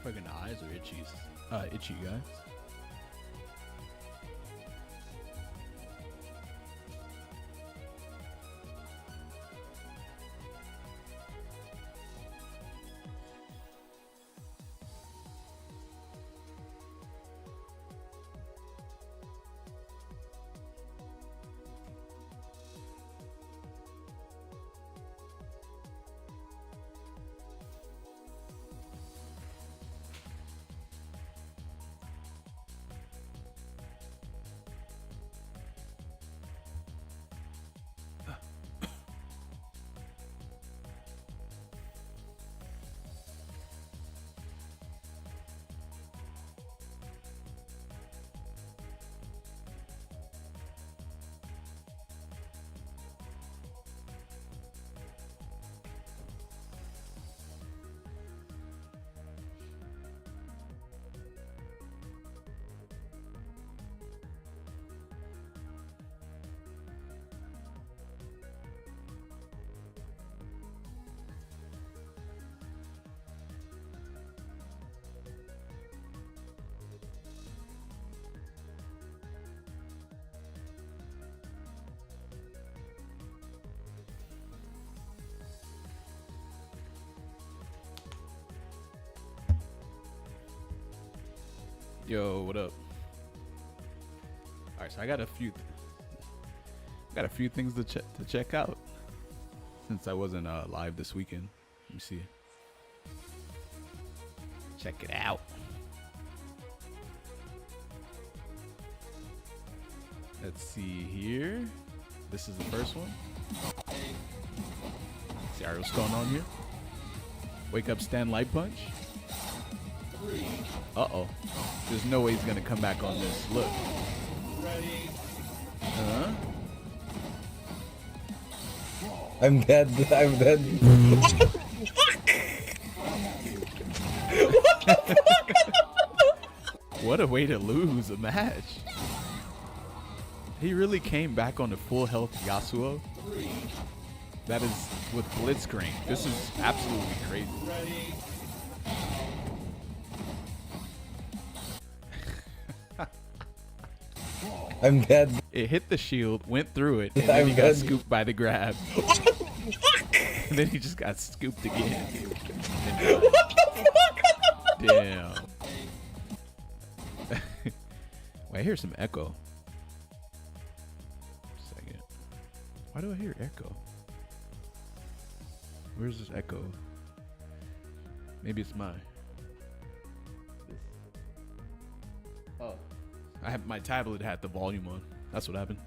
Fucking eyes are itchy, guys. Yo, what up? All right, so I got a few things to check out since I wasn't live this weekend. Let me see. Check it out. Let's see here. This is the first one. See what's going on here. Wake up, stand, light punch. Uh-oh. There's no way he's gonna come back on this. Look. I'm dead. I'm dead. What a way to lose a match. He really came back on the full health Yasuo. That is with Blitzcrank. This is absolutely crazy. I'm dead. It hit the shield, went through it, and then he got scooped by the grab. And then he just got scooped again. Damn. Wait, I hear some echo. Second. Why do I hear echo? Where's this echo? Maybe it's mine. Oh. I have my tablet had the volume on. That's what happened.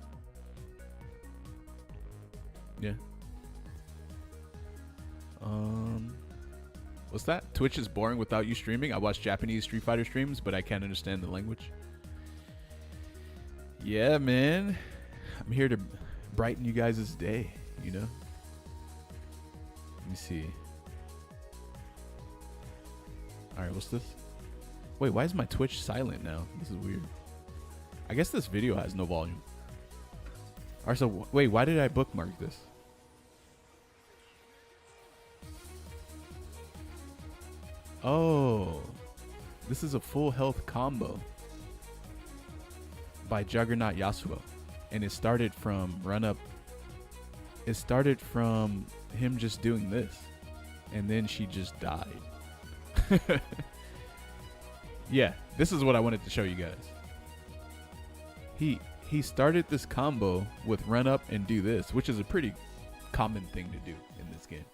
Yeah. What's that? Twitch is boring without you streaming. I watch Japanese Street Fighter streams, but I can't understand the language. Yeah, man. I'm here to brighten you guys' day, you know? Let me see. Alright, what's this? Wait, why is my Twitch silent now? This is weird. I guess this video has no volume. Alright, so wait, why did I bookmark this? Oh, this is a full health combo by Juggernaut Yasuo, and it started from run up. It started from him just doing this, and then she just died. Yeah, this is what I wanted to show you guys. He started this combo with run up and do this, which is a pretty common thing to do in this game.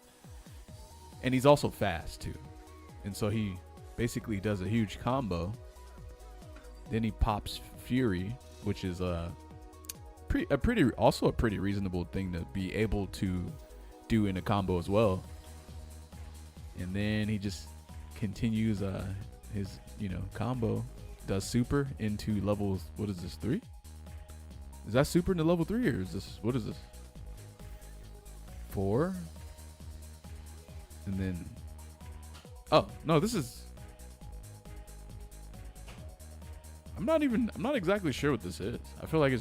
And he's also fast too. And so he basically does a huge combo. Then he pops Fury, which is a pretty reasonable thing to be able to do in a combo as well. And then he just continues his combo, does super into levels. What is this, 3? Is that super into level 3, or is this, what is this, 4? And then, oh no, this is, I'm not exactly sure what this is. I feel like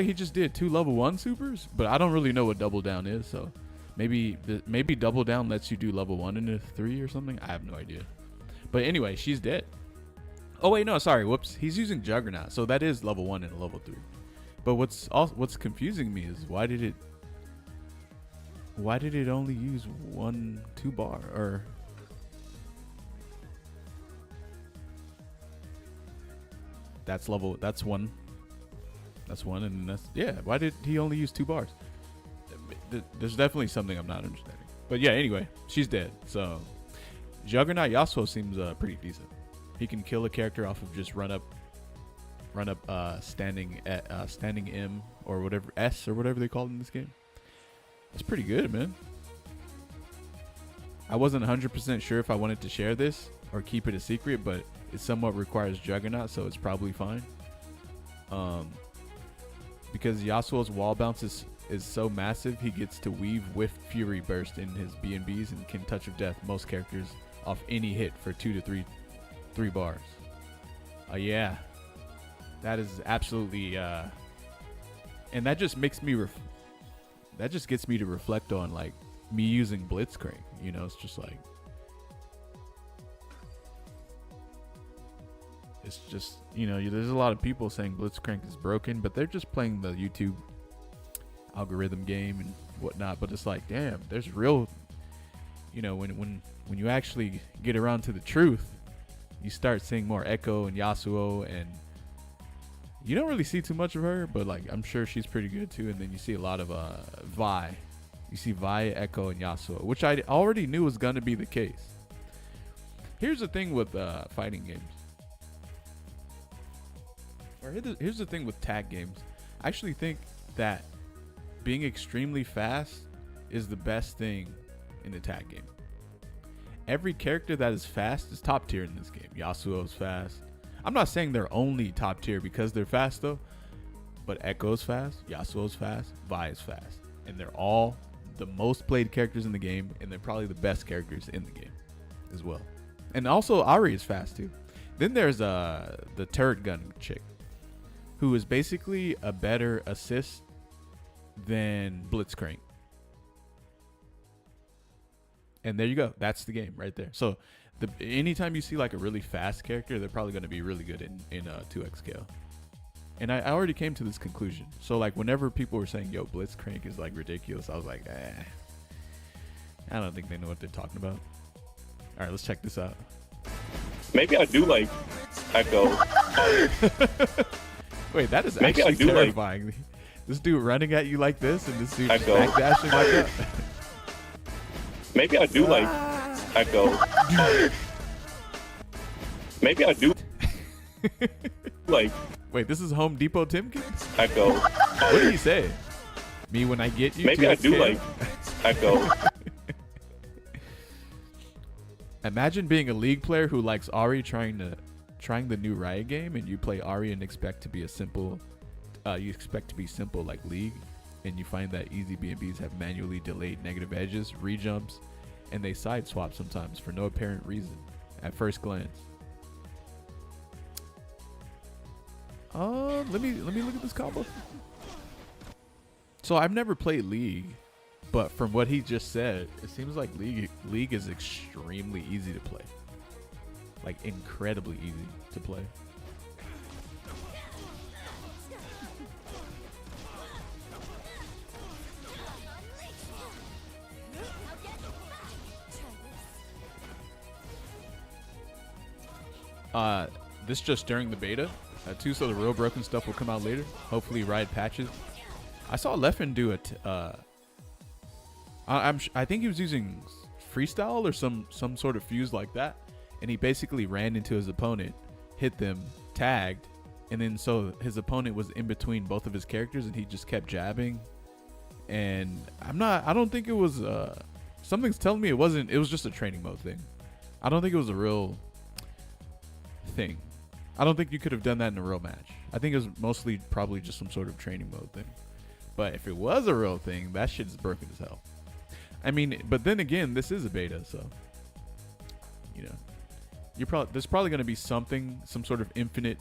he just did 2 level 1 supers, but I don't really know what double down is. So maybe double down lets you do level 1 into 3 or something. I have no idea. But anyway, she's dead. Oh wait, no, sorry, whoops. He's using Juggernaut, so that is level 1 and level 3. But what's confusing me is why did it only use 2 bar or that's one, and that's, yeah, why did he only use 2 bars? There's definitely something I'm not understanding. But yeah, anyway, she's dead. So Juggernaut Yasuo seems pretty decent. He can kill a character off of just run up standing M or whatever, S or whatever they call it in this game. It's pretty good, man. I wasn't 100% sure if I wanted to share this or keep it a secret, but it somewhat requires Juggernaut, so it's probably fine. Because Yasuo's wall bounce is so massive, he gets to weave with Fury Burst in his B&Bs and can Touch of Death most characters off any hit for 2 to 3 bars. Yeah, that is absolutely, and that just makes me that just gets me to reflect on like me using Blitzcrank. You know, it's just like, it's just, you know, there's a lot of people saying Blitzcrank is broken, but they're just playing the YouTube algorithm game and whatnot. But it's like, damn, there's real, you know, when you actually get around to the truth, you start seeing more Echo and Yasuo, and you don't really see too much of her, but like I'm sure she's pretty good too. And then you see a lot of Vi. You see Vi, Echo, and Yasuo, which I already knew was gonna be the case. Here's the thing with fighting games. Or here's the thing with tag games. I actually think that being extremely fast is the best thing in a tag game. Every character that is fast is top tier in this game. Yasuo is fast. I'm not saying they're only top tier because they're fast though, but Echo's fast, Yasuo's fast, Vi is fast. And they're all the most played characters in the game, and they're probably the best characters in the game as well. And also Ahri is fast too. Then there's the turret gun chick, who is basically a better assist than Blitzcrank. And there you go. That's the game right there. So anytime you see like a really fast character, they're probably going to be really good in 2x scale. And I already came to this conclusion. So like whenever people were saying, yo, Blitzcrank is like ridiculous, I was like, I don't think they know what they're talking about. All right, let's check this out. Maybe I do like Echo. Wait, that is Maybe actually I do terrifying. Like this dude running at you like this, and this dude just Echo. backdashing like that. Maybe I do like Echo. Maybe I do like Wait, this is Home Depot Timkins? Echo. What did he say? Me when I get you? Maybe I do 2XK? like Echo. Imagine being a League player who likes Ahri trying the new Riot game, and you play Ahri and expect to be simple like League, and you find that easy B&Bs have manually delayed negative edges, rejumps, and they side swap sometimes for no apparent reason at first glance. Let me look at this combo. So I've never played League, but from what he just said, it seems like League is extremely easy to play. Like incredibly easy to play. This just during the beta too, so the real broken stuff will come out later. Hopefully Riot patches. I saw Leffen do it. I think he was using freestyle or some sort of fuse like that, and he basically ran into his opponent, hit them, tagged, and then so his opponent was in between both of his characters, and he just kept jabbing. And I don't think it was something's telling me it wasn't. It was just a training mode thing. I don't think it was a real thing. I don't think you could have done that in a real match. I think it was mostly probably just some sort of training mode thing. But if it was a real thing, that shit is broken as hell. I mean, but then again, this is a beta, so you know, there's probably going to be some sort of infinite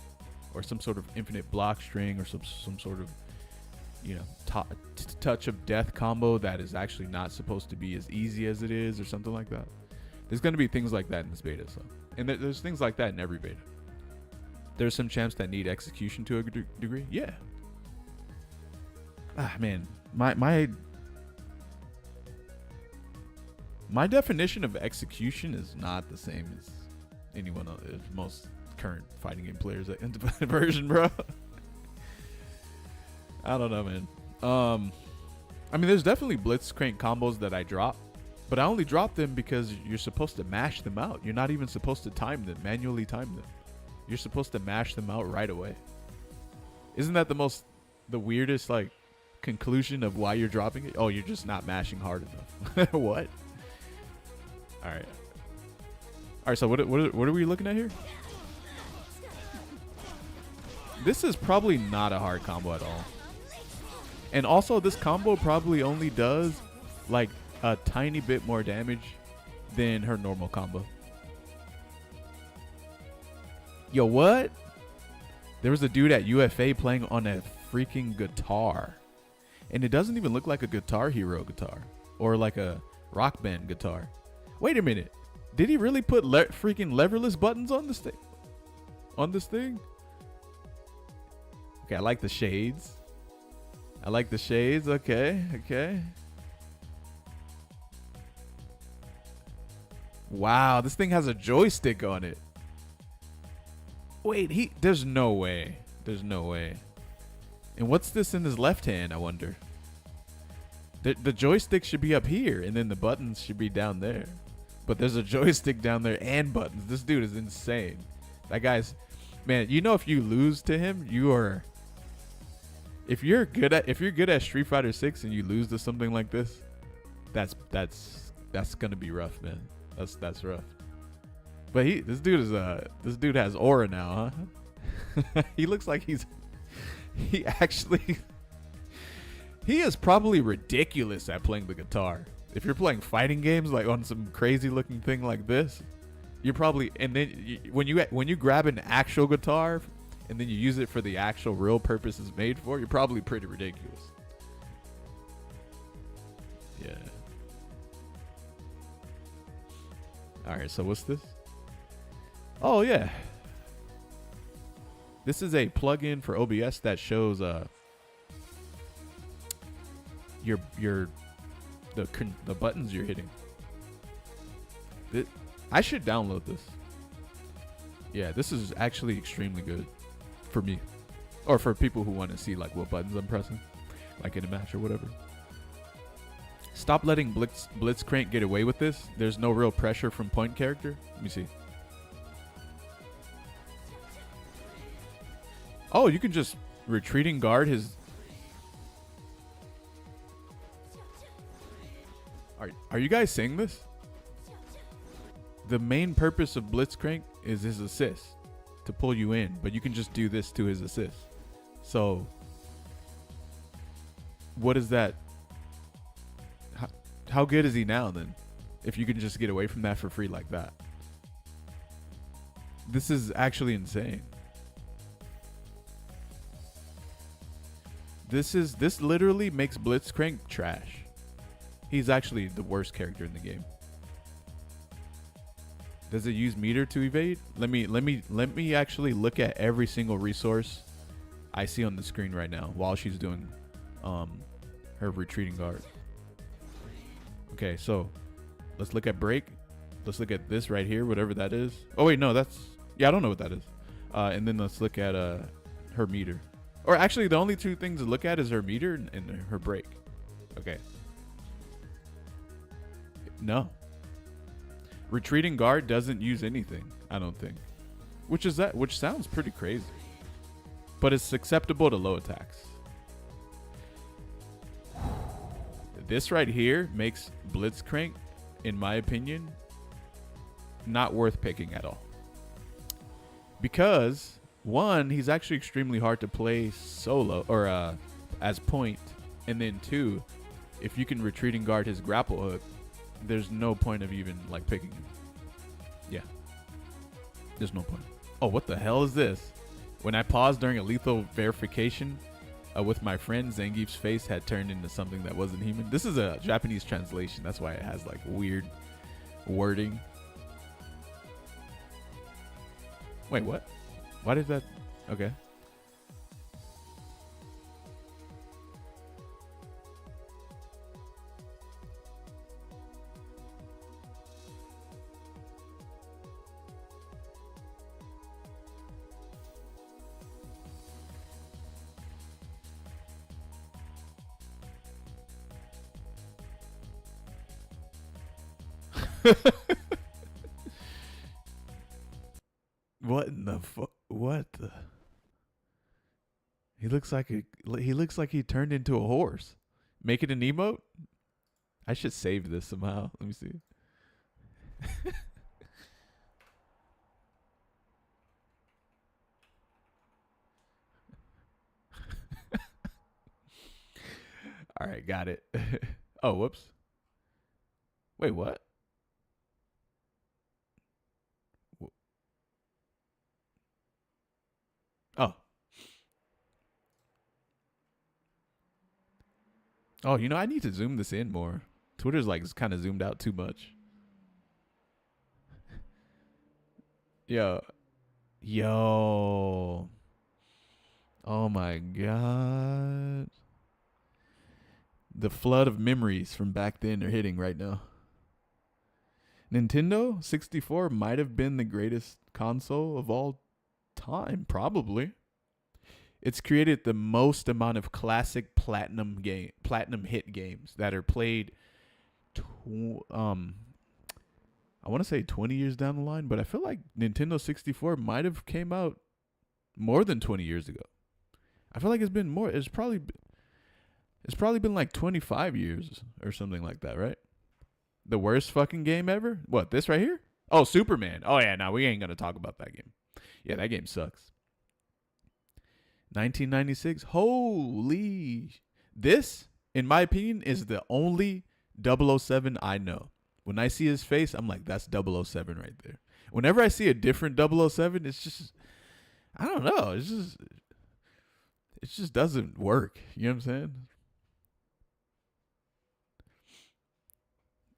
block string or some sort of, you know, touch of death combo that is actually not supposed to be as easy as it is or something like that. There's going to be things like that in this beta, so And there's things like that in every beta. There's some champs that need execution to a degree. Yeah. Ah, man. My definition of execution is not the same as anyone else, most current fighting game players in the version, bro. I don't know, man. I mean, there's definitely Blitzcrank combos that I drop, but I only drop them because you're supposed to mash them out. You're not even supposed to time them, manually time them. You're supposed to mash them out right away. Isn't that the weirdest, like, conclusion of why you're dropping it? Oh, you're just not mashing hard enough. What? All right, so what are we looking at here? This is probably not a hard combo at all. And also, this combo probably only does like a tiny bit more damage than her normal combo. Yo, what? There was a dude at UFA playing on a freaking guitar. And it doesn't even look like a Guitar Hero guitar. Or like a Rock Band guitar. Wait a minute. Did he really put freaking leverless buttons on this thing? On this thing? Okay, I like the shades. I like the shades. Okay, okay. Wow, this thing has a joystick on it. Wait, there's no way. There's no way. And what's this in his left hand, I wonder? The joystick should be up here, and then the buttons should be down there. But there's a joystick down there and buttons. This dude is insane. That guy's, man, you know, if you lose to him, you are, if you're good at Street Fighter 6 and you lose to something like this, that's gonna be rough, man. That's rough. But this dude has aura now, huh? He looks like he is probably ridiculous at playing the guitar. If you're playing fighting games like on some crazy looking thing like this, you're probably, and then when you grab an actual guitar and then you use it for the actual real purpose it's made for, you're probably pretty ridiculous. Yeah. All right, so what's this? Oh yeah. This is a plugin for OBS that shows the buttons you're hitting. I should download this. Yeah, this is actually extremely good for me, or for people who want to see like what buttons I'm pressing, like in a match or whatever. Stop letting Blitzcrank get away with this. There's no real pressure from point character. Let me see. Oh, you can just retreating guard his. Are you guys seeing this? The main purpose of Blitzcrank is his assist, to pull you in, but you can just do this to his assist. So, what is that? How good is he now then? If you can just get away from that for free like that. This is actually insane. This literally makes Blitzcrank trash. He's actually the worst character in the game. Does it use meter to evade? Let me actually look at every single resource I see on the screen right now while she's doing her retreating guard. Okay, so let's look at break. Let's look at this right here, whatever that is. Oh wait, no, that's, yeah, I don't know what that is. And then let's look at her meter. Or actually, the only two things to look at is her meter and her break. Okay. No. Retreating guard doesn't use anything, I don't think. Which sounds pretty crazy. But it's acceptable to low attacks. This right here makes Blitzcrank, in my opinion, not worth picking at all. Because, one, he's actually extremely hard to play solo, or as point. And then two, if you can retreating guard his grapple hook, there's no point of even like picking him. Yeah. There's no point. Oh, what the hell is this? When I paused during a lethal verification with my friend, Zangief's face had turned into something that wasn't human. This is a Japanese translation. That's why it has like weird wording. Wait, what? Why did that? Okay. What in the fuck? What the? He looks like he turned into a horse. Make it an emote? I should save this somehow. Let me see. All right, got it. Oh, whoops. Wait, what? Oh. Oh, you know, I need to zoom this in more. Twitter's like kind of zoomed out too much. Yo. Yo. Oh my god. The flood of memories from back then are hitting right now. Nintendo 64 might have been the greatest console of all time, probably. It's created the most amount of classic platinum hit games that are played I want to say 20 years down the line, but I feel like Nintendo 64 might have came out more than 20 years ago. I feel like it's been more. It's probably been like 25 years or something like that, right? The worst fucking game ever? What, this right here? Oh, Superman. Oh yeah, no, we ain't gonna talk about that game. Yeah, that game sucks. 1996. Holy. This, in my opinion, is the only 007 I know. When I see his face, I'm like, that's 007 right there. Whenever I see a different 007, it's just, I don't know. It just doesn't work. You know what I'm saying?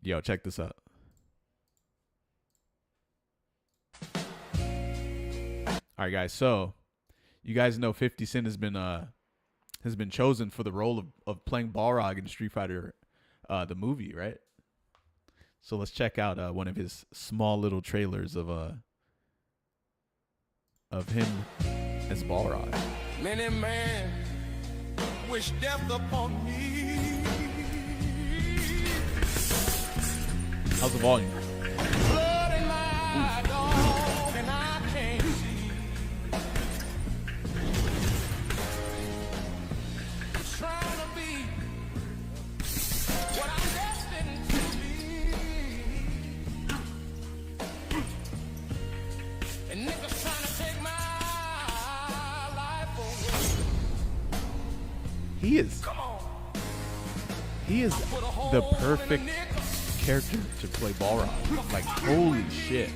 Yo, check this out. All right, guys. So, you guys know 50 Cent has been chosen for the role of playing Balrog in Street Fighter, the movie, right? So let's check out one of his small little trailers of him as Balrog. Many men wish death upon me. How's the volume? Blood in my dog and I can't see. Trying to be what I'm destined to be. And niggas trying to take my life away. He is the perfect character to play Balrog. Like, holy shit.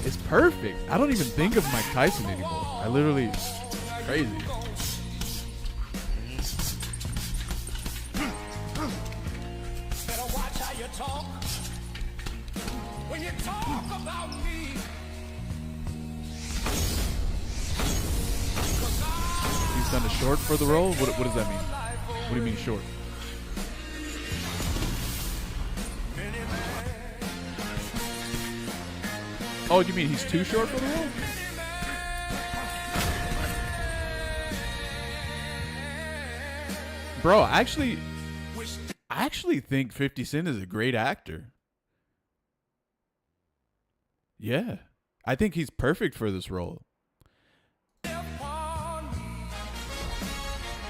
It's perfect. I don't even think of Mike Tyson anymore. I literally, crazy. Better watch how you talk when you talk about me. He's done a short for the role? What does that mean? What do you mean short? Oh, you mean he's too short for the role? Bro, I actually think 50 Cent is a great actor. Yeah. I think he's perfect for this role.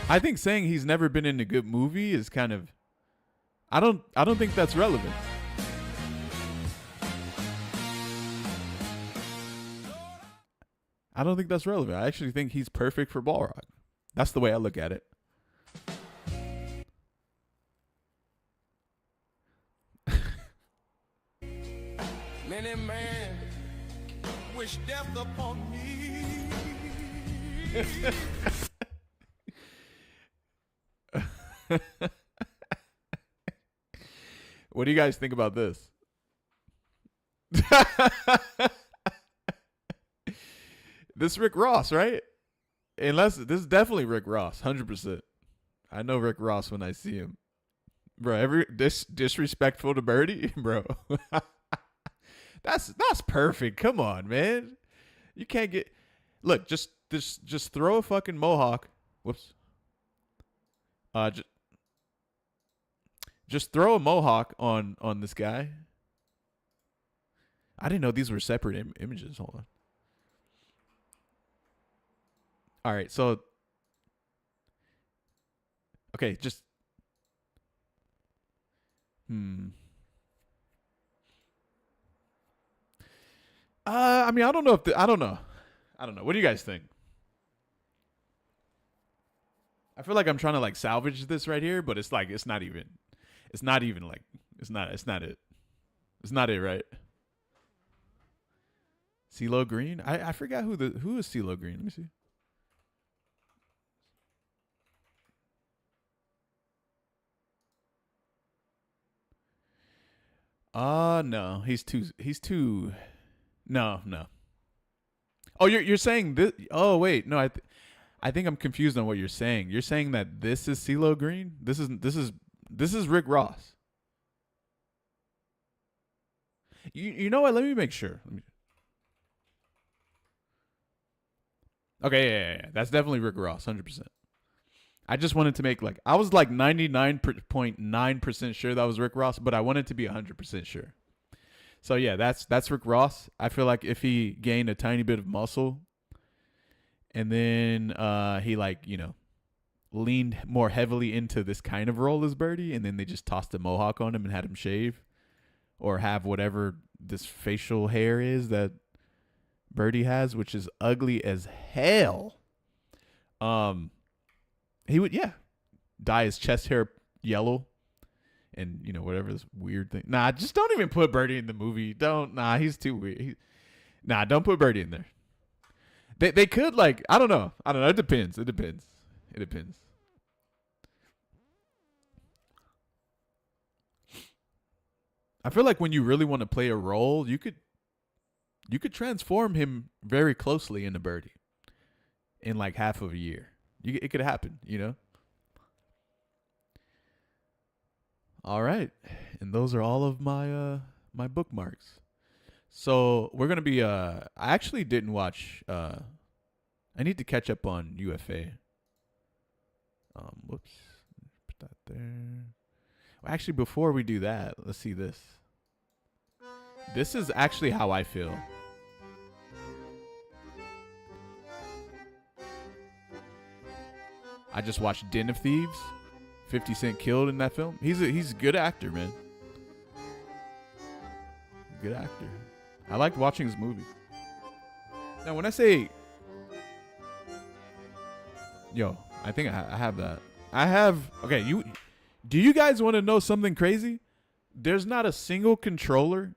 I think saying he's never been in a good movie is kind of, I don't think that's relevant. I don't think that's relevant. I actually think he's perfect for Balrog. That's the way I look at it. Many men wish death upon me. What do you guys think about this? This Rick Ross, right? Unless this is definitely Rick Ross, 100%. I know Rick Ross when I see him, bro. Disrespectful to Birdie, bro. That's perfect. Come on, man. You can't get. Look, just throw a fucking mohawk. Whoops. Just throw a mohawk on this guy. I didn't know these were separate images. Hold on. All right, so okay, just I mean, I don't know if I don't know. What do you guys think? I feel like I'm trying to like salvage this right here, but it's like it's not even like it's not it. It's not it, right? CeeLo Green? I forgot who is CeeLo Green. Let me see. No. He's too No. Oh, you're saying this. Oh, wait. No, I think I'm confused on what you're saying. You're saying that this is CeeLo Green? This is Rick Ross. You know what? Let me make sure. Okay, yeah. That's definitely Rick Ross, 100%. I just wanted to make like I was like 99.9% sure that was Rick Ross, but I wanted to be 100% sure. So yeah, that's Rick Ross. I feel like if he gained a tiny bit of muscle, and then he like leaned more heavily into this kind of role as Birdie, and then they just tossed a mohawk on him and had him shave, or have whatever this facial hair is that Birdie has, which is ugly as hell. He would dye his chest hair yellow. And, whatever this weird thing. Nah, just don't even put Birdie in the movie. He's too weird. Don't put Birdie in there. They could, like, I don't know. It depends. I feel like when you really want to play a role, you could transform him very closely into Birdie in, like, half of a year. It could happen, All right, and those are all of my my bookmarks. So we're gonna be. I actually didn't watch. I need to catch up on UFA. Whoops, put that there. Well, actually, before we do that, let's see this. This is actually how I feel. I just watched Den of Thieves. 50 Cent killed in that film. He's a good actor, man. Good actor. I liked watching his movie. Now, when I say, I think I have that. Okay, do you guys want to know something crazy? There's not a single controller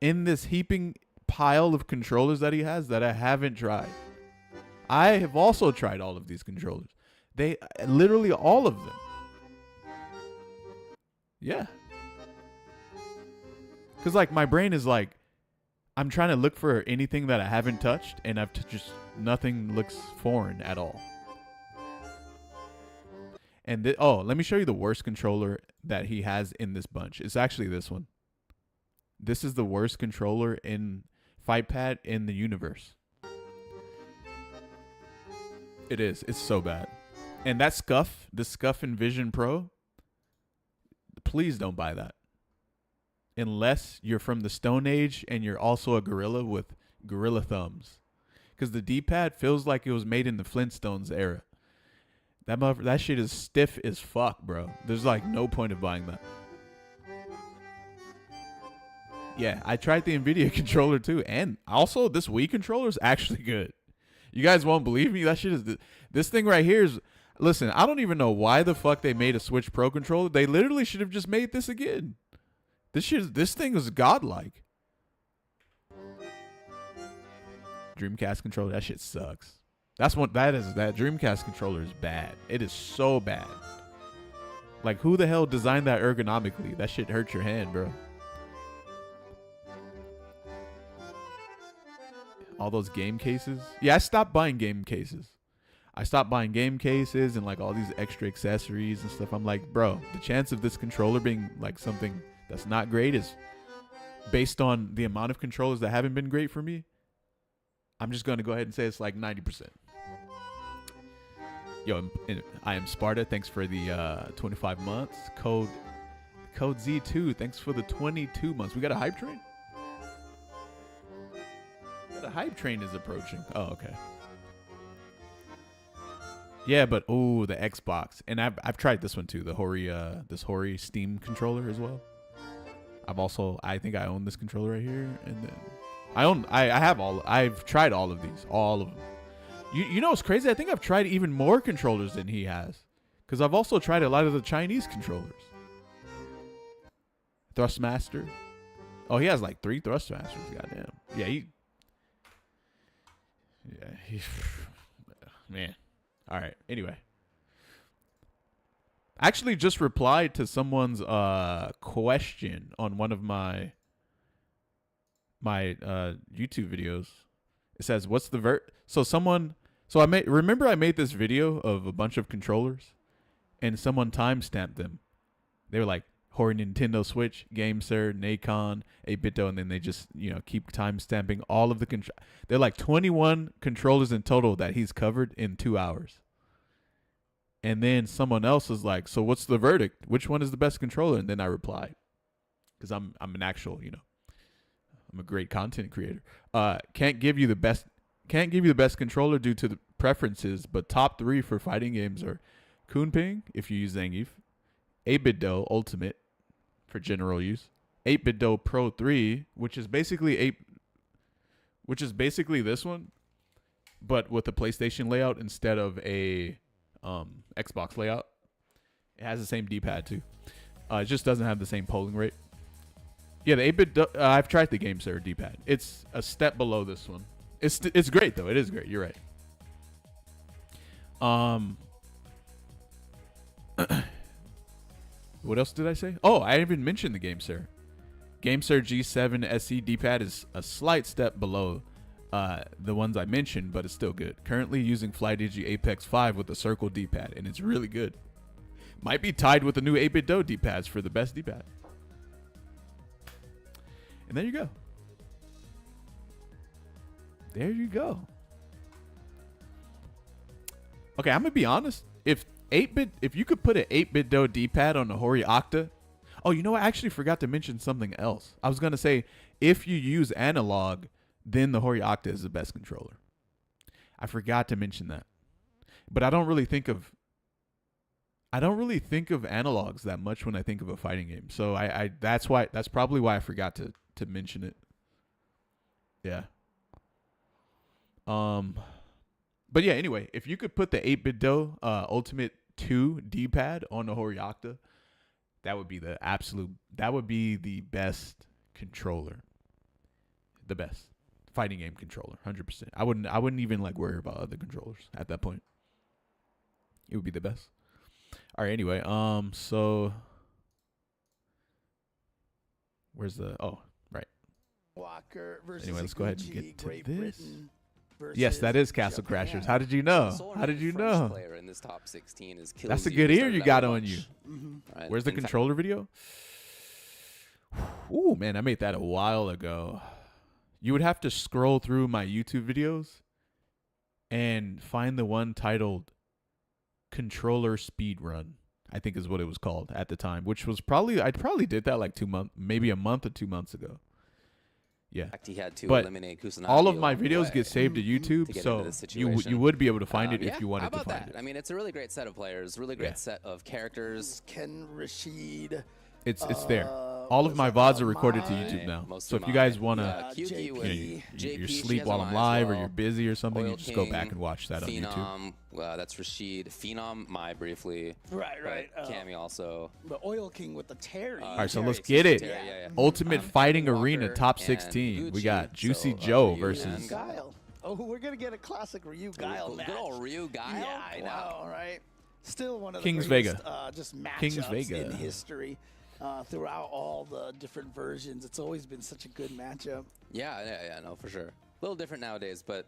in this heaping pile of controllers that he has that I haven't tried. I have also tried all of these controllers. Literally all of them. Yeah. Because, like, my brain is like, I'm trying to look for anything that I haven't touched, and nothing looks foreign at all. And, let me show you the worst controller that he has in this bunch. It's actually this one. This is the worst controller in FightPad in the universe. It is. It's so bad. And that Scuff, the Scuff Envision Pro, please don't buy that. Unless you're from the Stone Age and you're also a gorilla with gorilla thumbs. Because the D-pad feels like it was made in the Flintstones era. That shit is stiff as fuck, bro. There's like no point of buying that. Yeah, I tried the NVIDIA controller too. And also, this Wii controller is actually good. You guys won't believe me? That shit is... This thing right here is... Listen, I don't even know why the fuck they made a Switch Pro controller. They literally should have just made this again. This thing is godlike. Dreamcast controller, that shit sucks. That Dreamcast controller is bad. It is so bad. Like, who the hell designed that ergonomically? That shit hurts your hand, bro. all those game cases. Yeah, I stopped buying game cases. I stopped buying game cases and like all these extra accessories and stuff. I'm like, bro, the chance of this controller being like something that's not great is based on the amount of controllers that haven't been great for me. I'm just going to go ahead and say it's like 90%. Yo, I am Sparta. Thanks for the 25 months. Code Z2. Thanks for the 22 months. We got a hype train? The hype train is approaching. Oh, okay. Yeah, but oh, the Xbox, and I've tried this one too. The Hori Steam controller as well. I think I own this controller right here, and then I've tried all of these, all of them. You know what's crazy? I think I've tried even more controllers than he has, because I've also tried a lot of the Chinese controllers. Thrustmaster. Oh, he has like 3 Thrustmasters. Goddamn. Yeah, man. All right. Anyway, I actually just replied to someone's question on one of my YouTube videos. It says, "What's the I made this video of a bunch of controllers, and someone timestamped them. They were like, Hori Nintendo Switch, GameSir, Nacon, 8BitDo, and then they just, keep timestamping all of the they're like 21 controllers in total that he's covered in 2 hours. And then someone else is like, so what's the verdict? Which one is the best controller? And then I replied, because I'm an actual, I'm a great content creator. Can't give you the best controller due to the preferences, but top 3 for fighting games are Kunping, if you use Zangief, 8BitDo Ultimate for general use, 8BitDo Pro 3, which is basically this one, but with a PlayStation layout instead of a Xbox layout. It has the same D-pad too. It just doesn't have the same polling rate. Yeah, the 8-bit. I've tried the GameSir D-pad. It's a step below this one. It's great though. It is great. You're right. What else did I say? Oh, I even mentioned the GameSir. GameSir G7 SE D-pad is a slight step below the ones I mentioned, but it's still good. Currently using FlyDigi Apex 5 with a circle D-pad, and it's really good. Might be tied with the new 8BitDo D-pads for the best D-pad. And there you go. There you go. Okay, I'm gonna be honest. If you could put an 8BitDo D-pad on the Hori Octa. Oh, you know what? I actually forgot to mention something else. I was gonna say, if you use analog, then the Hori Octa is the best controller. I forgot to mention that. But I don't really think of analogs that much when I think of a fighting game. So that's probably why I forgot to mention it. Yeah. But yeah, anyway, if you could put the 8BitDo Ultimate 2 D-pad on the Hori Octa, that would be the best controller. The best fighting game controller, 100%. I wouldn't even like worry about other controllers at that point. It would be the best. All right, anyway, so where's the right. Walker versus anyway, let's go ahead and get to Great this. Britain Yes, that is Castle Japan. Crashers. How did you know? How did you know? Player in this top 16 is That's a good ear you got on you. Right. Where's the controller video? Ooh, man, I made that a while ago. You would have to scroll through my YouTube videos and find the one titled Controller Speedrun, I think is what it was called at the time, which was I probably did that like maybe a month or 2 months ago. Yeah, He had to but eliminate Kusanagi all of my along the videos way get saved to YouTube, to get so into this you situation. would be able to find it Yeah, if you wanted how to about find that? it. I mean, it's a really great set of players, really great set of characters. Ken Rashid. It's there. All of my VODs are recorded to YouTube now. Most So of if you guys mine. want to, Kyuki with you're JP, she asleep has while mine I'm as live or well. you're busy or something, Oil you just go back King, and watch that on YouTube. Phenom, that's Rashid. Phenom, Right. but Cammy also. The Oil King with the Terry. All right, so Terry, let's get it. Terry, yeah. Ultimate Fighting Walker Arena top and 16. We Gucci, got Juicy so, Joe Ryu versus and Guile. Oh, we're gonna get a classic Ryu Guile match. Good old Ryu Guile. Yeah, I know, right? Still one of the King's greatest, Vega. Just matchups King's Vega. in history. Throughout all the different versions, it's always been such a good matchup. Yeah, no, for sure. little different nowadays, but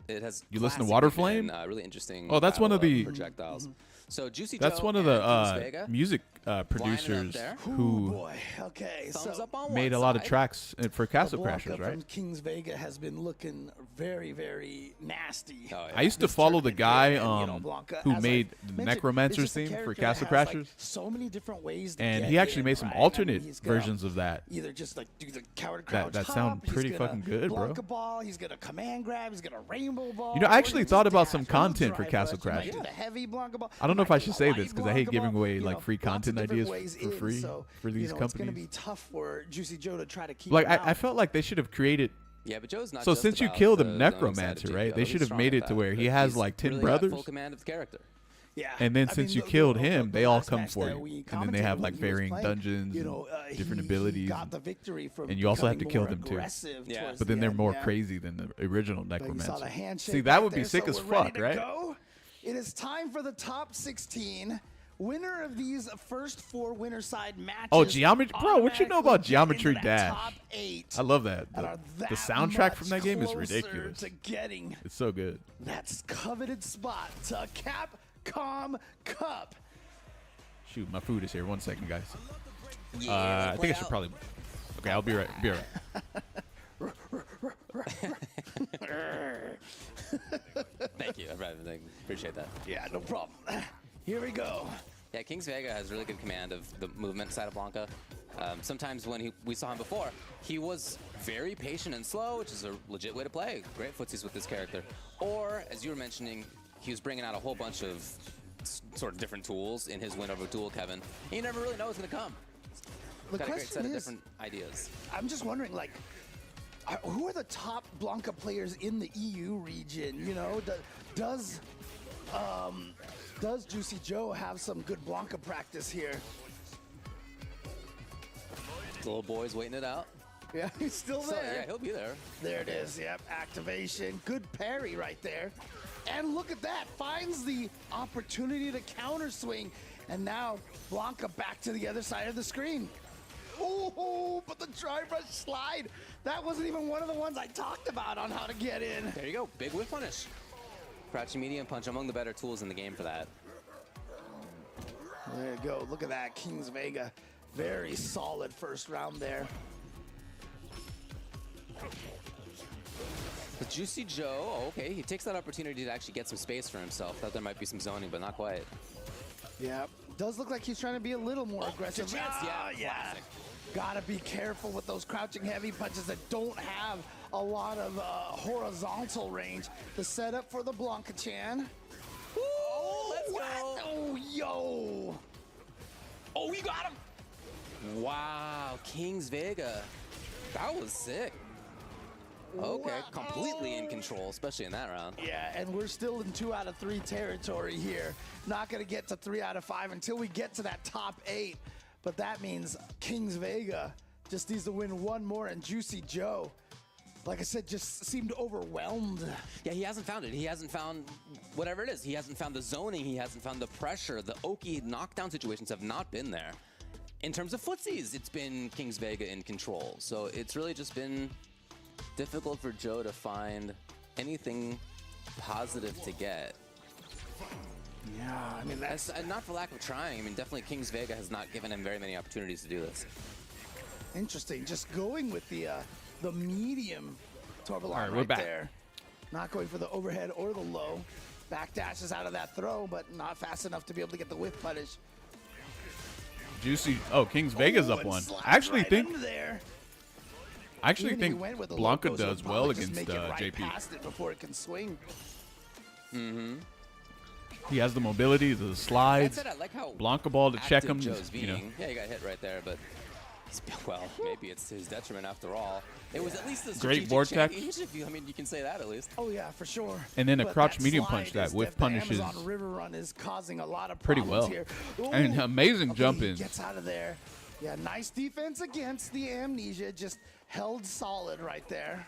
it has. You listen to classically Water been, Flame? really interesting. Oh, that's one of the- projectiles. So Juicy That's Joe one of and the Kings Vega music lining up producers there. who Boy, okay. Thumbs so up on made one a lot of side. tracks for Castle Blanca Crashers, from right? Kings Vega has been looking very, very nasty. Oh, yeah. I used to This follow the tournament guy here, and, you know, Blanca, who as made I the mentioned, Necromancer's is just a theme for character Castle that has, like, Crashers. so many different ways to And get he actually in, made some right? alternate he's gonna versions of that. Either just like do the coward crouch that hop, sound he's pretty gonna fucking good, bro. Blanca ball, he's gonna command grab, he's gonna rainbow ball. You know, I or actually he thought just about dash, some he'll content for drive Castle rush, he might Crashers. do the heavy Blanca ball, I don't know he if I might should do say the this light because I hate Blanca giving ball, away you like know, free lots of content different ideas ways for in, free so, for these you know, it's gonna companies. be tough for Juicy Joe to try to keep Like him out. I felt like they should have created. Yeah, but Joe's not. So just since you about killed the zoning side of Necromancer, JPO. right? They He's should have strong made at it to that, where he but has he's like 10 really got brothers. full command of the character. Yeah. And then I since mean, you killed him, the they all last come match for that you. we And then they have commentated like when he was varying playing, dungeons you know, and different he abilities. got the victory from And you also have to becoming kill more them too. aggressive Yeah. towards But then the they're end, more yeah. crazy than the original But you saw the Necromancer. handshake See, that right would be there, sick so as we're ready fuck, to right? go. It is time for the top 16. Winner of these first 4 winner side matches. Oh, Geometry, bro! What you know about automatically get into Geometry that Dash? Top 8 I love that. and are The that soundtrack from that much game is closer ridiculous. To getting It's so good. that coveted spot to Capcom Cup. Shoot, my food is here. 1 second, guys. Yeah, I think I should probably. Okay, I'll be right. Be right. Thank you. I appreciate that. Yeah, no problem. Here we go. Yeah, Kings Vega has really good command of the movement side of Blanca. Sometimes when we saw him before, he was very patient and slow, which is a legit way to play. Great footsies with this character. Or, as you were mentioning, he was bringing out a whole bunch of sort of different tools in his win over Duel Kevin. And you never really know what's going to come. The Got a great set question of is, different ideas. I'm just wondering, like, who are the top Blanca players in the EU region? You know, does Juicy Joe have some good Blanca practice here? The little boy's waiting it out. Yeah, he's still So, there. yeah, he'll be there. There it is. Yep, activation. Good parry right there. And look at that. Finds the opportunity to counter swing. And now Blanca back to the other side of the screen. Oh, but the dry brush slide. That wasn't even one of the ones I talked about on how to get in. There you go. Big whip punish. Crouching medium punch, among the better tools in the game for that. There you go. Look at that. Kings Vega. Very solid first round there. But Juicy Joe, oh, okay, he takes that opportunity to actually get some space for himself. Thought there might be some zoning, but not quite. Yeah, does look like he's trying to be a little more aggressive. good chance, yeah, Yeah. classic. Gotta be careful with those crouching heavy punches that don't have a lot of horizontal range. The setup for the Blanca-chan. Let's What? go. Oh, yo. Oh, you got him! Wow, Kings Vega. That was sick. Okay, Wow. completely in control, especially in that round. Yeah, and we're still in 2 out of 3 territory here. Not gonna get to 3 out of 5 until we get to that top 8. But that means Kings Vega just needs to win one more, and Juicy Joe, like I said, just seemed overwhelmed. Yeah, he hasn't found it. He hasn't found whatever it is. He hasn't found the zoning. He hasn't found the pressure. The Oki knockdown situations have not been there. In terms of footsies, it's been Kings Vega in control. So it's really just been difficult for Joe to find anything positive to get. Yeah, I mean, that's That's not for lack of trying. I mean, definitely Kings Vega has not given him very many opportunities to do this. interesting. Just going with the medium Torbalon right, we're right back. there. Not going for the overhead or the low. Back dashes out of that throw, but not fast enough to be able to get the whip punish. Juicy. Oh, Kings Vega's Oh, up and 1. slides I actually right think. into there. I actually Even if he think went with the Blanca low, so does it'll well probably just against make it right JP. past it before it can swing. He has the mobility, the slides. That's it. I like how Blanca ball to check active him. Joe's You know. being. Yeah, he got hit right there, but well, maybe it's to his detriment after all. It was at least a Great strategic vortex. change, if you, I mean, you can say that at least. Oh yeah, for sure. And then a But crouch that medium slide punch that is whiff the punishes Amazon River Run is causing a lot of pretty problems well. here. And Ooh. amazing Okay, jump he in. gets out of there. Yeah, nice defense against the Amnesia. Just held solid right there.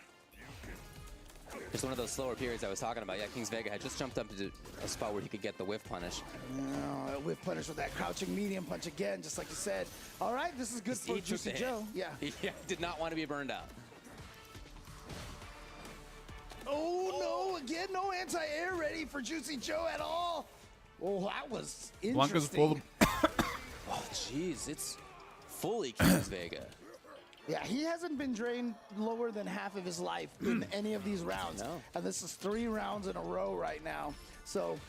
Just one of those slower periods I was talking about. Yeah, Kings Vega had just jumped up to a spot where he could get the whiff punish. Whip punish with that crouching medium punch again, just like you said. All right, this is good for He took Juicy the Joe. hit. Yeah. He did not want to be burned out. anti-air ready for Juicy Joe at all. Oh, that was interesting. Blanca's full of Oh, jeez, it's fully King's Vega. Yeah, he hasn't been drained lower than half of his life in any of these rounds. No. And this is 3 rounds in a row right now. So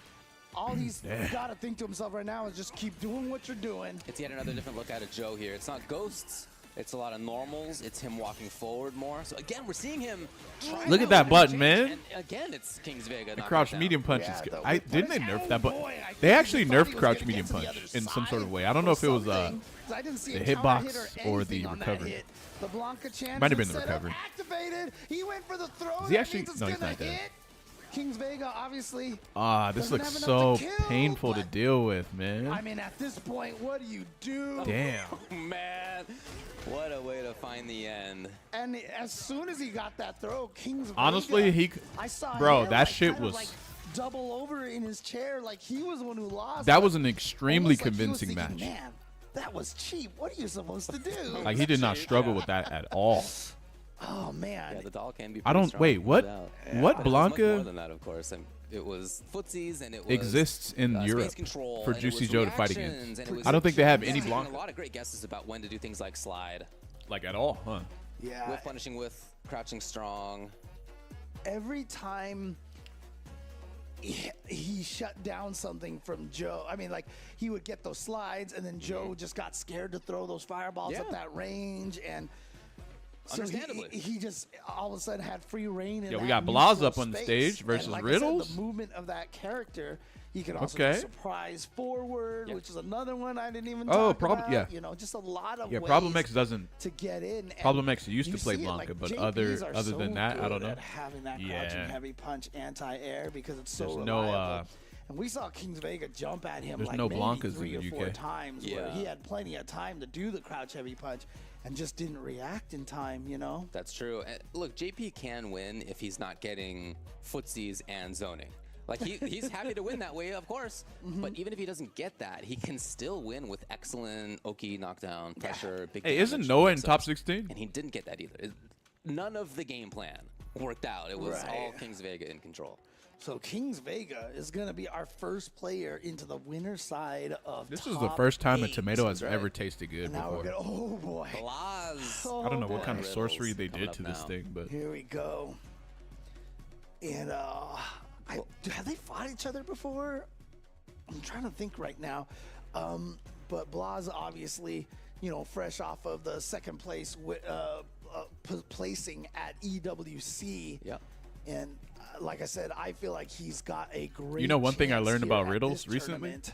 all he's got to think to himself right now is just keep doing what you're doing. It's yet another different look at a Joe here. It's not ghosts. It's a lot of normals. It's him walking forward more. So again, we're seeing him try. Look at that button, man. And again, it's King's Vega. the knocking crouch it down. medium punch. Yeah, Is the I whip didn't they punish. nerf that button? Boy, I They think actually he thought he nerfed was crouch gonna medium get to the punch other in some sort of side way. I don't know if it was something, 'cause I didn't see the a counter hit hitbox or the anything on that recovery. hit. The Blanca chance Might have been the set up, recovery. activated. He went for the throw. Is he That actually- means it's no, he's gonna not dead. hit. King's Vega obviously. This Doesn't looks have so enough to kill, painful to but- deal with, man. I mean, at this point, what do you do? Damn. Man, what a way to find the end. And as soon as he got that throw, King's Vega, Honestly, I saw bro, him, that like, shit kind of, was- like, double over in his chair, like he was the one who lost. That but was an extremely almost like he was convincing thinking, match. Man, that was cheap. What are you supposed to do? Like he did not struggle with that at all. Oh man. Yeah, the doll can be. I pretty don't strong, wait. no What? doubt. What But it was much more Blanca than that, of course. And it was footsies, and it was exists in space Europe control, for and it Juicy was Joe to fight reactions, against? and it was I don't think they have yeah, any and Blanca a lot of great guesses about when to do things like slide, like at all, huh? Yeah. with punishing, with crouching strong. Every time he shut down something from Joe, I mean, like he would get those slides, and then Joe just got scared to throw those fireballs at Yeah. that range, and. So Understandably. he just all of a sudden had free reign. In Yeah, we that got Blaz neutral up on the space. stage And versus like I said, Riddles. the movement of that character, he can also Okay. do surprise forward, Yeah. which is another one I didn't even Oh, talk about. yeah. You know, just a lot of Yeah, ways Problem X doesn't. to get in. And Problem X used you to play see it, Blanca, like, but JPs other are than so that, I don't good know. at having that crouching Yeah. heavy punch anti-air because it's so There's reliable. no, and we saw King's Vega jump at him there's like no maybe Blancas in 3 or the 4 UK. times where Yeah. he had plenty of time to do the crouch heavy punch and just didn't react in time, you know? That's true. And look, JP can win if he's not getting footsies and zoning. Like he's happy to win that way, of course. Mm-hmm. But even if he doesn't get that, he can still win with excellent Oki knockdown, pressure, big Hey, isn't damage, Noah in so- top 16? And he didn't get that either. None of the game plan worked out. It was Right. all King's Vega in control. So King's Vega is going to be our first player into the winner side of This is the top first time a 8. tomato has right. ever tasted good And now we're before. going to, oh boy. Blaz. I don't know what boy. kind of Riddles sorcery they coming did up to this now. thing, but Here we go. And have they fought each other before? I'm trying to think right now. But Blaz obviously, you know, fresh off of the second place placing at EWC. Yep. And like I said, I feel like he's got a great. You know one thing I chance learned here about at Riddles this recently? tournament.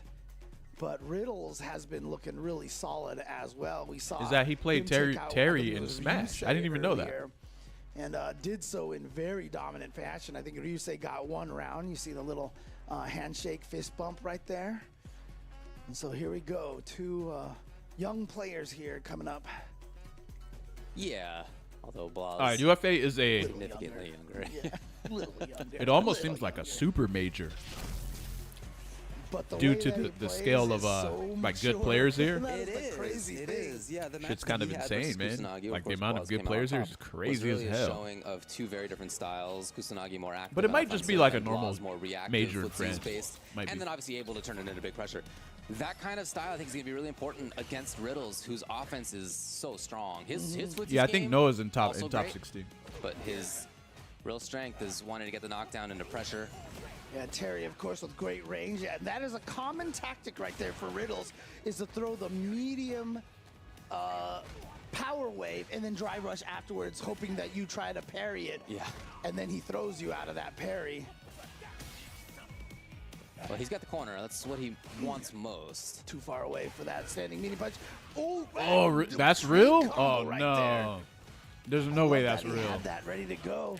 But Riddles has been looking really solid as well. We saw Is that he played him Terry- take out, Terry I think it in was Smash. Ryusei I didn't even know that. earlier, and did so in very dominant fashion. I think Ryusei got 1 round. You see the little handshake fist bump right there. And so here we go. 2 young players here coming up. Yeah. Although Blaz all right, UFA is a. significantly younger. Yeah, a little younger. It almost Little seems like a younger. super major But the due way to that he the plays scale of is so like good mature. players here. That It the is. crazy It thing. is. Yeah, the match Shit's that kind of he had insane, versus man. Kusanagi, Like, the course, amount of Blaz good came out players on here is top, crazy was as really hell. A showing of 2 very different styles. Kusanagi more active, But it and might just be offensive, like a and normal Blaz more reactive, major footsies friend. based, Might be. and then obviously able to turn it into big pressure. That kind of style, I think, is going to be really important against Riddles, whose offense is so strong. His footsies Yeah, I think game, Noah's in top also great, 16. but his real strength is wanting to get the knockdown into pressure. Yeah, Terry, of course, with great range. And that is a common tactic right there for Riddles, is to throw the medium power wave and then dry rush afterwards, hoping that you try to parry it. Yeah. And then he throws you out of that parry. Well, he's got the corner. That's what he wants most. Too far away for that standing meaty punch. Oh, Oh, and that's great real? combo Oh, right no. there. There's no way Love that's that he real. had that ready to go.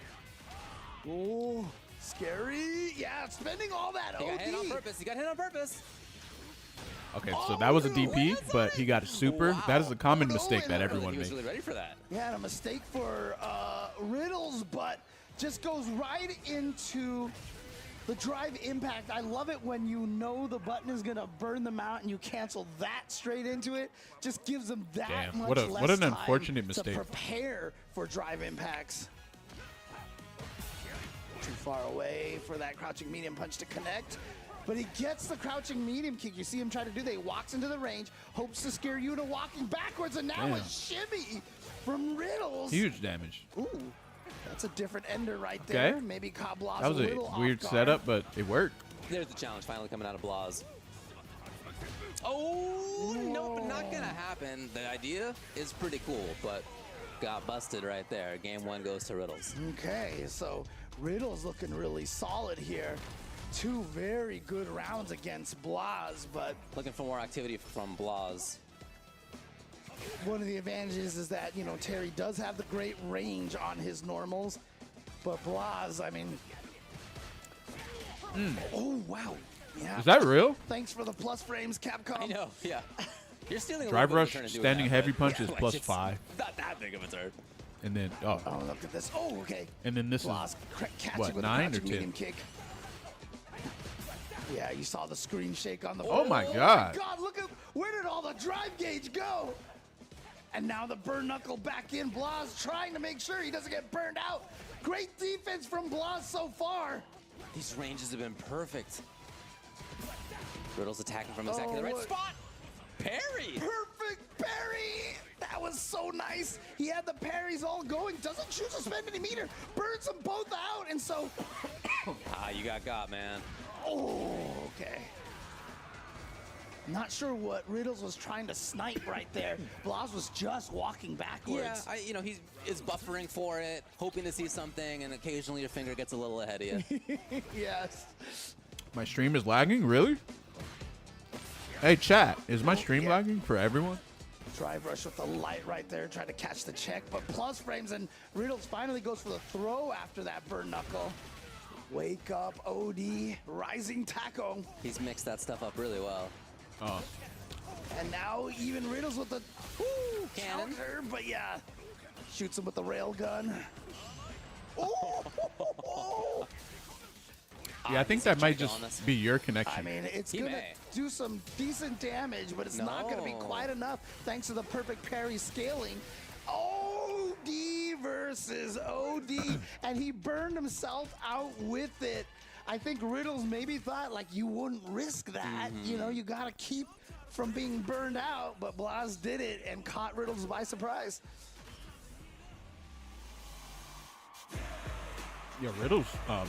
Oh, scary. Yeah, spending all that He got hit on OD. purpose. He got hit on purpose. Okay, so that was a DP, but he got super. Wow. That is a common No, mistake and that I everyone He was makes. really ready for that. Yeah, and a mistake for Riddles, but just goes right into the drive impact. I love it when you know the button is gonna burn them out and you cancel that straight into it. Just gives them that Damn, much what less an time unfortunate to mistake. prepare for drive impacts. far away for that crouching medium punch to connect. But he gets the crouching medium kick. You see him try to do that. He walks into the range, hopes to scare you into walking backwards, and now a shimmy from Riddles. Huge damage. Ooh, that's a different ender right there. Maybe caught Blaz That was a a little weird off guard. setup, but it worked. There's the challenge finally coming out of Blaz. Oh, no, but not gonna happen. The idea is pretty cool, but got busted right there. Game 1 goes to Riddles. Okay, so Riddles looking really solid here. 2 very good rounds against Blaz, but Looking for more activity from Blaz. one of the advantages is that, you know, Terry does have the great range on his normals, but Blaz, I mean... Oh, wow. Yeah. Is that real? Thanks for the plus frames, Capcom. I know, yeah. You're stealing a Drive little rush, bit of a turn to do standing that, heavy but punch is like, plus it's 5. Not that big of a turn. And then, Oh, look at this. Oh, okay. and then this Blaz is catching what, with 9 a or crouching 10? medium kick. Yeah, you saw the screen shake on the Oh my Oh God. my God, look at where did all the drive gauge go? And now the burn knuckle back in. Blaz trying to make sure he doesn't get burned out. Great defense from Blaz so far. These ranges have been perfect. Riddles attacking from exactly the right what? spot. Parry! Perfect parry. That was so nice. He had the parries all going. Doesn't choose to spend any meter. Burns them both out. And so, You got, man. oh, okay. Not sure what Riddles was trying to snipe right there. Blaz was just walking backwards. Yeah, he is buffering for it, hoping to see something, and occasionally your finger gets a little ahead of you. Yes. My stream is lagging? Really? Hey, chat. Is my stream lagging for everyone? Drive rush with the light right there, trying to catch the check, but plus frames, and Riddles finally goes for the throw after that burn knuckle. Wake up, OD, rising taco. He's mixed that stuff up really well. Oh. And now even Riddles with the Cannon. counter, but yeah, shoots him with the rail gun. Oh! Yeah, I think that might just be your connection. I mean, it's He gonna may. do some decent damage, but it's not gonna be No. quite enough thanks to the perfect parry scaling. OD versus OD, and he burned himself out with it. I think Riddles maybe thought like you wouldn't risk that. You know, you gotta keep from being burned out, but Blaz did it and caught Riddles by surprise. Yeah, Riddles. All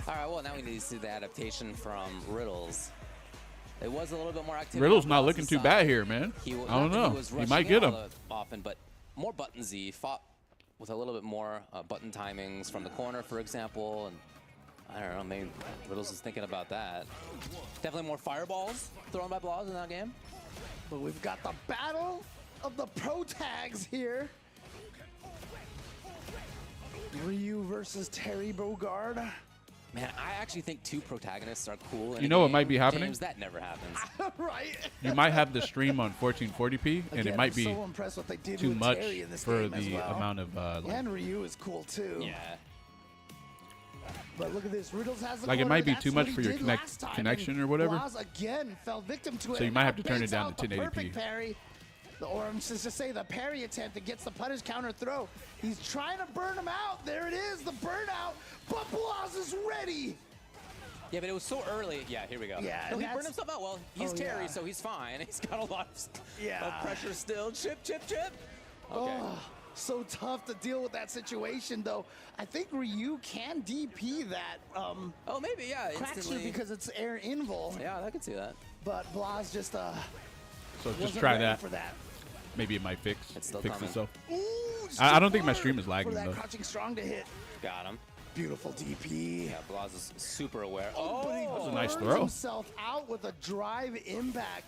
right, well, now we need to see the adaptation from Riddles. It was a little bit more activity. Riddles on not Blaz's looking too side. bad here, man. He, I don't not that know. He, was He rushing might get in him. often, but more buttons. He fought with a little bit more button timings from the corner, for example, and I don't know, maybe Riddles is thinking about that. Definitely more fireballs thrown by Blaz in that game. But we've got the battle of the pro tags here. Ryu versus Terry Bogard. Man, I actually think 2 protagonists are cool. In You a know what game. might be happening? James, that never happens. Right? You might have the stream on 1440p, and Again, it might I'm be so impressed what they did too with much Terry in this for game as the well. amount of like, And Ryu is cool too. Yeah. But look at this. Riddles has the Like, it corner. might be That's too what much he for your did last time, connection and or whatever. Blaz again fell victim to it. So you and might now have to turn it baits down out to the 1080p. perfect parry. Or I'm just to say the parry attempt that gets the punish counter throw. He's trying to burn him out. There it is, the burnout. But Blaz is ready. Yeah, but it was so early. Yeah, here we go. Yeah, no, and he burned that's- himself out. Well, he's Oh, Terry, yeah. so he's fine. He's got a lot of Yeah. pressure still. Chip, chip, chip. Okay. Oh, so tough to deal with that situation, though. I think Ryu can DP that Oh, maybe, yeah. Crackster Instantly. because it's air invul. Yeah, I can see that. But Blaz just So just wasn't try ready that. for that. Maybe it might fix It's still fix coming. itself. Ooh, I don't think my super stream is lagging, for that though. crouching strong to hit. Got him. Beautiful DP. Yeah, Blaz is super aware. But he was a nice burns throw. himself out with a drive impact.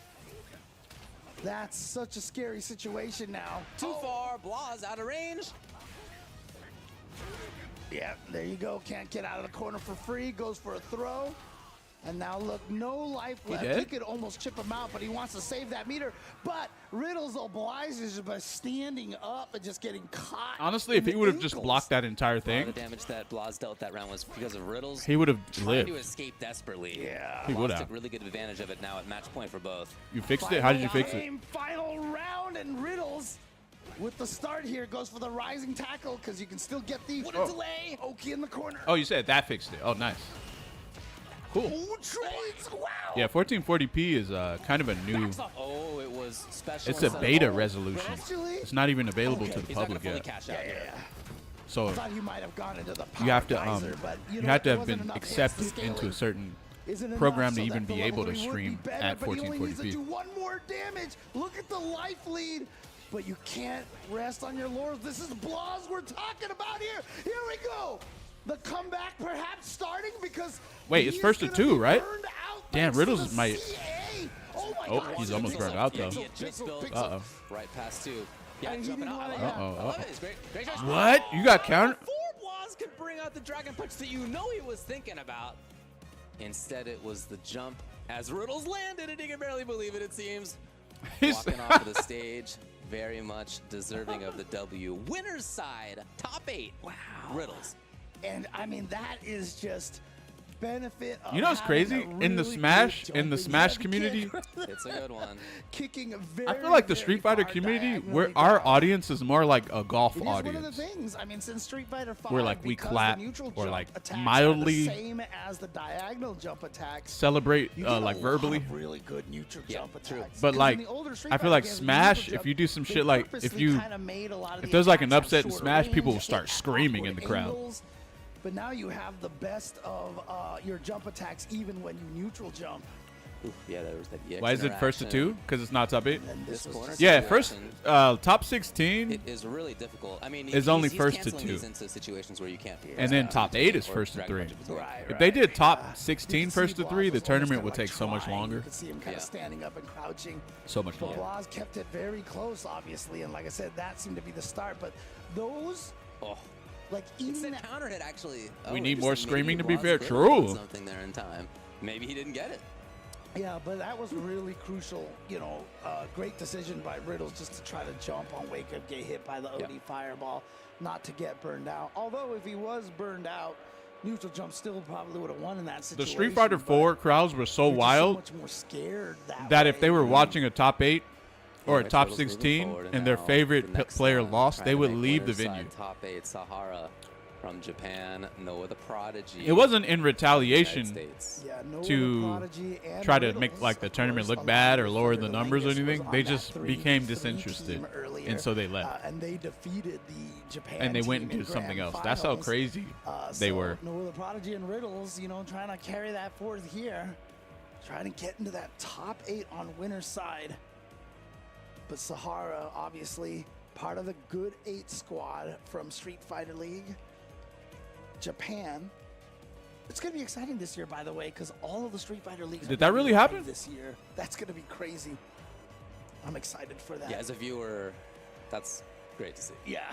That's such a scary situation now. Too far. Blaz out of range. Yeah, there you go. Can't get out of the corner for free. Goes for a throw. And now look, no life left. dead? He could almost chip him out, but he wants to save that meter. But Riddles obliges by standing up and just getting caught. Honestly, in if he the would have just ankles. blocked that entire A lot thing, of the damage that Blaz dealt that round was because of Riddles he would have trying to lived. escape desperately. Yeah. He would Blaz have. took really good advantage of it now at match point for both. You fixed it? How did you fix it? Final round, and Riddles with the start here, goes for the rising tackle because you can still get the delay. Oki in the corner. Oh, you said that fixed it. Oh, nice. Cool. Ooh, trades. Wow. Yeah, 1440p is kind of a new. Oh, it was special. It's a beta resolution. Actually? It's not even available to the He's not gonna public fully yet. cash out. Yeah. So I thought he might have gone into the you have to geyser, but, you know, have to there have wasn't been enough hits accepted to into scale a certain isn't program enough, to so even that be able to leveling would be stream better, at but he only needs to 1440p. do one more damage. Look at the life lead, but you can't rest on your laurels. This is Blaz we're talking about here. Here we go. The comeback perhaps starting because Wait, it's he's first to gonna 2, be right? burned out Damn, thanks to Riddles the might- CA. Oh my Oh, God. he's almost burned out though. He had just built Uh-oh. right past 2. Yeah, And he jumping didn't out. I wanna- love it. Uh-oh, I love uh-oh. it. It's great. Great choice. What? You got counter? Before Blaz could bring out the Dragon Punch that you know he was thinking about. Instead, it was the jump as Riddles landed, and he can barely believe it, it seems. He's- Walking off of the stage, very much deserving of the W. Winner's side, top 8. Wow. Riddles. And I mean, that is just benefit of You know what's having crazy? a In the really Smash, good in the jumping Smash heavy community, kick. It's a good one. Kicking I feel like the very, Street Fighter far community, diagonally our down. audience is more like a golf It is one of the audience. things. I mean, since Street Fighter 5, Where, like, we because clap the neutral or, jump like, attacks are mildly the same as the diagonal jump attacks. Celebrate You get like a lot verbally. of really good neutral jump true. attacks. But 'Cause like, in the older Street I feel Fighter like games, the Smash, neutral if you jump, do some they shit like, if purposely you, kinda made a lot of if the there's like an attacks upset have in shorter Smash, people will range, start at screaming in the awkward crowd. angles. But now you have the best of your jump attacks even when you neutral jump. Ooh, yeah, there was that EX Why is it first to interaction. 2? Because it's not top 8? And This this was corner just Yeah, situation, first, top 16, It is really difficult. I mean, It's only he's first to canceling 2. these into situations where you can't. and then top 8 is first to 3. Right, If they did top yeah. 16 You can first see to Blaz 3, the was almost tournament kinda would like take so much trying. longer. You could see him kind Yeah. of standing up and crouching. So much But longer. Blaz kept it very close, obviously, and like I said, that seemed to be the start. But those, Oh, like it's even the counter hit actually. We Oh, need more interesting. screaming Maybe to be fair. Blaz could have done True. Something there in time. Maybe he didn't get it. yeah, but that was really crucial. You know, great decision by Riddles just to try to jump on Wake Up, get hit by the OD fireball, not to get burned out. Although if he was burned out, neutral jump still probably would have won in that situation. The Street Fighter but 4 crowds were so you're just wild so much more scared that if they way. were watching a top 8 or a Right, top Riddles moving 16 forward, and their now favorite the next player one, lost, trying they to would make leave the winner's side venue. Top 8 Sahara from Japan, Noah the Prodigy. It wasn't in United retaliation States. Yeah, Noah to the Prodigy and try to Riddles, make like the of tournament course, look bad or aligned lower with the Further numbers or Vegas was anything. on They that just 3 became team disinterested, earlier, and so they left. and they defeated the Japan And they went team and in did something grand else. That's how finals. crazy they So were. Noah the Prodigy and Riddles, you know, trying to carry that forth here, trying to get into that top 8 on winner's side. But Sahara, obviously, part of the good 8 squad from Street Fighter League. Japan. It's going to be exciting this year, by the way, because all of the Street Fighter leagues. Did are that gonna really be live happen? this year? That's going to be crazy. I'm excited for that. Yeah, as a viewer, that's great to see. Yeah.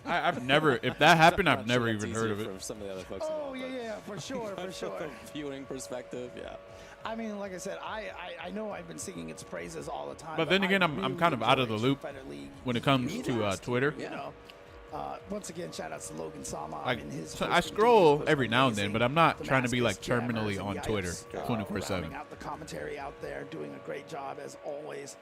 I've never, if that happened, I'm I've sure never that's even heard of easier it. From some of the other folks. Oh, involved, yeah, for sure, but for sure. From a viewing perspective, yeah. I mean, like I said, I know I've been singing its praises all the time. But then again, I I'm really kind of out of the enjoy loop Street Fighter League when it comes years to past, Twitter. You know, once again, shout out to Logan Sama. Like, and his so I hosting scroll duties was every now and then, amazing. but I'm not trying to be like Damascus, terminally Jammers, on and Twitter Yikes, 24/7. rounding out the commentary out there, doing a great job as always.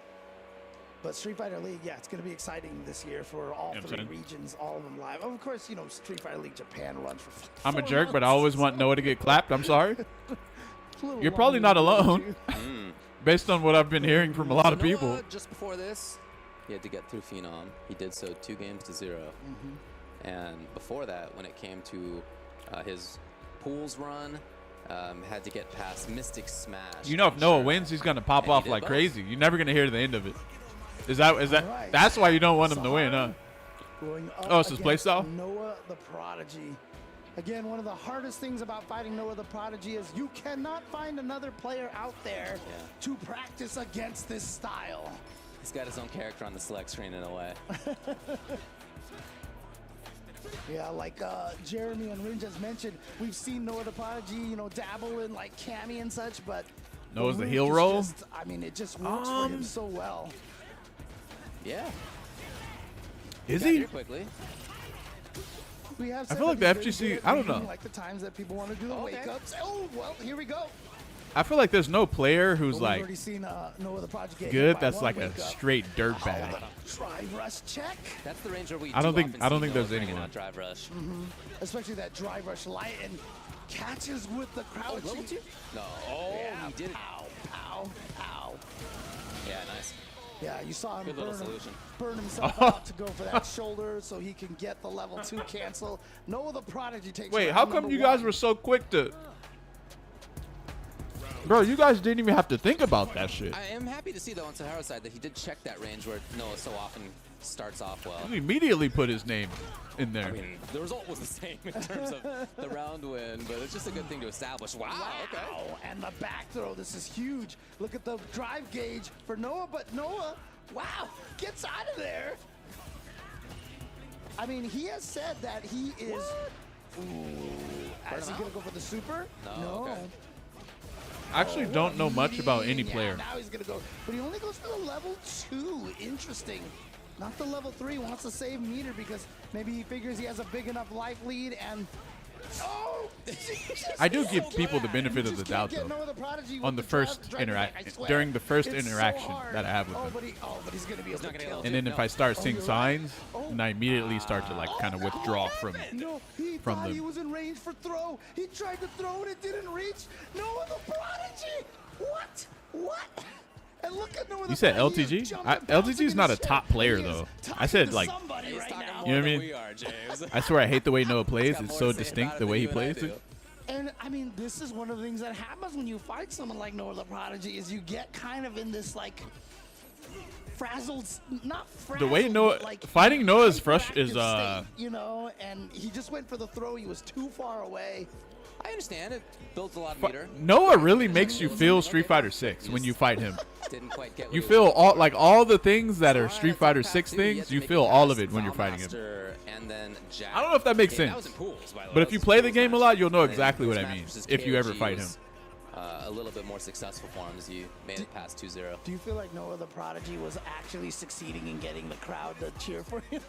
But Street Fighter League, yeah, it's going to be exciting this year for all You know what 3 I'm saying? regions, all of them live. Of course, you know, Street Fighter League Japan runs for I'm a 4 jerk, but I months, always want so Noah to get clapped. I'm sorry. it's a little You're probably long not overdue. alone, based on what I've been hearing from a lot of Noah, people. Just before this, he had to get through Phenom. He did so 2 games to 0. And before that, when it came to his pools run, had to get past Mystic Smash. You know, if I'm Noah sure. wins, he's gonna pop And he off did like both. crazy. You're never gonna hear the end of it. Is that Alright. that's why you don't want him to win, huh? Going up Oh, it's his against playstyle? Noah the Prodigy. Again, one of the hardest things about fighting Noah the Prodigy is you cannot find another player out there to practice against this style. He's got his own character on the select screen in a way. Yeah, like Jeremy and Rin just mentioned, we've seen Noah the Prodigy, you know, dabble in like Cammy and such, but Noah's the move heel is roll? just- I mean, it just works for him so well. Yeah. Is Got he? here quickly. We have I said feel like that the he's very FGC good at I don't reading, know. like the times that people want to do the Okay. wake ups. Oh, well, here we go. I feel like there's no player who's We've like already seen Noah the Project get hit good by that's one like a wake up. straight dirtbag. Drive rush check. That's the range where we I don't do think- often I don't see think Noah there's bringing anyone. out drive rush. Especially that drive rush light and catches with the crouch. Level 2? No. Oh, Yeah, he did it. pow, pow, pow. Yeah, nice. Yeah, you saw him Good little burn, solution. burn himself out to go for that shoulder so he can get the level 2 cancel. Noah the Prodigy takes Wait, round how come number you guys 1. were so quick to? Bro, you guys didn't even have to think about that shit. I am happy to see, though, on Sahara's side that he did check that range where Noah so often starts off well. He immediately put his name in there. I mean, the result was the same in terms of the round win, but it's just a good thing to establish. Wow, okay. Wow, and the back throw, this is huge. Look at the drive gauge for Noah, but Noah, wow, gets out of there. I mean, he has said that he is... Ooh, is he going to go for the super? No, okay. I actually don't know much about any Yeah, player. now he's going to go, but he only goes for the level 2. Interesting. Not the level 3, wants to save meter because maybe he figures he has a big enough life lead and... Oh! I do give people the benefit of the doubt, though, on the first during the first interaction that I have with him. But he's gonna be able to kill. And then if I start seeing you're right. signs, then I immediately start to like kind of withdraw from No, he from thought them. he was in range for throw. He tried to throw and it didn't reach. Noah the Prodigy! What? What? And look at Noah You the said Prodigy LTG? just jumping, LTG bouncing is in not the a shit. top player, He is though. I talking said, to like, somebody He's right talking now. more You know what I than mean? we are, James. I swear I hate the way Noah plays. got It's more so to say distinct about the it way than he you and I plays do. it. And I mean, this is one of the things that happens when you fight someone like Noah the Prodigy is you get kind of in this like frazzled, not frazzled. The way Noah but, like, fighting Noah is hyperactive state, you know, and he just went for the throw. He was too far away. I understand it builds a lot of meter. Noah really makes you feel Street Fighter 6 when you fight him. Didn't quite get. You what he feel was all the things that are Sahara Street took Fighter path 6 too. He had things. to You make feel the all pass of it when you're Foul fighting him. Master and then Jack. I don't know if that makes Okay, sense. That was in pools, by the way. But if you play the game a lot, you'll know exactly what I His match mean versus if you ever KOG fight him. was, a little bit more successful for him as you made it past 2-0. Do you feel like Noah the Prodigy was actually succeeding in getting the crowd to cheer for him?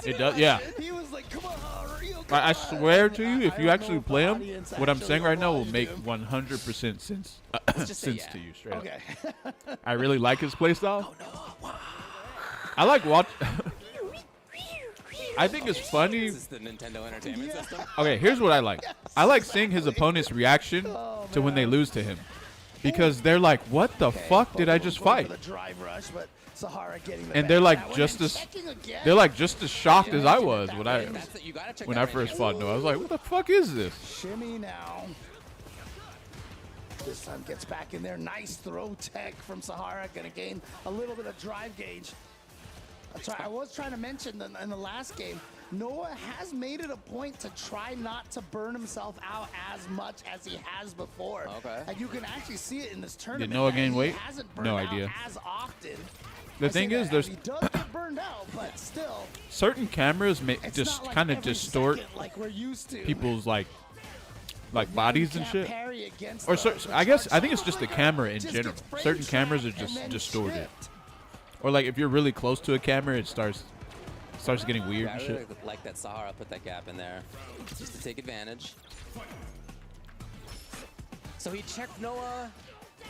It does, yeah. He was like, "Come on, Rio, I come swear on." to I you, if don't you know actually if the play him, audience what I'm actually saying right now will obliged make him. 100% sense, just say sense yeah. to you, straight up. Okay. I really like his playstyle. Oh, I like watch. I think it's funny. This is the Nintendo Entertainment System. Okay, here's what I like. I like seeing his opponent's reaction to when they lose to him, because they're like, "What the fuck did I just Going for fight?" the drive rush, but Sahara getting the And back they're of like that one just and as checking again. they're like just as shocked as I Yeah, was that when I range. You gotta check when that I range first out. fought Noah. I was like, "What the fuck is this?" Shimmy now. This time gets back in there. Nice throw tech from Sahara. Gonna gain a little bit of drive gauge. I was trying to mention that in the last game, Noah has made it a point to try not to burn himself out as much as he has before. Okay. And you can actually see it in this tournament. Noah that gain he weight? hasn't burned No out idea. as often. The I say thing that is, as there's he does get burned out, but still, certain cameras it's just not like kind of every distort second like we're used to. people's like You bodies and can't shit. parry against Or the I guess charge I think it's just the camera in just general. gets frame Certain cameras are trapped and just then distorted. tripped. Or like if you're really close to a camera, it starts getting weird Yeah, I and really shit. like that Sahara put that gap in there just to take advantage. So he checked Noah.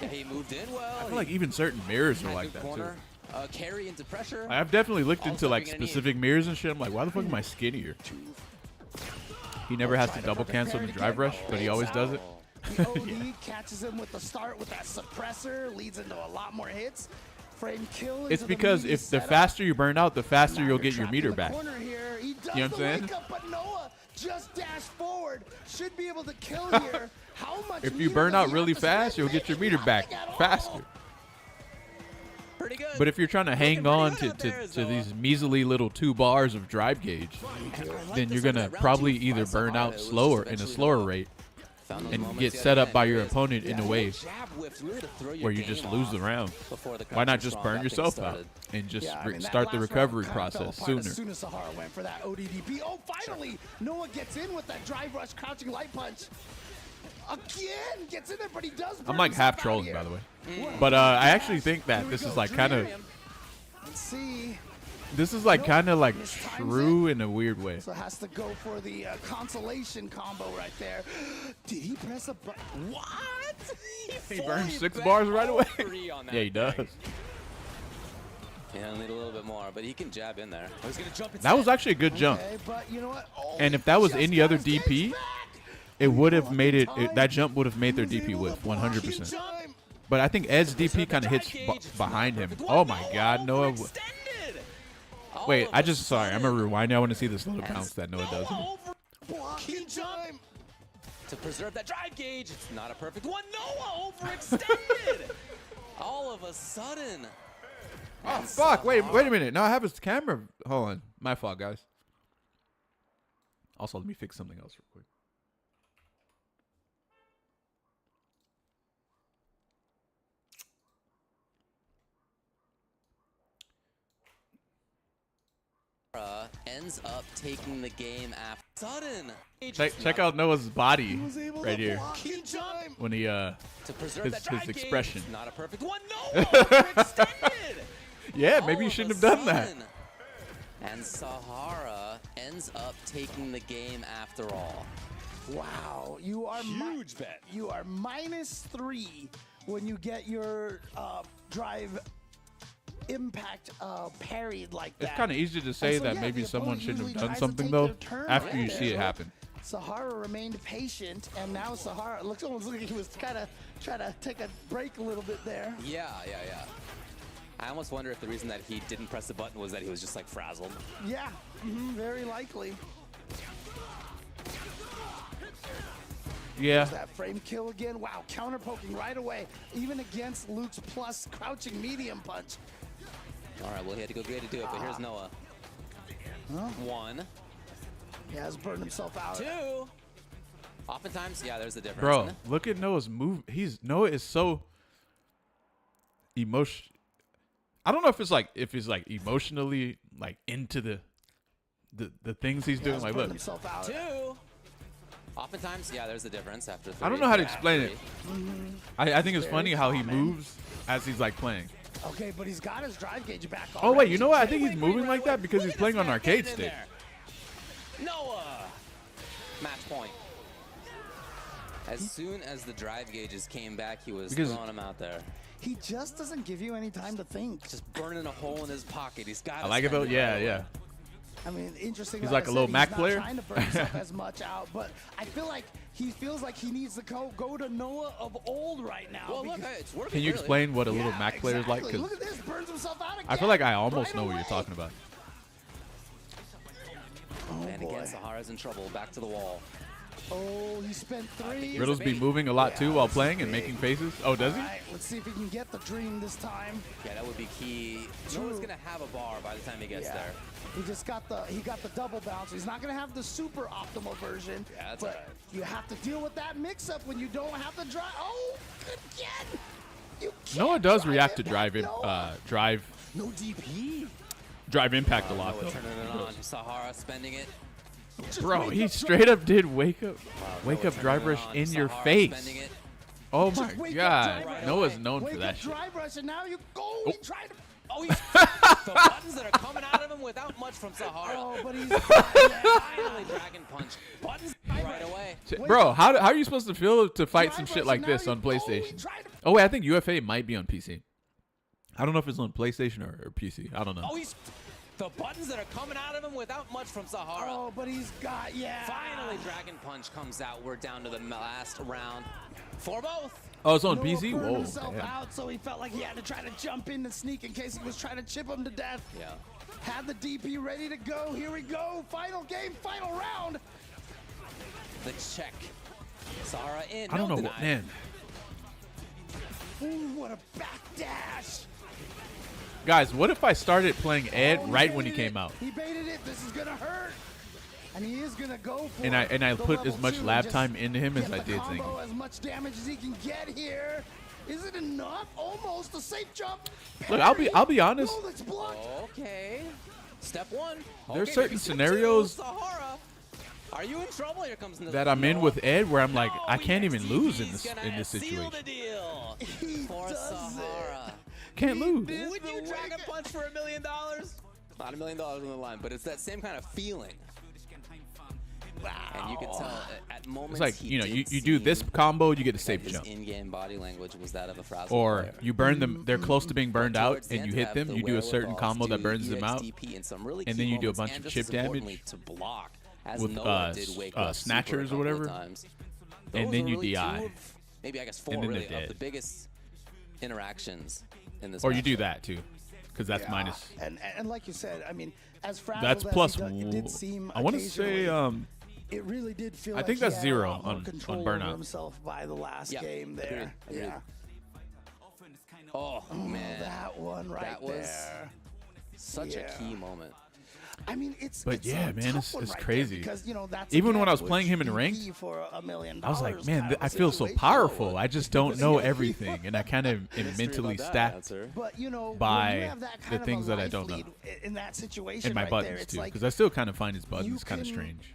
Yeah, he moved in well. I feel like even certain mirrors are Had like good that too. corner. Carry into pressure. I've definitely looked Also, into like you're gonna need- specific mirrors and shit. I'm like, why the fuck am I skinnier? He never has to double cancel the drive rush, but he always does it. The OD catches him with the start with that suppressor, leads into a lot more hits. Frame kill. It's into the because meaty if the setup. faster you burn out, the faster Now you'll you're get your trapped meter in the back. corner here. He does You know what I'm the saying? wake up, but Noah just dashed forward. Should be able to kill here. How much? If you meter burn does out he really have to spend? fast, you'll get your Maybe meter back nothing at all. faster. Pretty good. But if you're trying to hang pretty on good to, out there, to Zoa. these measly little 2 bars of drive gauge, then you're gonna probably either burn out slower in a slower rate Found those and moments get the set other up night by where your his opponent in a way jab whiffs really to throw your where you game just lose the off round. before the Why not crouching just strong burn got things yourself out started. and just Yeah, I mean, that start the last round recovery kinda fell process apart sooner? As soon as Sahara went for that ODDP. Oh, finally, Noah gets in with that drive rush, crouching light punch. Again, gets in there, but he does. I'm burn like half himself out trolling, here. by the way. What? But I actually think Here that we this go, is like kind of Dream. Let's see. this is like kind of like Mistimes true in a weird way. So has to go for the consolation combo right there. Did he press a button? What? He burns 6 bars right away. On that Yeah, he does. Yeah, he'll need a little bit more, but he can jab in there. Oh, he's gonna jump That was actually a good jump. Okay, but you know what? Oh, And if that was just any got other his gaze DP, back. it would have made it. Time. That jump would have made their He was DP able with to block. 100%. Time. But I think Ed's DP kind of hits behind him. Oh my God, Noah. Wait, I just sorry. I'm gonna rewind. I want to see this little bounce that Noah does. Blocking time. To preserve that drive gauge. It's not a perfect one. Noah overextended. All of a sudden. Oh fuck! Wait a minute. Now I have his camera. Hold on. My fault, guys. Also, let me fix something else real quick. Ends up taking the game after sudden. Check out Noah's body He was able right to here block in time. when he To preserve his that drive expression. Gauge. Not a perfect one. No, overextended. Yeah, maybe All you of shouldn't a have done that. sudden. And Sahara ends up taking the game after all. Wow, you are Huge bet. You are -3 when you get your drive impact parried like that. It's kind of easy to say And so, that yeah, maybe the someone opponent shouldn't have usually done tries to something take though their turn after right you there. see it happen. Sahara remained patient, and now Sahara looks almost like he was kind of trying to take a break a little bit there. Yeah. I almost wonder if the reason that he didn't press the button was that he was just like frazzled. Yeah, very likely. Yeah. That frame kill again. Wow, counter poking right away, even against Luke's plus crouching medium punch. All right, well, he had to go great to do it, but here's Noah. 1, He has burned himself out. 2. Oftentimes, yeah, there's the difference. Bro, look at Noah's move. Noah is so emotion. I don't know if it's like emotionally like into the things he's He doing. has Like, burned look, himself out. 2. Oftentimes, yeah, there's the difference after 3. I don't know how to explain it. Mm-hmm. I think it's Very funny how he common. moves as he's like playing. Okay, but he's got his drive gauge back. Oh wait, already. you know what? I think he's moving like that because he's playing on arcade Get in stick. there. Noah! Match point. As soon as the drive gauges came back, he was Because- throwing them out there. He just doesn't give you any time to think. Just burning a hole in his pocket. He's got. I like it though. Yeah, yeah. I mean, interesting. He's like like I a little said, Mac he's player. Not trying to burn himself as much out, but I feel like he feels like he needs to go to Noah of old right now. Well, look, because- it's working. Can you really. explain what a little Yeah, Mac player is like? exactly. 'Cause Look at this, burns himself out again. I feel like I almost right know what away. you're talking about. And again, Sahara's in trouble. Back to the wall. Oh, he spent 3. Riddles be moving a lot too Yeah, while this is playing and big. making faces. Oh, does he? All right, let's see if he can get the dream this time. Yeah, that would be key. Noah's gonna have a bar by the time he gets there. He just got the double bounce. He's not gonna have the super optimal version. Yeah, that's but all right. you have to deal with that mix-up when you don't have the drive. Oh, again! You can't Noah does drive react to it drive back, in, Noah. No DP. drive impact a lot Noah though. turning it on. Sahara spending it. Bro, he straight up did wake up Noah drive turning it rush on. in your Sahara face. spending it. Oh Just my wake up, God, drive Noah's away. known Wake for up, that shit. drive rush, and now you go. He tried to. Oh, he's the buttons that are coming out of him without much from Sahara. Oh, but he's. Finally, dragon punch. Buttons right away. Bro, how are you supposed to feel to fight some Drive shit rush, like and now this you on go. He PlayStation? tried to- Oh wait, I think UFA might be on PC. I don't know if it's on PlayStation or PC. I don't know. Oh, he's the buttons that are coming out of him without much from Sahara. Oh, but he's got Finally, dragon punch comes out. We're down to the last round for both. Oh, it's on Noah PC. burned Whoa. himself damn. out, so he felt like he had to try to jump in and sneak in case he was trying to chip him to death. Yeah. Had the DP ready to go. Here we go. Final game, final round. The check. Sahara in. I don't no know what, deny. man. Ooh, what a backdash. Guys, what if I started playing Ed Oh, he right when he baited came it. out? He baited it. This is gonna hurt. And he is gonna go for And I the put as level much 2 lab and time just into him as get I the did combo Zingy. as much damage as he can get here. Is it enough? Almost a safe jump. Look, I'll be honest. No, that's blocked. Okay. Step 1. There's Okay, certain maybe step scenarios 2, Sahara. Are you in trouble? Here comes the That I'm in with Ed where I'm like, No, I can't even EXTV lose in is this gonna seal situation. the deal He for does Sahara. Can't lose. did. Would the you dragon wake- punch for $1 million? Not $1 million on the line, but it's that same kind of feeling. And you could tell at moments It's like, he you know, did you do this seem combo, you get a like safe his jump. in-game body language was that of a frazzled Or player. you burn them, they're close to being burned out, Towards the and you end, hit have them, the you do a certain wherewithal combo to that burns them out, EXDP in some really and key then you do a moments, bunch and of just chip as importantly, damage to block, as with, Noah did wake up super snatchers a or couple of whatever, times. and Those then were you really DI. two of, maybe I guess four And then they're really of dead. the biggest interactions in this Or you do matchup. that too, because that's Yeah. minus. And like you said, I mean, as frazzled That's as plus. he it did seem I want to say occasionally, it really did feel I like think he that's had 0 a lot more on control burnout. over himself by the last Yeah, game there. agreed. Yeah. Oh man, That one right that was there. such a Yeah. key moment. I mean, it's But it's yeah, a man, tough it's one right there crazy. because, you know, that's Even again when I was with playing him in DP ranked, for $1 million I was like, man, kind of I feel so situation. powerful. I just don't know Yeah. everything, and I kind of am mentally About that stacked answer. But you know, by when you have that kind the of things a that I life don't know. lead in that situation in my right buttons there, it's too, like, because I still kind of find his you buttons kind of can- strange.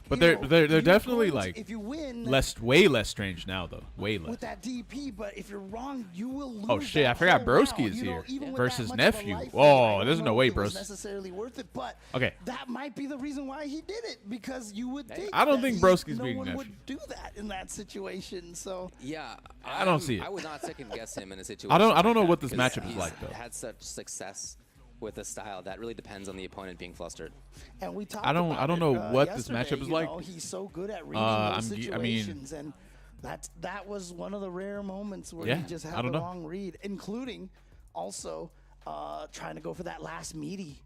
But you they're know, you definitely could, like if you win way less strange now though, way less. with that DP, but if you're wrong, you will lose. Oh, shit, that I forgot whole Broski round, is you know, here even with versus that much of a Nephew. life Oh, lead, I don't there's know no if way, it was bros. necessarily worth it, but Okay. that might be the reason why he did it, because you would think I don't that think Broski's no beating one Nephew. would do that in that situation. So Yeah, I don't see it. I would not second guess him in a situation. I don't like know that what this because matchup is he's like, though. Had such success with a style that really depends on the opponent being flustered. and we talked. I don't about know it, what this yesterday, matchup is you like. know, he's so good at reading those I mean- situations, and that was one of the rare moments where Yeah, he just I had don't the know. wrong read, including also trying to go for that last meaty.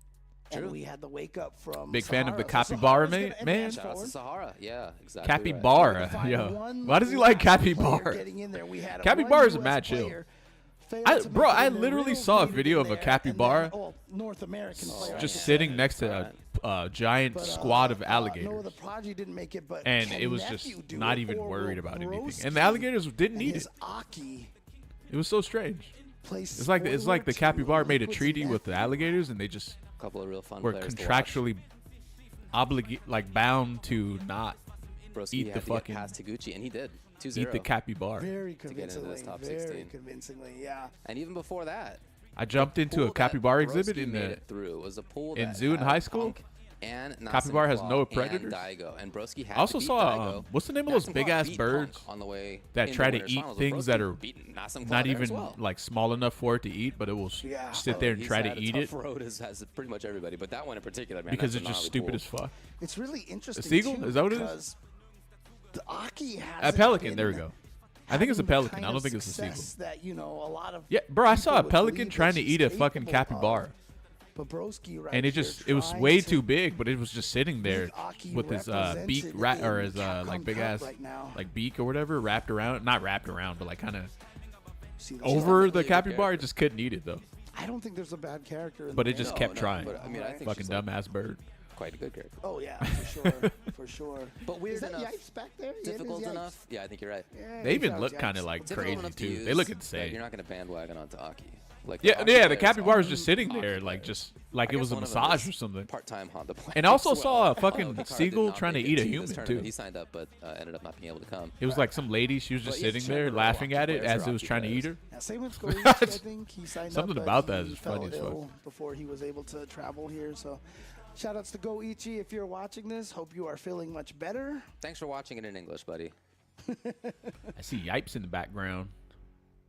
True. And we had the wake up from Big fan of the Sahara. So capybara, Sahara's gonna man. advance Shout out to forward. Sahara. Yeah, exactly. right. Capybara, Find yo. one Why does he like last player capybara? getting in there. We had Capybara's a one mad US chill. player failed I- to bro, make it I in there. literally Riddles saw a made it video in of a there, capybara and then, North American player. just sitting next to a giant But, squad of no, alligators. the Prodigy didn't make it, but And can it was Nephew just do not it, even or worried will about anything. Broski And the alligators didn't and need his it. Aki It was so strange. plays It's like the spoiler capybara to made a puts treaty with the Nephew. alligators, and they just A couple of real fun were players to contractually bound to not watch. Broski eat the had to fucking- get past Taguchi, and he did. 2-0. eat the capybara. Very get into convincingly, this top very 16. convincingly, yeah. And even before that, I jumped into pool a that capybara exhibit Broski in made the it through was a pool in that zoo in had high school. Punk and Capybara has Nassim no Claw predators. And Daigo, and Broski had I also to beat saw, Daigo. what's the name of those Nassim big Claw ass beat birds Punk on the way that into try the to winners' eat finals, things and that Broski are beat Nassim Claw not there even as well. like small enough for it to eat, but it will Yeah. sit there and He's try had to a eat tough it road as pretty much everybody, but that one in particular, man, because that's it's a just gnarly stupid pool. as fuck. It's really interesting. seagual? Too, Is that what it is? because the Aki A has pelican. There we go. I think it's a having the pelican. kind I don't of think it's a seagull. success That, you know, a lot of Yeah, bro, I saw a people would pelican believe trying that to she's eat a fucking capable of. capybara. But Broski right And it here just, it was trying way to too big, but it was just sitting there make Aki with his beak represented or in his Capcom like big Cup ass right now. like beak or whatever wrapped around, not wrapped around, but like kind of See, there's over nothing- the good capybara. character. It just couldn't eat it though. I don't think there's a bad character. In But the it just game. kept trying. But I mean, I think Fucking she's like dumbass bird. quite a good character. Oh yeah, for sure, for sure. But weird Is that enough, Yipes back there? Yeah, it is difficult Yipes. enough. Yeah, I think you're right. Yeah, They he even sounds look Yipes. kind of like Difficult crazy enough to too. use They look that insane. You're not going to bandwagon onto Aki. Like Yeah, Aki yeah. The players capybara was are just sitting Aki there, players. like just like I it guess was a one of them massage is or something. Part-time Honda player. And I also as saw a well. fucking Hikaru seagull did not trying to make eat it a this human, tournament. too. He signed up, but ended up not being able to come. It was like some lady. She was just But yeah, sitting Chandler there are laughing Aki at it players, as are it was Aki trying to eat players. her. Yeah, same with Goichi, I think he signed Something up, about but that he is funny fell as fuck. ill before he was able to travel here. So, shout outs to Goichi if you're watching this. Hope you are feeling much better. Thanks for watching it in English, buddy. I see Yipes in the background.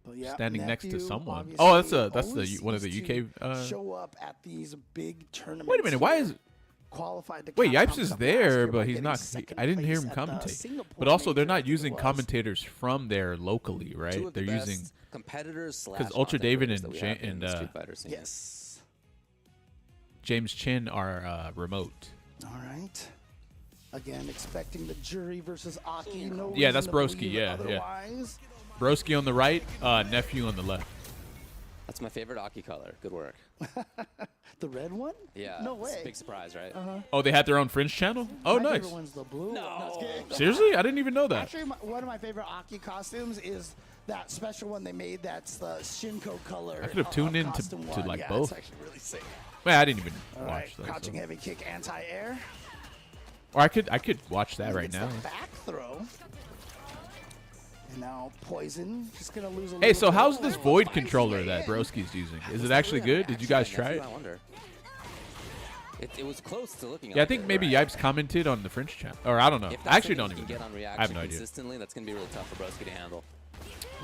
But yeah, Standing next to Nephew, someone. Oh, that's obviously the one of the always UK. seems to show up at these big tournaments. Wait a minute. Why here. is Qualified to wait? Capcom Yipes is Cup last there, year by but he's getting not. second I didn't hear place him at the commentate. Singapore But also, they're major, I not think it using was. commentators from there locally, Two right? of the They're best using competitors because slash Ultra content David creators and that we have in and the Street Fighter scene. Yes. James Chin are remote. All right. Again, expecting the jury versus Aki. No Yeah, reason that's to Broski, believe yeah, yeah. otherwise. Broski on the right, Nephew on the left. That's my favorite Aki color. Good work. The red one? Yeah. No it's a way. big surprise, right? Oh, they had their own Fringe channel. Oh, My nice. favorite one's the blue. No. Seriously, I didn't even know that. Actually, one of my favorite Aki costumes is that special one they made. That's the Shinko color. I could have tuned in to costume like yeah, both. It's actually really sick. Well, I didn't even All right, watch that. crouching so. heavy kick, anti-air. Or I could watch that right Gets now. the back throw. And now Poison just gonna lose a Hey, little so bit. how's this Oh, Void finds his controller way that in. Broski's using? Is it actually good? Did you guys try it? I wonder. It was close to looking. Yeah, I like think it. maybe Yipes commented on the French channel, or I don't know. If I that's actually something don't you even can know. get on I have reaction no idea. consistently, that's gonna be really tough for Broski to handle.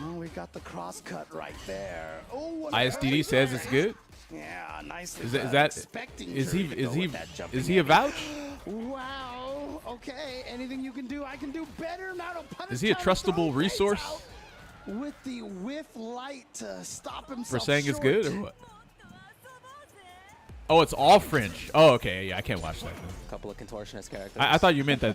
Oh, we got the cross cut right there. Oh, what ISDD says it's good. Yeah, nicely. Is done. that Expecting is he Jury to is go he with that jumping is he a in. vouch? Wow. Okay. Anything you can do, I can do better. Not a punish. Is he a counter trustable throw, resource? Bates out With the whiff light to stop himself For saying it's short. good or what? Oh, it's all French. Oh, okay. Yeah, I can't watch that. A couple of contortionist characters. I thought you meant that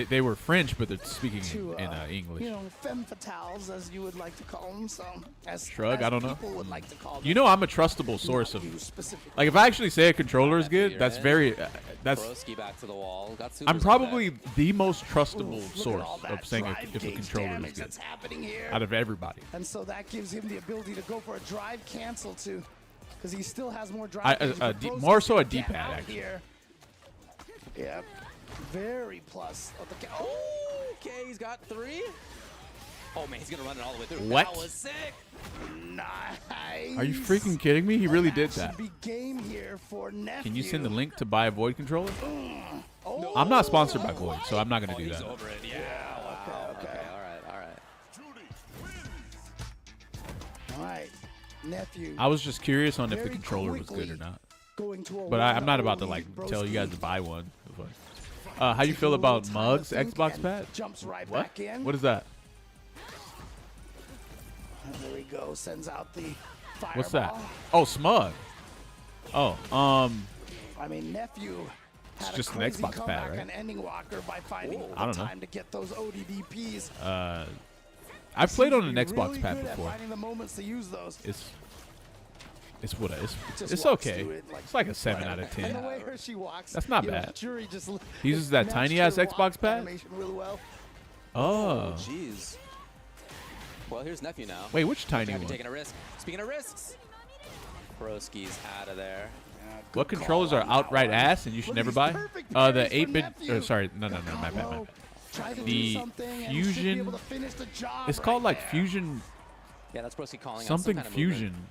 they were French, but they're speaking To, in English. You know, femme fatales, as you would like to call them. So, as Shrug, as I don't know. people would like to call them. You know, I'm a trustable source Not of. you specifically. Like, if I actually say a controller is Nephew, good, that's you're very. in. That's. Broski back to the wall. Got supers I'm on probably deck. the most trustable Oof, look at source all that of saying drive if a gauge controller damage is good that's happening here. out of everybody. And so that gives him the ability to go for a drive cancel too, because he still has more drive. I- gauge, but Broski's more so a gonna get D-pad, out actually. Here. Yep. Very plus of the. Oh, okay, he's got 3. Oh man, he's gonna run it all the way through. What? That was sick. Nice. Are you freaking kidding me? He really did that. Should be game here for Nephew. Can you send the link to buy a Void controller? Oh, I'm not sponsored by Void, so I'm not gonna Oh, do he's that. over it. Yeah. Wow. okay. Okay. All right. All right, Nephew. I was just curious on if the Very controller was good or quickly not. Going to a But I'm not about to 1-0 like lead, tell you guys Broski. to buy one. How you Takes feel a little about time to Mug's think Xbox and pad? Jumps right What? back in. What is that? And there we go. Sends out the fireball. What's that? Oh, Smug. Oh, I mean, Nephew had just a an crazy Xbox pad, comeback right? on Ending Walker by finding I don't the know. time to get those ODDPs. I've played on Seems an to be Xbox really pad good at before. finding the moments to use those. It's what Just it's walks okay. through it It's like a 7 out of And 10. the way her she walks. That's not you know, bad. Jury just He uses that matched tiny her ass walk Xbox pad? animation really well. Oh, Jeez. Well, here's Nephew now. wait, which tiny Nephew one? taking a risk. Speaking of risks, Broski's out of there. Good What controllers call are on that outright one. ass and you should Look at never these buy? perfect The parries from 8-bit. Nephew. Sorry, no, my bad. Low. Try to do The something and should be Fusion- able to finish the job It's called right like there. Fusion Yeah, that's Broski calling out something some kind of Fusion. movement.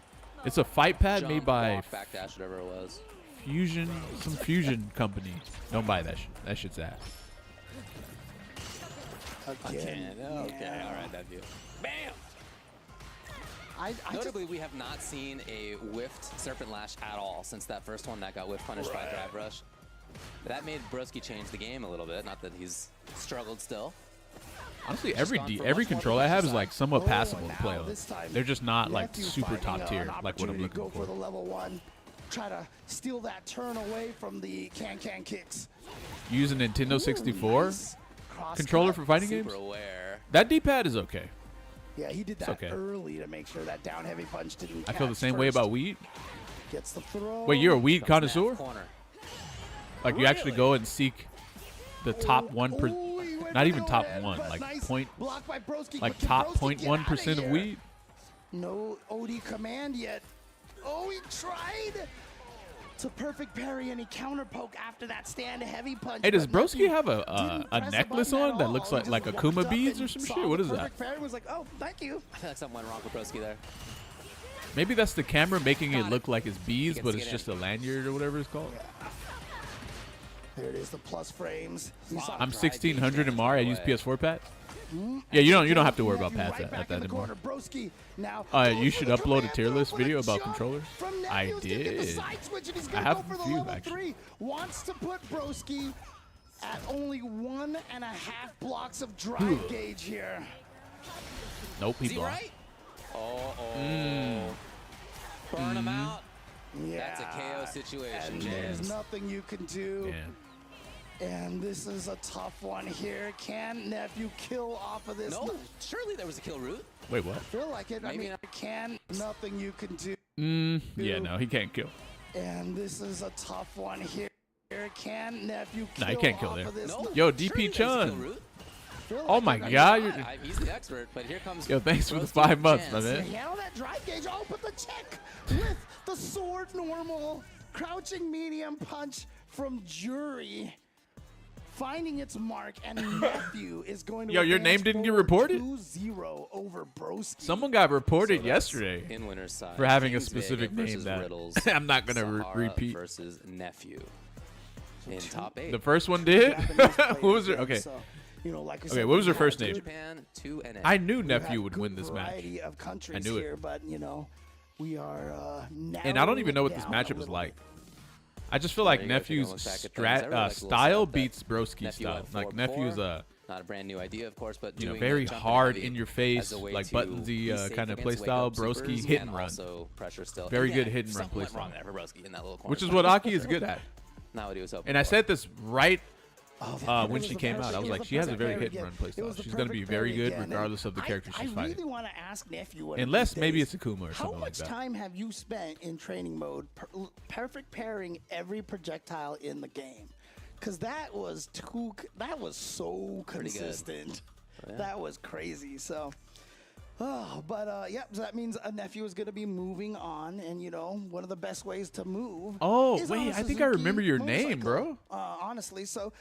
It's a fight pad Jump, made by walk, backdash, whatever it was. Fusion, some Fusion company. Don't buy that shit. That shit's ass. Again. Okay, all right, Nephew. Bam! I just, Notably, we have not seen a whiffed Serpent Lash at all since that first one that got whiff punished by Drive Rush. That made Broski change the game a little bit. Not that he's struggled still. Honestly, Just every gone for every much more controller I have is side. like somewhat oh, passable now to play on. this time, They're just not like Nephew super finding top tier an like what I'm opportunity to looking go for. the level 1. Try to steal that turn away from the can kicks. Use a Nintendo 64 Nice cross controller cut. for fighting Super games. aware. That D-pad is okay. Yeah, he did that okay. early to make sure that down heavy punch didn't I feel the catch same way first. about weed. Gets the throw. Wait, you're a weed Comes Nap connoisseur? corner. Like you actually Really? go and seek the top 1%, Oh, he went not for even the top win, 1, but like nice point, block by Broski, like but can top Broski get outta 0.1% of here? weed. No OD command yet. Oh, he tried to perfect parry and he counter poke after that stand heavy punch. Hey, does but Nephew Broski have didn't a press the necklace button at on that all. looks He like just Akuma walked up beads or and some saw shit? the What is that? perfect parry and was like, oh, thank you. I feel like something went wrong with Broski there. Maybe that's the camera making it Got look like it's beads, gets but to it's get just in. a lanyard or whatever it's called. There it is, the plus frames. He saw I'm Drive 1600 defense MR. I right use away. PS4 pad. Yeah, you don't have to worry about Nephew pads right back at in that the anymore. corner. Broski now You goes should for the upload a command tier throw list for the video about jump controllers. from I Nephew, sticking the did. side switch, and he's I gonna have go a for the few, level actually. 3. Wants to put Broski at only 1.5 blocks of drive gauge here. Nope, he Is he blocked. right? Oh. Burn him out. Yeah. That's a KO situation, And there's James. nothing you can do. Yeah. And this is a tough one here. Can Nephew kill off of this? No, surely there was a kill route. Wait, what? Feel like it. I Maybe mean, not. can nothing you can do. Yeah, no, he can't kill. And this is a tough one here. Can Nephew kill Nah, he can't kill off there. of this? No, Yo, surely DP there was a kill Chun. route. Feel Oh like my it. I mean, God, you're- He's the expert, but here comes. Yo, thanks for the Broski 5 with months, a my chance. man. handle that drive gauge. Oh, but the check with the sword normal. Crouching medium punch from Jury. Finding its mark, and Nephew is going to Yo, your name advance didn't get forward reported? 2-0 over Broski. Someone got reported So that's yesterday in winner's side for having a Kings Vega specific name versus that Riddles, I'm not gonna Sahara repeat. versus Nephew. in top 8. The first one did? Japanese What was players her? in, Okay. so, you know, like we Okay, said, what was we her first have name? Japan, 2 NA. I knew we Nephew have would good win this match. variety of countries knew it. here, but you know, we are And I don't even know what this narrowing it matchup is down a like. little I just feel like There you go, taking a Nephew's look back at things. I really like the little style setup that beats Broski's Nephew style. went for Like Nephew's before. Not a brand new idea, of course, but you know, doing very the jump hard heavy in your as face, a way like to buttonsy be safe kind of against play style. wake-up Broski supers hit and and run, also pressure still. Very Again, good hit and run something play went style. wrong there for Broski in that little corner. which is what Aki is good at. Not what he was hoping And I for. said this right It when was she the came perfect- out. I was it like, the she has a perfect very pair hit and again. run play It style. was the She's going to be perfect very pair good again. And regardless of the character she's I fighting. really want to ask Nephew one of Unless these maybe days, it's Akuma or how something like much that. time have you spent in training mode perfect pairing every projectile in the game? Because that was so Pretty good. consistent. Yeah. That was crazy. So, yeah, so that means a Nephew is going to be moving on, and you know, one of the best ways to move. Oh, is on wait, a I think I Suzuki remember your name, motorcycle, bro. honestly, so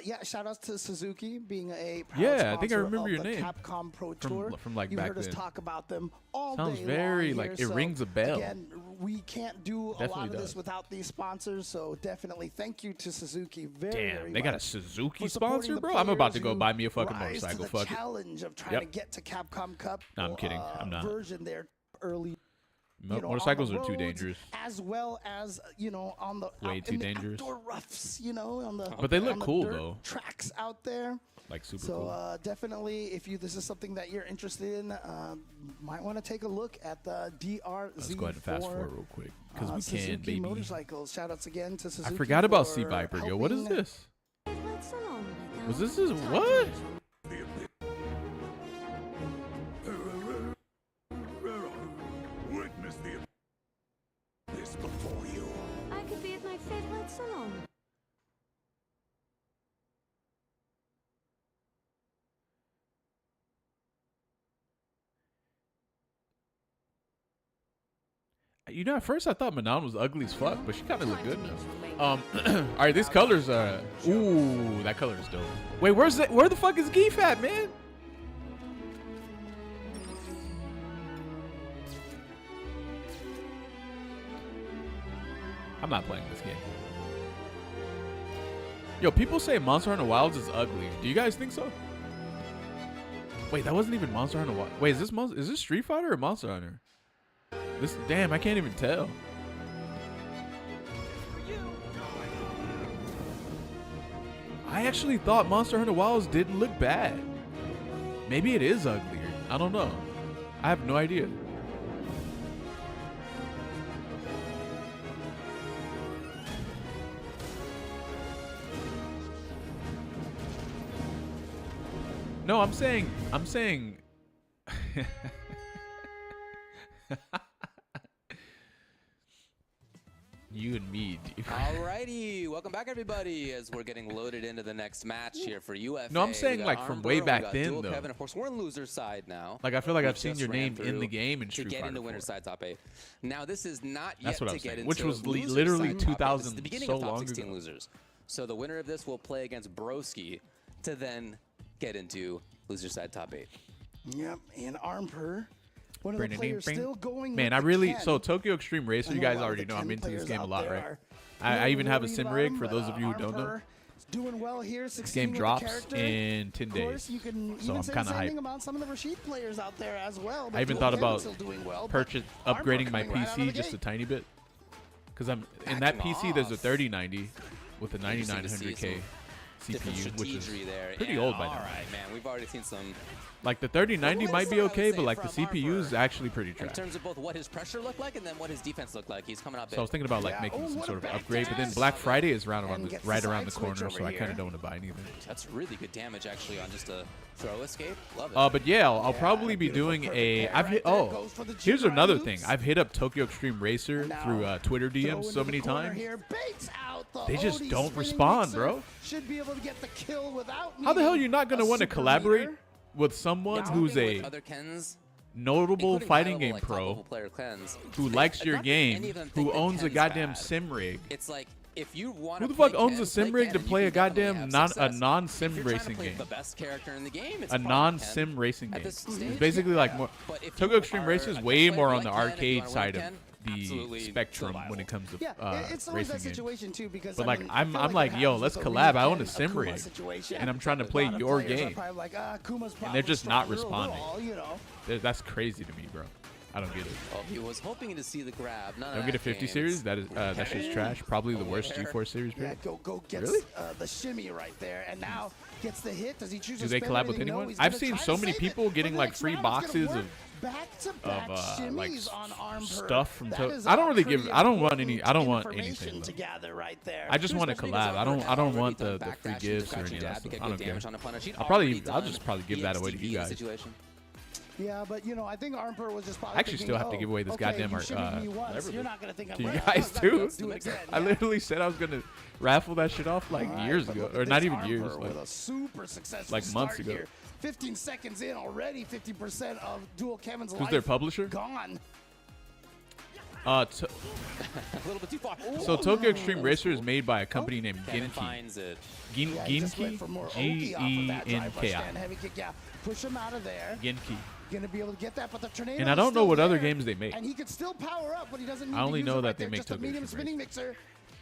yeah, shout outs to Suzuki being a proud Yeah, I think I sponsor remember of your the name. Capcom Pro Tour. From, like, you back heard us then. talk about them all Sounds day very, long like, here, it so rings a bell. Again, we can't do a lot Definitely of this does. without these sponsors, so definitely thank you to Suzuki very, Damn, very they got a much Suzuki for supporting sponsor, the bro? I'm about to players go who buy me a fucking rise to motorcycle. the Fuck it. challenge of trying Yep. to get to Capcom Cup. No, I'm kidding. I'm not. Version there early. Mo- You know, motorcycles on the are too roads, dangerous. as well as you know on the Way out too in the dangerous. outdoor roughs, you know, on the But they look on the cool, dirt though. tracks out there. Like, super So cool. definitely, if this is something that you're interested in, might want to take a look at the DRZ4. Let's go ahead and fast forward real quick. Because we can, Suzuki baby. Motorcycles. Shout outs again to Suzuki. I forgot about for Sea Viper, yo. What is helping- this? Was this his what? Witness this before you. I could be at my favorite salon. You know, at first I thought Manon was ugly as fuck, but she kind of looked good now. All right, these colors are. Ooh, that color is dope. Wait, where's that? Where the fuck is Geef at, man? I'm not playing this game. Yo, people say Monster Hunter Wilds is ugly. Do you guys think so? Wait, that wasn't even Monster Hunter Wilds. Wait, is this Street Fighter or Monster Hunter? This damn, I can't even tell. I actually thought Monster Hunter Wilds didn't look bad. Maybe it is uglier. I don't know. I have no idea. No, I'm saying you and me, dude. Alrighty, welcome back everybody as we're getting loaded into the next match here for UFA. No, I'm saying, We got like, from way Armbro, back we got then, Dual though. Kevin. Of course, we're on loser side now. Like, I feel like We I've seen just your ran name in through the game in to Street get Fighter into winner 4. side top 8. Now this is not That's yet what to I'm get saying, into which was loser literally side top 8. This is 2000 the beginning so of top long 16 ago. losers. So the winner of this will play against Broski to then get into loser side top 8. Yep, and Armper. One of the players still going. Man, with I the really Ken. so Tokyo Extreme Racer. I You know a guys lot of already the know I'm Ken into this players game a out lot, there right? are I even have a worried sim about rig him, for but, those of you who don't know. Armper is doing well here. This game drops in 10 Of course, days, you can so even I'm say kind the of same thing hyped. about some of the Rashid players out there as well. I even Dual thought Kevin's about still doing well, but upgrading Armper my coming right out of the PC just a gate. tiny bit, because in that Backing PC there's a off. 3090 with a Interesting to see 9900K Different CPU, which is strategy there. pretty and old by now. All right, man, we've already seen some. Like the 3090 might be What okay, would I but say like the from CPU is Armper actually pretty In trash. terms of both what his pressure looked like and then what his defense looked like, he's coming out big. So I was thinking about like Yeah. making Oh, some what sort a of upgrade, but then backdash. Black Friday is right And around gets the the corner, side switch so over I kind here. of don't want to buy anything. That's really good damage actually on just a throw escape. Love it. But yeah, I'll Yeah, probably be beautiful doing perfect a. pair I've right hit. there. Oh, Goes for the here's Jirai another loops. thing. I've hit up Tokyo Extreme Racer Now, through Twitter Throw DMs into so the many corner times. here, baits out the They just Odie don't spinning respond, mixer. bro. Should be able to get the kill without How the hell are needing you not gonna a want to super collaborate meter. with someone Yeah, who's talking a with other Kens, notable including fighting high-level, game like, pro top-level player Kens, who likes your not that any game, of them who think that owns a Ken's goddamn bad. sim rig? It's like if you want Who to the fuck play owns Ken, a sim play rig Ken, to and you play can a definitely goddamn have success. a non-sim If you're trying to racing play game? The best character in the game. It's A probably non-sim Ken. racing At game. this It's stage, basically like yeah. more. But if Tokyo you Extreme are Racer is a way player more who on the like Ken, if you arcade wanna win side of Ken, the absolutely spectrum still when it comes to Yeah, it's always racing that games. situation too because But I like mean, I I'm feel like like it yo, happens let's with the collab. I Ryu own a and sim Akuma rig, situation. and I'm trying to A play lot of your players are game, probably like, Kuma's and they're probably just not stronger responding. overall, you know. That's crazy to me, bro. I don't get it. Oh, he was hoping to see the grab. None Don't of get a that 50 came. series. That is that's just trash. Probably the worst Where? G4 series. Yeah, Period. go gets Really? the shimmy right there, and now gets the hit. Does he choose Do to they spend collab with everything? No, anyone? he's I've gonna seen try so to many save people it getting for the like next free round. He's gonna boxes work of back-to-back like shimmies on arm stuff from. That is, I don't really give. pretty I don't want any. important I don't want information anything. to Bro. gather right there. I just want to collab. I don't. I don't want the Backdash free into gifts or crouching any of jab that to stuff. get I don't good care. damage on a punish. He'd I'll already probably. I'll done just probably give that away to EXTV you in the guys. situation. Yeah, but you know, I think Armper was just probably I actually thinking, still have to give away this okay, goddamn you art. shimmied me once, Leverage. you're not gonna think I'm To you well, guys too. let's do it again. I Yeah. literally said I was gonna raffle that shit off like All right, years but ago, look at or not this even Armper years. with Like, a super successful like months start ago. Here. 15 seconds in already, 50% of Dual Kevin's life who's their publisher? gone. A little bit too far. So Tokyo Extreme Racer is made by a company named Kevin Genki. finds it. Yeah, he just went for more Oki off of that drive rush Genki. stand. Heavy kick, yeah. Push him out of there. Genki. Gonna be able to get that, but the tornado. And I is don't know still what other there, games they make. And he could still power up, but he doesn't need I only to use know it that right they there. make Just a Tokyo medium Extreme spinning mixer.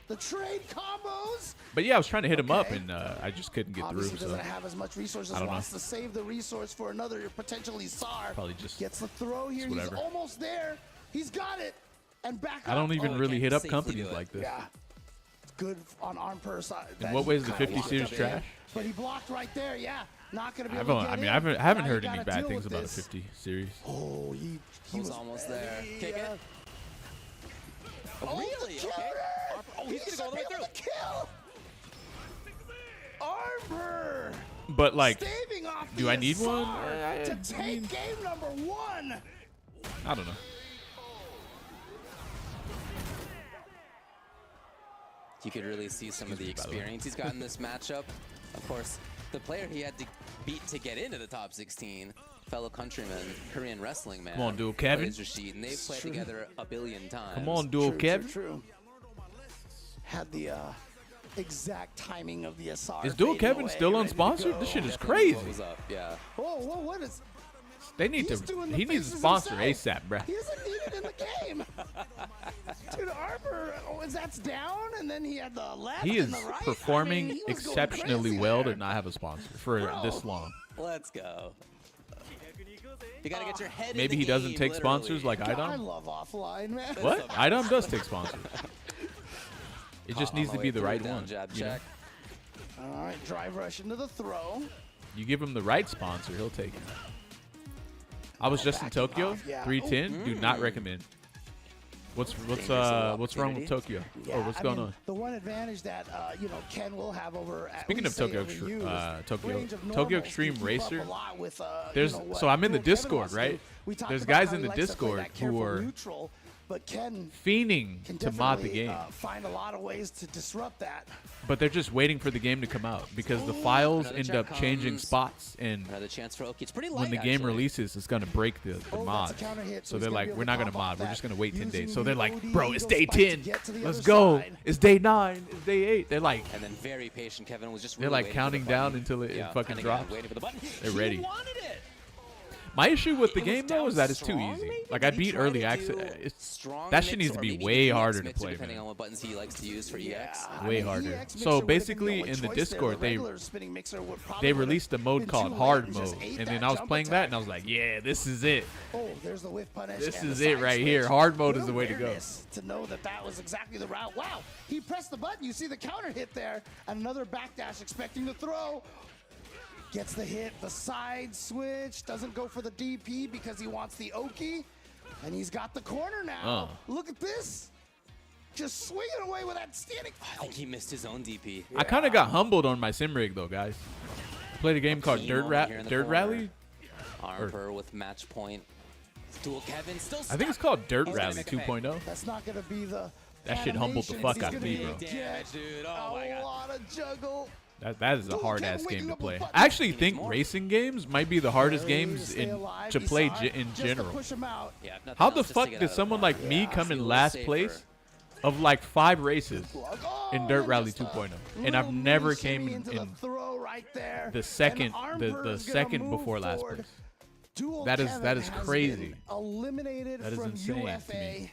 The trade combos. But yeah, I was trying to hit him up, Okay. and I just couldn't get Obviously through. doesn't So have as much resources. I don't know. Wants to save the resource for another potentially SAR. Probably just Gets the throw here. He's whatever. almost there. He's got it. And back I don't up. even Oh, really can't hit up safely companies do it. like this. Yeah. It's good on arm per side. In what way is the 50 series there. trash? But he blocked right there. Yeah. Not gonna be I able haven't, to I get mean, in. I haven't Now heard you any gotta bad deal things with about a this. 50 series. Oh, he was almost there. Kick it. Oh, Really? the Okay. counter! Oh, he's gonna go all the way able through. to kill. Armor But like, staving off do the I need one? SAR to take game number 1. I don't know. You could really see some of the Excuse me, by the way. experience he's got in this matchup. Of course, the player he had to beat to get into the top 16, fellow countryman, Korean wrestling man. Come on, Dual Kevin. Blaze Rashid, and they've played True. together a billion times. Come on, Dual Kevin. True. Had the exact timing of the SR. Is Dual fading Kevin away, still ready to unsponsored? go. This shit is Definitely crazy. What was up? Yeah. Whoa, what is? They need He's to. doing the He needs a faces sponsor himself. ASAP, bruh. He doesn't need it in the game. Dude, Armor, that's down, and then he had the left He is and the right. performing I mean, he was going exceptionally crazy well there. to not have a sponsor for Bro. this long. Let's go. You gotta get your head Maybe in he the doesn't game, take literally. sponsors like God, I IDOM. love offline, man. What? IDOM does take sponsors. It just Caught needs on to the be way the through, right down one. Jab you know? check. All right, drive rush into the throw. You give him the right sponsor, he'll take it. I was just in Backing Tokyo, off, yeah. 310. Do not recommend. What's Dangerous little what's wrong with Tokyo? Yeah, Or what's I going mean, on? The one advantage that Ken will have over. At Speaking least of say Tokyo over you is Tokyo range of Tokyo normals Extreme can keep up Racer, a lot with, there's what so I'm in the Dual Kevin Discord, wants to right? do. We talked There's about guys how in he the likes to play Discord that who careful are neutral, but Ken fiending can to mod the definitely, game, find a lot of ways to disrupt that. but they're just waiting for the game to come out because the files Another end check up changing comes. spots, and Another chance for Oki. It's pretty light, when the game actually. releases, it's gonna break the Oh, mod. that's a counter hit, So he's they're gonna be like, able we're to not gonna pop off mod. We're that just gonna wait 10 days. using So they're the like, OD bro, it's eagle day spike to 10. get to the Let's other go. side. It's day 9. It's day 8. They're like, And then very patient Kevin was just they're really like waiting for the counting down button. until it Yeah, fucking and again, drops. waiting for the button. They're He ready. wanted it. My issue with the It was game though down is that it's too strong, easy. maybe? Like Did I he beat try early to access. do It's strong that shit mix, needs to or be maybe way EX harder to mixer, play, depending man. on what buttons he likes to use for EX. I Way mean, harder. EX So mixer would've been basically, the only in the choice Discord, there. The regular spinning mixer would probably they would've released a mode been called too hard late and just mode, ate and that then I was jump playing that, attack. and I was like, yeah, this is it. Oh, there's the whiff punish. This and is the it side right switch. here. Hard mode Good is the way to go. awareness to know that that was exactly the route. Wow, he pressed the button. You see the counter hit there. Another backdash expecting the throw. Gets the hit, the side switch. Doesn't go for the DP because he wants the Oki. And he's got the corner now. Look at this. Just swinging away with that standing. I think he missed his own DP. I kind of got humbled on my sim rig though, guys. I played a game called Key Dirt moment here in the corner. Rally. Armper with match point. Dual Kevin still I think it's called Dirt He's gonna Rally make a pay. 2.0. That's not going to be the. That shit humbled the animations. fuck He's out of gonna me, be bro. get Damage, dude. Oh my a God. lot of juggle. That is a Dual hard Kevin ass waking game to up with play. buttons. I actually He needs think more. racing games might be the hardest Barely games stay alive. to He play saw it in just to general. push him out. Yeah, if nothing How else, the just to fuck get did out of someone the like corner. me Yeah, come Be a in little last safer. place of like 5 races Oh, in Dirt and Rally just a 2.0, and little I've never mini came shimmy in, into the throw right there. the second And Armper the is gonna second move before last forward. place. Dual That is Kevin has crazy. crazy. Eliminated That is from insane to UFA. me.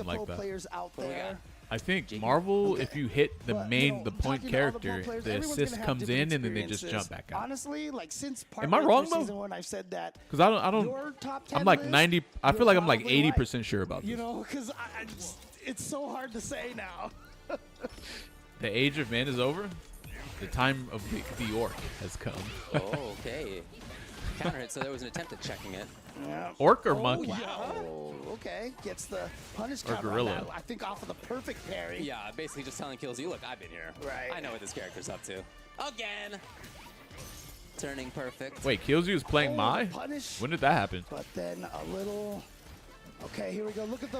animation the like pro that. players out What do we there. got? I think Jiggy. Marvel, Okay. if you hit the But, main, you know, the point talking to all the character, players, the everyone's assist gonna have comes different in and then they just experiences. jump back out. Honestly, like since part Am I wrong, though? season one, I've said that. Because I don't. Your top 10 I'm like list, 90. I you're feel like I'm like probably right. 80% sure about You this. know, because it's so hard to say now. The age of man is over. The time of the orc has come. Oh, okay. Counter hit, so there was an attempt at checking it. Yeah. Orc or Oh, monkey? wow. Okay, gets the punish Or counter on gorilla. that. I think off of the perfect parry. Yeah, basically just telling Kills, look, I've been here. Right. I know what this character's up to. Again. Turning perfect. Wait, Killzu is playing Oh, Mai? punish. When did that happen? But then a little. Okay, here we go. Look at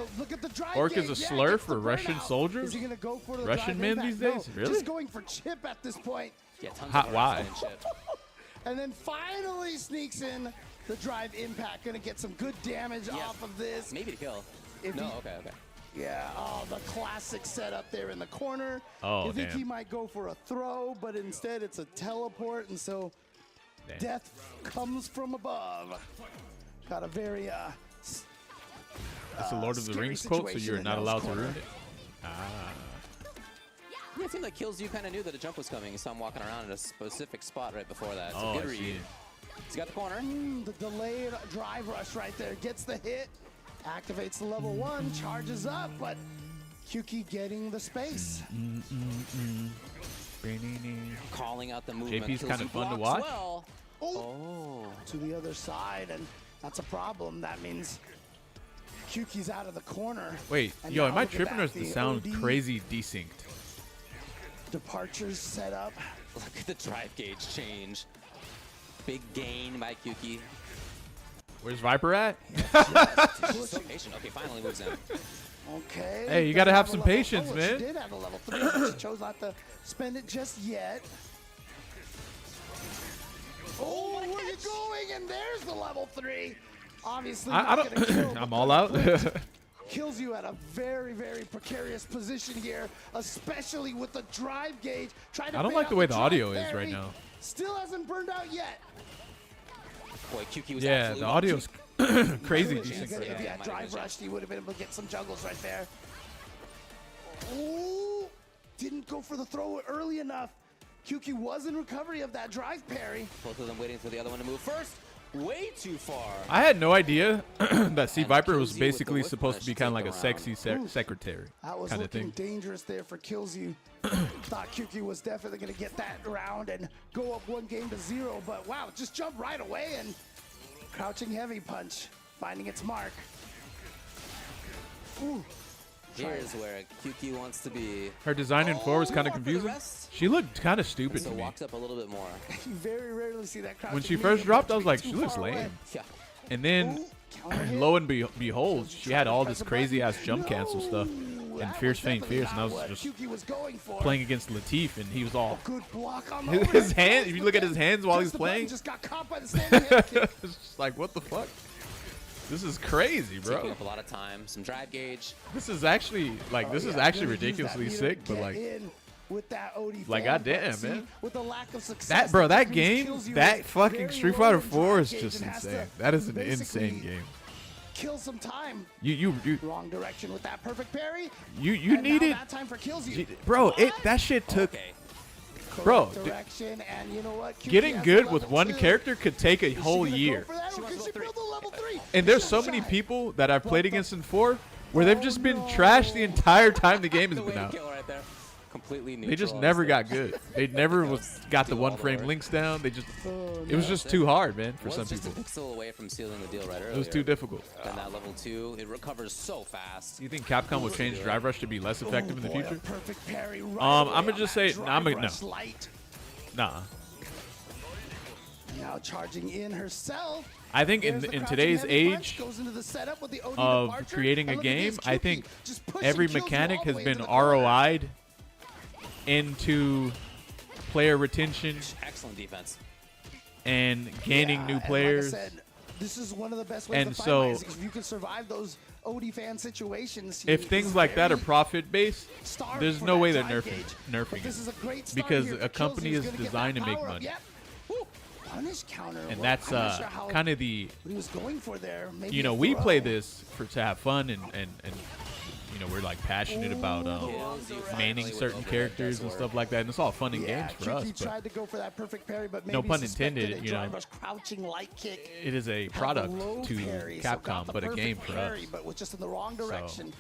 the drive. Orc gauge. is a Yeah, slur gets for the Russian burnout. soldiers? Is he gonna go for the Russian drive men impact? these days? No, Really? Just going for chip at this point. Yeah, tons Hot of why? and chip. And then finally sneaks in the drive impact. Gonna get some good damage off of this. Maybe to kill. If No, he- okay. Yeah, oh, the classic setup there in the corner. Oh, you think damn. he might go for a throw, but instead it's a teleport, and so Damn. death comes from above. Got a very It's the Lord of the scary Rings quote, so situation you're in not Nell's allowed to corner. ruin it. Yeah, it seemed like Kills, you kind of knew that a jump was coming. You saw him walking around at a specific spot right before that. So Oh, good I read. see. He's got the corner. The delayed drive rush right there gets the hit, activates the level 1, charges up, but Kyuki getting the space. Calling out the movement. JP's Kills kinda you fun to blocks watch. Well. Oh, to the other side, and that's a problem. That means Kyuki's out of the corner. Wait, And yo, now am I look at tripping or that, does the the sound OD crazy desynced? Departures set up. Look at the drive gauge change. Big gain by Kyuki. Where's Viper at? So patient. Okay, finally moves in. Okay. Hey, you doesn't gotta have a some level- patience, oh, man. She did have a level 3, but she chose not to spend it just yet. Oh, where are you going? And there's the level 3. Obviously, I not gonna kill, don't. I'm but all the out. flip kills you at a very, very precarious position here, especially with the drive gauge. Trying to I don't bait like out the way the drive audio is parry. right now. Still hasn't burned out yet. Boy, Kyuki was Yeah, absolutely the audio's crazy If he decent. had- if he Yeah, had might drive have been rushed, he would have been able to get some juggles right there. Ooh, didn't go for the throw early enough. Kyuki was in recovery of that drive parry. Both of them waiting for the other one to move first. Way too far. I had no idea that Sea And Viper kills was you with the basically whip supposed to punish be to kind of take like a the sexy round. secretary That was kind of looking thing. dangerous there for Killzu. Thought Kyuki was definitely going to get that round and go up 1-0, but wow, just jumped right away and crouching heavy punch, finding its mark. Ooh. Here's where Kyuki wants to be. Her design in 4 was kind more of for the confusing. rest. She looked kind of stupid So to me. walks up a little bit more. You very rarely see that crouching When she medium first dropped, punch I was be like, too she looks far away. lame. Yeah. And then, Ooh, counter hit. lo and behold, she had all this crazy ass jump cancel stuff Ooh, and that Fierce was Feint definitely Fierce, and I not was what just Kyuki was going for. playing against Latif, and he was all Good block on the his overhead hand. throws, If you but look at then his hands while just he's the button playing, just got caught by the standing head kick. it's just like, what the fuck? This is crazy, Taking bro. up a lot of time. Some drive gauge. This is actually like this Oh, is yeah, actually gonna use that ridiculously meter sick, to but get like in with that OD like, fan, goddamn, but see, man. with the lack of success, that, bro. That means game, kills you that is fucking very Street low Fighter in 4 drive is gauge just and has insane. to That is an basically insane game. Kill some time. You Wrong direction with that perfect parry. you And now needed, that time for kills you. bro. That shit took. Okay. Bro, Correct direction, and you know what? Kyuki Getting has good a with level one 2. character could take a Is she whole gonna go year. for that, or can she build a level 3? And there's She's so gonna many try. people that I've played But against in 4 where they've just been trashed the entire time the game has The way been to out. kill right there. Completely neutral. They just on never stage. got good. They never got the Do all one the frame work. links down. They just Oh, it was no. just too hard, man, for Was some just people. a pixel away from sealing the deal right earlier. It was too difficult. And that level 2, it recovers so fast. Do you think Capcom will change Drive Rush to be less effective in the Oh, boy, a future? perfect parry right I'm away gonna on just that say- nah, I'm drive gonna- rush no. light. Nah. Now charging in herself. I think There's the in crouching today's heavy punch, age goes into the setup with the OD of departure, creating a and look at this, game, I Kyuki think just pushing every Killzu mechanic all the has way been into the corner. ROI'd into player retention Excellent defense. and gaining Yeah, new and players. Like I said, this is one of the best ways And to fight so- Lions, if you can survive those OD fan situations. If he things is like that are very profit based, starved there's for no that way they're drive nerfing gauge. But it. this is a great start Because here a for company Killzu, is gonna get designed that to make power up. money. Yep. Woo. Punish counter. And Well, that's I'm not sure how kind of the what he was going for there. Maybe you know, a we throw. play this to have fun and you know, we're like passionate about Kills you manning finally with certain overhead characters and dust stuff like that, and it's all fun and Yeah, games for us. Kuki But tried to go for that perfect parry, but maybe no pun suspected intended, a you know. driver's crouching light kick. it is a Had the product low to parry, so got Capcom, the but a perfect game for us. parry, but was just in the wrong direction.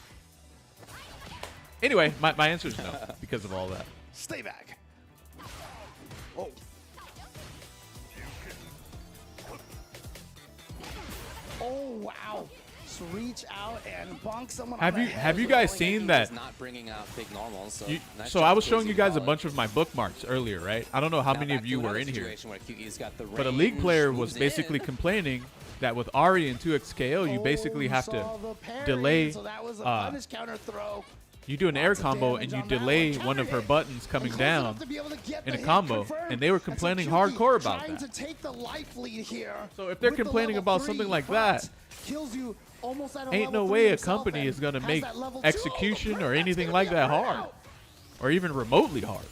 Anyway, my answer is no because of all that. Stay back. Oh. Oh wow! Just reach out and bonk someone. Have on you the head. have you guys Rolling seen He's that? not bringing out big normals. So, nice So job, I was Kilzy, showing you guys a solid. bunch of my bookmarks earlier, right? I don't know how Now many back of to you were another in here, situation where Kuki's got the but a league range, player was moves basically in. complaining that with Ari and 2XKO, you basically have saw to the parry, delay. So that was a punish counter throw. You do an air Lots of combo damage and you on that delay one. one of her Countered it. buttons coming And close down enough to be able to get in the a hit combo, confirmed. and they were And so complaining Kuki hardcore about trying that. to take the life lead here. So if they're with the complaining level about something 3, like but that, kills you almost at a ain't no level way 3 a himself company and is gonna has make that level 2. execution The or burn, that's anything gonna like be a that burn hard, out. or even remotely hard.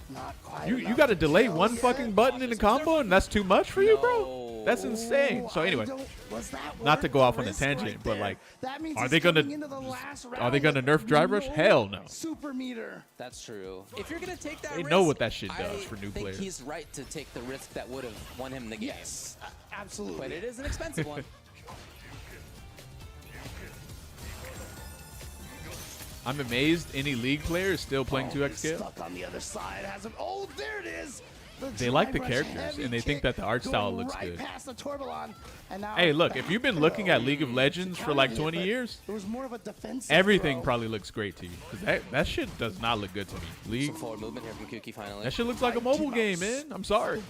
Not quite You enough got to to delay kill one yet. fucking button in a combo, and that's too much for you, bro. No. That's insane. So I anyway, don't- was that not to worth go the off on a risk tangent, right but there? like, That means are he's they gonna coming into the last are they round gonna with nerf Drive Rush? no Hell no. Super meter. That's true. If you're gonna take that They risk, know what that shit I does for new think players. he's right to take the risk that would have won him the game. Yes, absolutely. But it is an expensive one. I'm amazed any league player is still playing Oh, 2XKO. he's stuck on the other side. Has him. Oh, there it is. They like the Drive rush characters, heavy and they think kick that the art style going looks right good. Past the Tourbillon, and now Hey, look, if back you've been throw. looking at League of Legends for like Countered it, 20 but years, it was more of a defensive everything throw. probably looks great to you. Because that shit does not look good to me. League, Some forward movement here from Kuki finally. that shit looks like a mobile game, man. I'm sorry.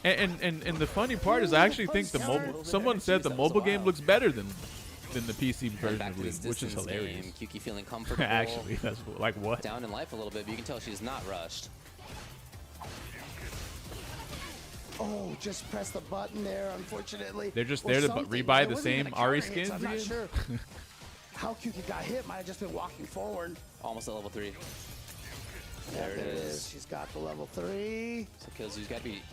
And the funny part is I actually think the mobile, someone said the mobile game looks better than the PC And version back of to League, this which is distance hilarious. game. Kuki feeling comfortable. Actually, that's like what? Down in life a little bit, but you can tell she's not rushed. Oh, just press the button there, unfortunately. They're just Or there to something. rebuy There the wasn't even same a counter Ari hit, so skins I'm not again? sure how Kuki got hit. Might have just been walking forward. Almost at level 3. Yeah, There it is. She's got the level 3. So Killzoo's got to be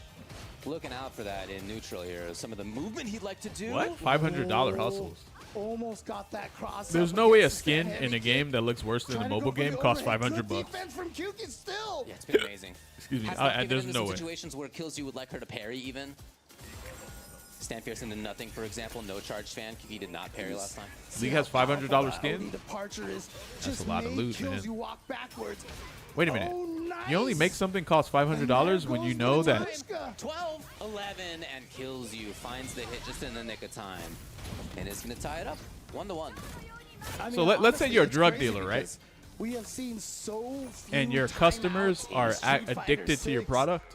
looking out for that in neutral here. Some of the movement he'd like to do. What? $500 hustles. Almost got that cross. There's up no way a against the skin heavy in a kick. game that looks worse than a Trying to mobile go for the game costs overhead. 500 Good bucks. defense from Kuki still. Yeah, it's been amazing. Excuse me. Has not given There's into no some way. situations where Killzoo would like her to parry even. Stand Fierce into nothing, for example. No charge fan. Kuki did not parry last time. League has how $500 powerful skin? that departure is. That's Just a lot to made lose, kills man. You walk backwards. Wait a minute. Oh, nice. You only make something cost $500 when you know that. 12, 11, and Killzoo finds the hit just in the nick of time. And it's going to tie it up. 1-1. I So mean, let's say honestly, you're a it's drug crazy dealer, right? because We have seen so few And your timeouts customers in are Street Fighter addicted to your 6, product.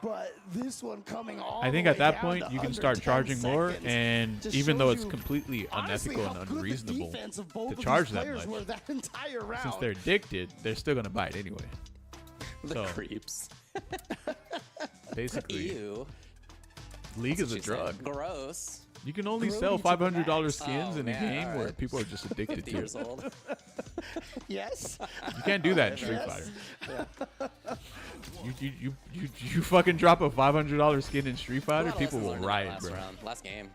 But this one coming all I think the at way that down point to you can under start 10 charging more, seconds. and Just even though shows it's you completely honestly unethical how and good the unreasonable defense of both to of these charge that players much, were that entire round. since they're addicted, they're still gonna buy it anyway. The So- creeps. Basically, Ew. League is a She said. drug. Gross. You can only Grody sell to the $500 max. skins Oh, in a man, game where alright. people are just addicted 50 to years it. old. Yes. You can't do that in Street Yes. Fighter. You fucking drop a $500 skin in Street A Fighter, lot of people lessons will learned in that riot, last bro. round, last game.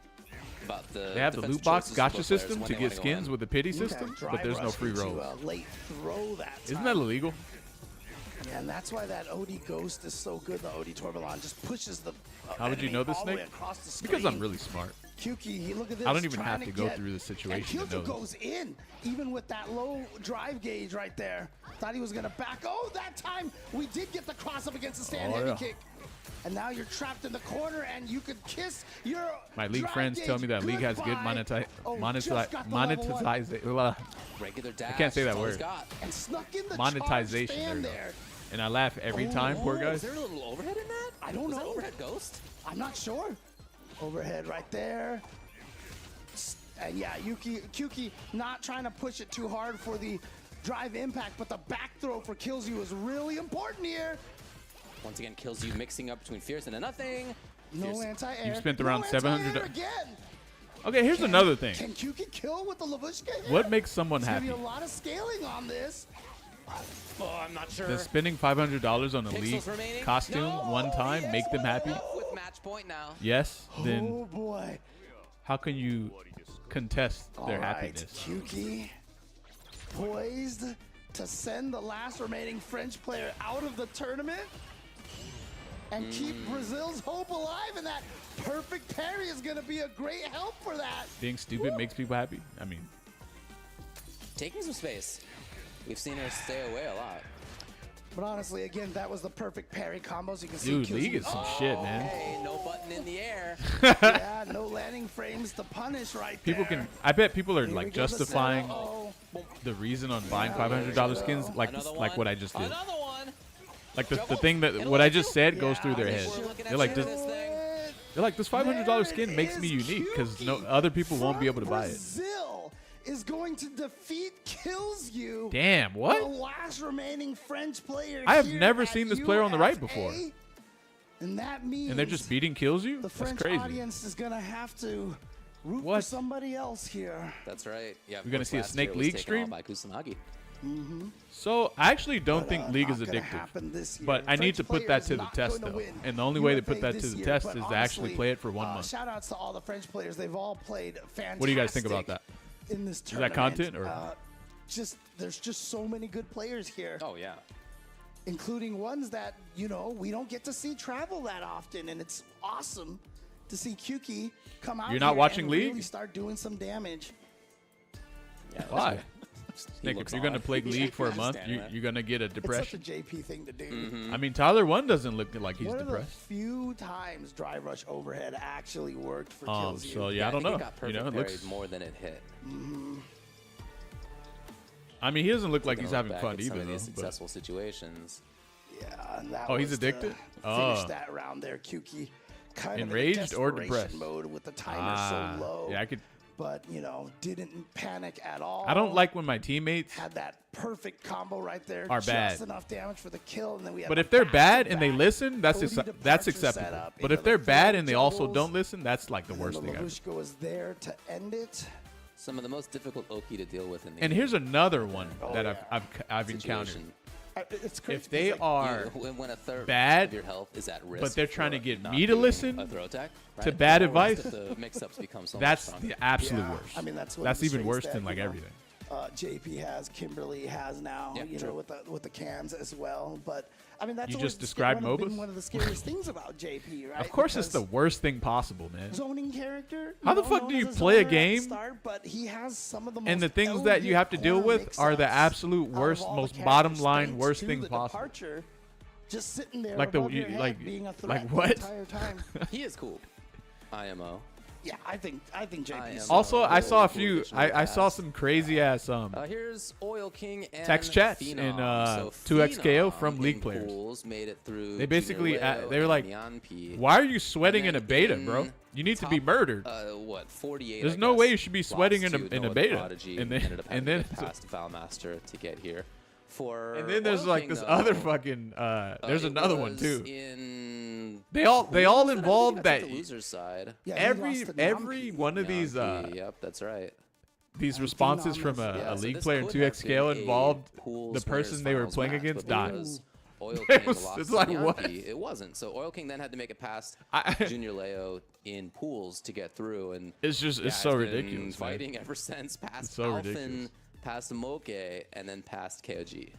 About the They have the defensive loot box choices of gotcha both players system when to they get wanna go skins in. with the pity Okay, system, drive but there's no rush free gets you rolls. a late throw that Isn't time. that illegal? Yeah, and that's why that OD Ghost is so good. The OD Tourbillon just pushes the How would you enemy know this, all the way Snake? across the screen. Because I'm really smart. Kuki, look at this. I don't even trying have to go get- through the situation And to know Killzoo this. goes in, even with that low drive gauge right there. Thought he was gonna back. Oh, that time we did get the cross up against the stand Oh, heavy yeah. kick. And now you're trapped in the corner, and you could kiss your. My league drive friends tell me that gauge League has good goodbye. Oh, just got the level one. Regular dash. can't say that that's all he's word. got. And snuck in the Monetization, charge fan there you go. there. And I laugh every time, poor Oh, guys. is there a little overhead in that? I don't Was that know. overhead ghost? I'm not sure. Overhead right there. And yeah, Kuki not trying to push it too hard for the drive impact, but the back throw for Killzoo is really important here. Once again, kills you mixing up between Fierce and a nothing. No Fierce- anti-air. You've spent around no 700 anti-air again. Okay, here's another thing. Can Kuki kill with the Lavushka here? What makes someone There's gonna happy? be a lot of scaling on this. Oh, I'm not sure. Does spending $500 on a Pixels League remaining? costume No, one time make them happy? With match point now. Yes. Then Oh boy. how can you contest their All right, happiness? Kyuki poised to send the last remaining French player out of the tournament and keep Brazil's hope alive, and that perfect parry is going to be a great help for that. Being stupid makes people happy. I mean, Taking some space. We've seen her stay away a lot. But honestly, again, that was the perfect parry combo. So you can see dude, Kyuki- League is some shit, man. Hey, no button in the air. Yeah, no landing frames to punish right People there. can. I bet people are Here we like go, the justifying setup. Oh, the reason on buying $500 skins like Another like one. what I just did. Another one. Like the thing that what I just said goes Yeah, through their I head. think We're looking They're at like you this. this thing. They're like this $500 skin There makes it me is, unique because no Kyuki other people won't be able to from buy it. Brazil is going to defeat Kills You. Damn, The what? last remaining French player. I have here never at seen this player on the right UFA. before. And that means And they're just beating kills you? the That's French crazy. audience is gonna have to root for What? somebody else here. That's right. Yeah. We're gonna see a last Snake year was League taken stream? on by Kusanagi. So I actually don't But, think League not is gonna addictive. happen this year. But I need French to put player that is to the not test going to though. win And the only way to UFA put that to this the year, test but is to actually honestly, play it for 1 month. Shout outs to all the French players. They've all played fantastic. What do you guys think about that? In this that tournament. content, or- There's just so many good players here, Oh yeah. including ones that, you know, we don't get to see travel that often, and it's awesome to see Kyuki come out You're not here watching and League? really start doing some damage. Yeah. Why? He Nick, if looks you're gonna off. play League for a Just month, standing there. you're gonna get a It's such a depression. JP thing to do. Mm-hmm. I mean, Tyler 1 doesn't look like he's One of the depressed. few times Drive Rush Overhead actually worked for Oh, Kills You. so yeah, I don't think know. It got You know, perfect it looks. parried more than it hit. I mean, he doesn't look like Taking he's a look having back fun at some either, of these though. But successful situations. Yeah, and that Oh, he's was to addicted? Finish Oh. that round there, Kyuki. Kind Enraged of in a or desperation depressed? mode with the timer Ah, so low. yeah, I could. But you know, didn't panic at all. I don't like when my teammates. Had that perfect combo right there. Are just bad. enough damage for the kill, and then we. Had But the if they're bad back-to-back and they listen, that's OD that's departure acceptable. setup But into if they're the bad four and they also juggles, don't listen, that's like the and worst the thing ever. Lavushka was there to end it. Some of the most difficult Oki to deal with in the And game here's another one Oh, that yeah. I've encountered. situation. It's crazy. If they because, like, are When a third bad, of your health is at risk, but they're trying to for get not me to doing listen a throw attack, to right? bad Or advice, the mix-ups become so that's much stronger. the absolute Yeah, worst. I mean, that's one of that's the even strengths worse that, than like you know, everything. JP has, Kimberly has now, Yeah, you true. know, with the cans as well. But I mean, that's You always just described been MOBAs? one of the scariest things about JP, right? Of course, it's Because the worst thing possible, man. zoning character. How you the know, fuck known do you as a play a zoner at the game start, but he has some of the And the most things that you have to deal elegant with corner are the mix-ups absolute out of worst, all the most characters, bottom line, thanks worst to thing the possible. departure, just sitting there Like the- above you- your head, like- being a threat like the what? entire time. He is cool. IMO. Yeah, I think JP. is Also, I saw a cool few. addition to I saw cast. some crazy ass Here's Oil King and text chats Phenom. in, So 2XKO Phenom from League in players. pools made it through They basically, Junior Leo they were and like, Nyanpi. "Why are you sweating in And a beta, then bro? You need to be top, murdered." 48. There's I no guess, way you should be lost sweating in to a Noah beta. Prodigy, And then- ended up and having then to get past Foulmaster to get here. For And then there's Oil like King, this though, other fucking. There's it another one was too. In They all pools, and I think involved that's that at the loser's side. Yeah, he every lost to every Nampi. one of these Yep, that's right. these responses from Phenom is- Yeah, a so league this player in could have 2XKO been a involved pools the person winners they were finals playing match, against but dying. because Oil It King was- lost it's to like, Nyanpi, what? It wasn't. So Oil King then had to make it past I- Junior Leo in pools to get through, and It's just yeah, it's so been ridiculous. Man. Fighting ever since past It's so Alphen, ridiculous. past Moke, and then past KOG.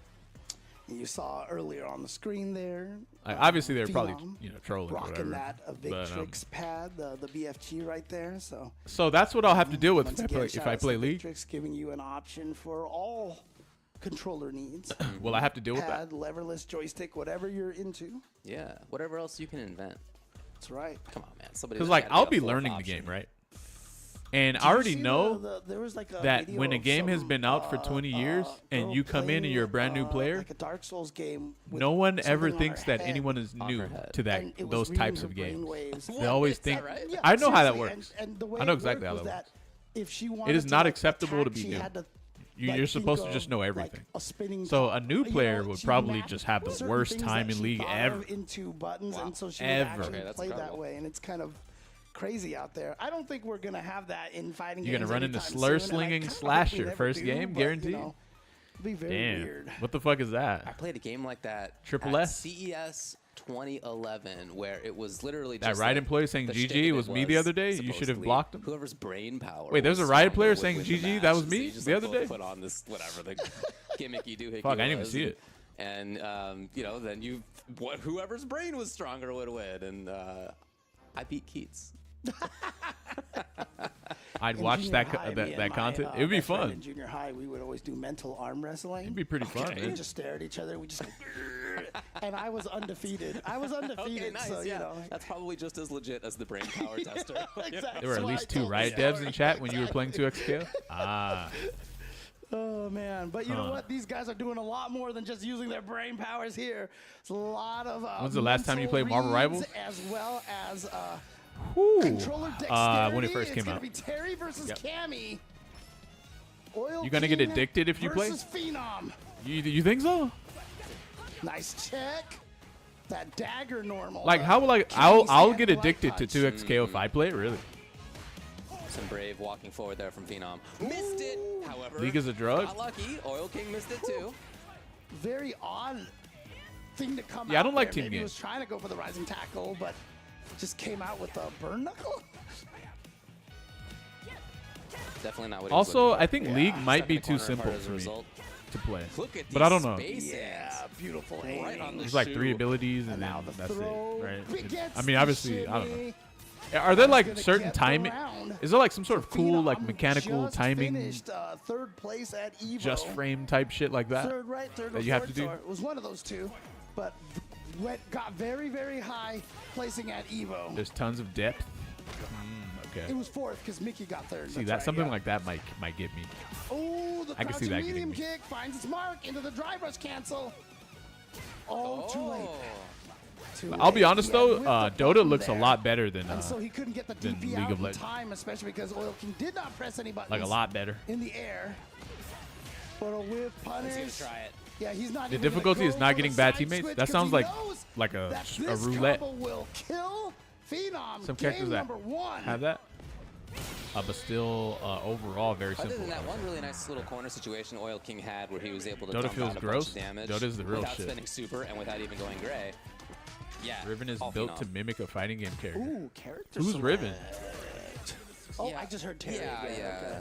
You saw earlier on the screen there. Obviously, they're probably Phenom trolling or rocking whatever. that a but, Victrix pad, the BFG right there. So that's what I'll have to deal with once if I again, play shout outs to League. Victrix giving you an option for all controller needs. Will I have to deal with that? Pad, leverless joystick, whatever you're into. Yeah, whatever else you can invent. That's right. Come on, man. Somebody Because there's like gotta I'll a be fourth learning the option. game, right? And Did I you already see know there was like a that video when a of game has some, been out for 20 years and girl you come in and you're a brand new playing, player, like a Dark Souls game. with no one ever something on thinks her that head, anyone is On new her head. to that and it was those reading types her of games. brainwaves. They always Is that think. right? Yeah, I know how that seriously, works. And the way I know it exactly worked how was that that if she wanted is to, not like, acceptable to attack, be she new. had to, You're like, supposed think to just of, know like, everything. a spinning So top. a new You know, player like, would she probably mapped just have the certain worst things time that in she League thought ever. of into buttons, and so she Ever. would actually Okay, that's play that incredible. way, and it's kind of crazy out there. I don't think we're gonna have that in fighting You're games gonna run into anytime slur soon, and I slinging kinda hope we slasher never first do, game, but, guaranteed. It'd be very Damn. weird. What the fuck is I that? played a game like that Triple at S? CES 2011, where it was literally That just Riot like, employee saying the GG shtick of was it me the other day? You should have supposedly blocked him? Whoever's brain power. Wait, there's was a Riot stronger player would saying win the GG? match. That was So me you just, the like, other day? Put on this whatever the gimmicky doohickey Fuck, I didn't even was, see it. And you know, then whoever's brain was stronger would win, and I beat Keats. I'd In watch junior that high, me that and my, content. It would be best friend fun. In junior high, we would always do mental arm wrestling. It'd be pretty fun, We man. just stare at each other. We just, and I was undefeated. I was undefeated. Okay, nice. So yeah, you know, that's probably just as legit as the brain power tester. exactly. There were at So I least 2 told Riot you. devs in chat when you were playing 2XKO. Ah. Oh man, but you know Huh. what? These guys are doing a lot more than just using their brain powers here. It's a lot of. When's the last time you played Marvel mental Rivals? reads as well as Whew. controller dexterity. When it first came It's gonna out. be Terry versus Yep. Cammy. Oil You gonna get King addicted if you play? versus Phenom. You think so? Nice check. That dagger normal. Like how will I'll Cammy's get anti-light addicted to punch. 2XKO if I play it, really? Some brave walking forward there from Phenom. Missed it, however. League is a drug? Got lucky. Oil King missed it too. Very odd thing to come out. Yeah, I don't like there. team Maybe he games. was trying to go for the rising tackle, but just came out with a burn knuckle. Definitely not what he was Also, looking for. I think League might Stuck be in the too corner simple hard as a for me result. to play. Look at But I these don't know. spacings. Yeah, beautiful aiming. Right on the There's like shoe. 3 abilities and Now then the that's throw. it, right? Begets I mean, the obviously, I don't know. shimmy. Are there like Gonna certain get the timing? round. Is there like some sort of cool Phenom like mechanical just timing, Finished, third place at Evo. just frame type shit like that? Third right, third that or you have fourth, to do? or it was one of those two, but got very, very high placing at Evo. There's tons of depth. Okay. It was fourth because Mickey got third. See That's that right, something yeah. like that might get me. Oh, the I can see crouching that medium getting me. kick finds its mark into the drive rush cancel. Oh, too late. Too I'll be late. honest He had though, whipped the Dota button looks a there. lot better than And so he couldn't get the than DP League out of in Legends. time, especially because Oil King did not press any buttons. like a lot better. in the air. But a whip punish. He's gonna try it. Yeah, he's not The even gonna difficulty is go not for getting the bad side teammates. switch That 'cause sounds he like knows like that a this roulette. combo will kill Phenom. Some Game characters that number 1. have that. But still, overall, very Other simple. than that one really nice little corner situation Oil King had where he was able to Dota dump feels out a gross. bunch of damage Dota's the real without shit. spending super and without even going gray. Yeah, Riven is all built to Phenom. mimic a fighting game character. Ooh, character Who's select. Riven? Oh, Yeah. I just heard Terry. Yeah, again. yeah. Okay.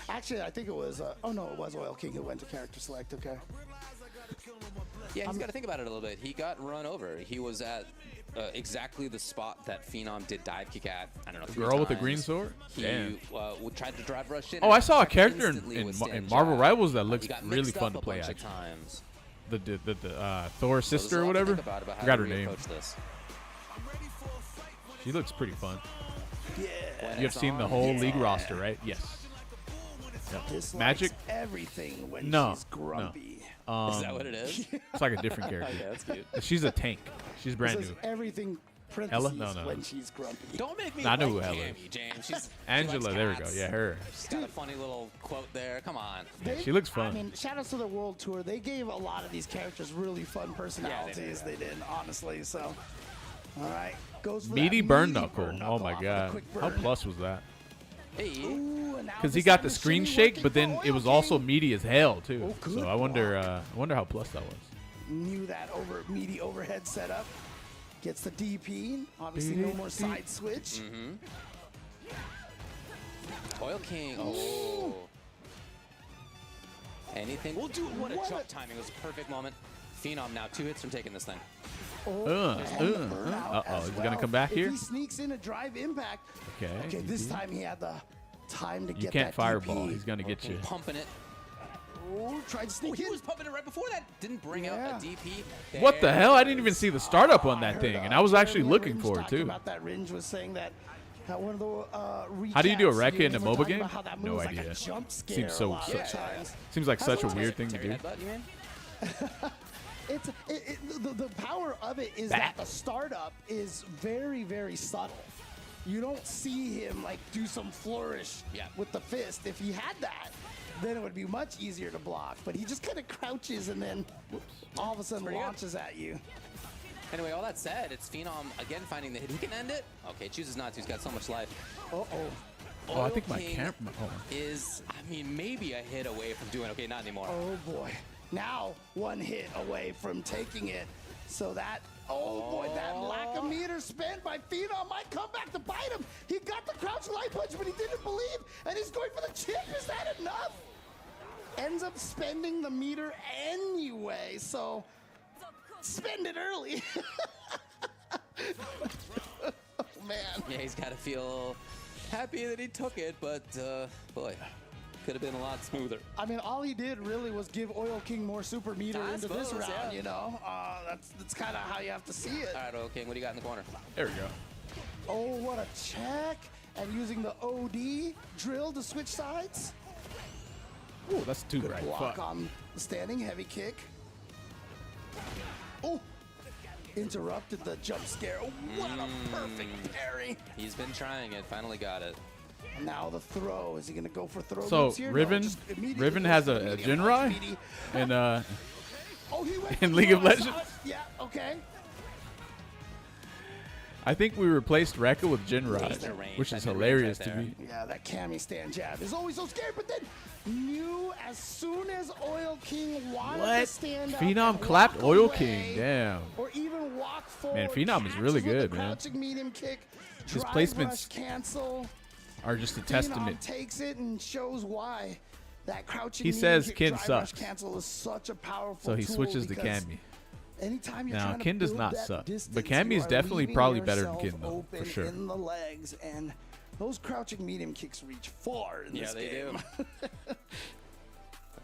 Actually, I think it was. Oh no, it was Oil King who went to character select. Okay. Yeah, he's got to think about it a little bit. He got run over. He was at exactly the spot that Phenom did dive kick at. I don't know. 3 Girl with the times. green sword? He Damn. tried to drive rush in. Oh, and I saw a attacked character instantly in with in stand Marvel jab. Rivals that looks He got really mixed fun up to a play bunch as. of times. The Thor's So there's sister a or lot to whatever. think about how Forgot to her name. reapproach this. She looks pretty fun. Yeah. When You have it's seen the on, whole yeah. league roster, right? Yes. Dislikes Magic? everything when No, she's grumpy. Is that what it is? It's like a different Okay, character. that's cute. She's a tank. She's It brand says new. everything. Ella? Parentheses No. when she's grumpy. Don't make me I know like who Ella is. Cammy, James. She Angela, likes there we go. cats. Yeah, her. She's got a funny little quote there. Come on. She looks fun. I mean, shout outs to the World Tour. They gave a lot of these characters really fun personalities. They did, honestly. So, all right, goes for Meaty that burn meaty knuckle. burn Oh my off with a god. quick How burn. plus was that? Hey. Ooh, and now Because he this got time the screen shimmy shake, working but for then Oil it was King. also meaty as hell too. Oh, good So I wonder how plus that was. Knew that meaty overhead setup. Gets the DP. Obviously, no more side switch. Oil King. Oh. Anything. We'll do what a jump timing. It was a perfect moment. Phenom now 2 hits from taking this thing. Oh, and the burnout Uh-oh, as is he gonna well. come back If here? he sneaks in a drive impact. Okay. Okay, this time he had the time to You get can't that fireball. DP. He's gonna get you. Pumping it. Oh, tried to Oh, sneak he in. was pumping it right before that. Didn't bring out Yeah. a DP. What the There hell? I it didn't even is. see the startup on I that heard, thing, and I was actually Jeremy looking Ringe for it talking too. About that, Ringe was saying that one of the How do you do a recaps, Rekka in they a were MOBA talking game? about how that No move was like idea. a jump scare Seems so a lot of such- times. Seems like such a That's weird thing to Terry do. headbutt, you mean? The power of it is that the startup is very, very subtle. You don't see him like do some flourish Yeah. with the fist. If he had that, then it would be much easier to block. But he just kind of crouches and then all of a sudden Pretty good. launches at you. Anyway, all that said, it's Phenom again finding the hit. He can end it. Okay, chooses not to. He's got so much life. Uh-oh. Oh, I think my King camera. Oh. is, I mean, maybe a hit away from doing okay. Not anymore. Oh boy. Now one hit away from taking it. So that, oh boy, that lack of meter spent by Phenom might come back to bite him. He got the crouch light punch, but he didn't believe, and he's going for the chip. Is that enough? Ends up spending the meter anyway, so spend it early. Oh, man. Yeah, he's got to feel happy that he took it, but boy, could have been a lot smoother. I mean, all he did really was give Oil King more super meter I into this suppose, round, yeah. you know? That's kind of how you have to see it. All right, Oil King, what do you got in the corner? There we go. Oh, what a check. And using the OD drill to switch sides. Oh, that's too Good right. block Fuck. on the standing heavy kick. Oh, interrupted the jump scare. Oh, what a perfect parry. He's been trying it, finally got it. And now the throw. Is he going to go for throw So moves here? No, Riven, just immediately Riven goes has for a medium Jinrai, punch, BD. and Oh, he went in for League the of throw. I Legends? saw it. Yeah, okay. I think we replaced Rekka with Jinrai, Laser range, which is that mid-range hilarious right to me. Yeah, that Cammy stand jab is always so scary, but then knew as soon as Oil King wanted to What? stand up Phenom and clapped walk Oil away, King. Damn. or even walk forward. Man, Phenom is catches really with good, the man. crouching medium kick, His drive placements rush cancel. Are just a Phenom testament. takes it and shows why that crouching He medium says kick Kin drive rush sucks. cancel is such a powerful So he tool switches to because Cammy. anytime you're Now, trying to Kin does build not that suck, but distance, Cammy you is are definitely leaving probably better than yourself Kin, though, for open sure. in the legs, and those crouching medium kicks reach far in this they game. do.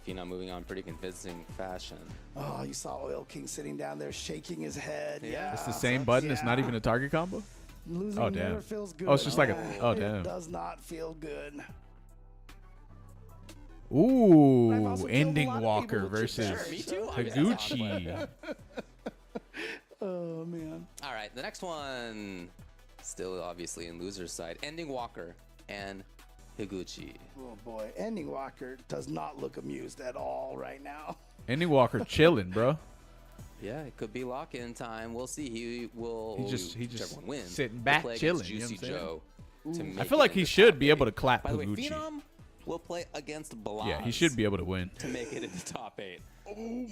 Phenom moving on pretty convincing fashion. Oh, you saw Oil King sitting down there shaking his head. Yeah, It's the same button. It's not even a target combo. Losing Oh, damn. never feels good. Oh, it's just like a. Oh, It damn. does not feel good. I've Ooh, also killed a Ending lot of Walker people with versus chip bars, Me too. so- Higuchi. Oh man. All right, the next one, still obviously in loser's side. Ending Walker and Higuchi. Oh boy, Ending Walker does not look amused at all right now. Ending Walker chilling, bro. Yeah, it could be lock-in time. We'll see. He just whichever one wins. sitting will back play against chilling, you know what Juicy I'm saying? Joe to I make feel it like in he the should top be able to 8. clap By the way, Higuchi. Phenom will play against Blaz. Yeah, he should be able to win. to make it in the top 8.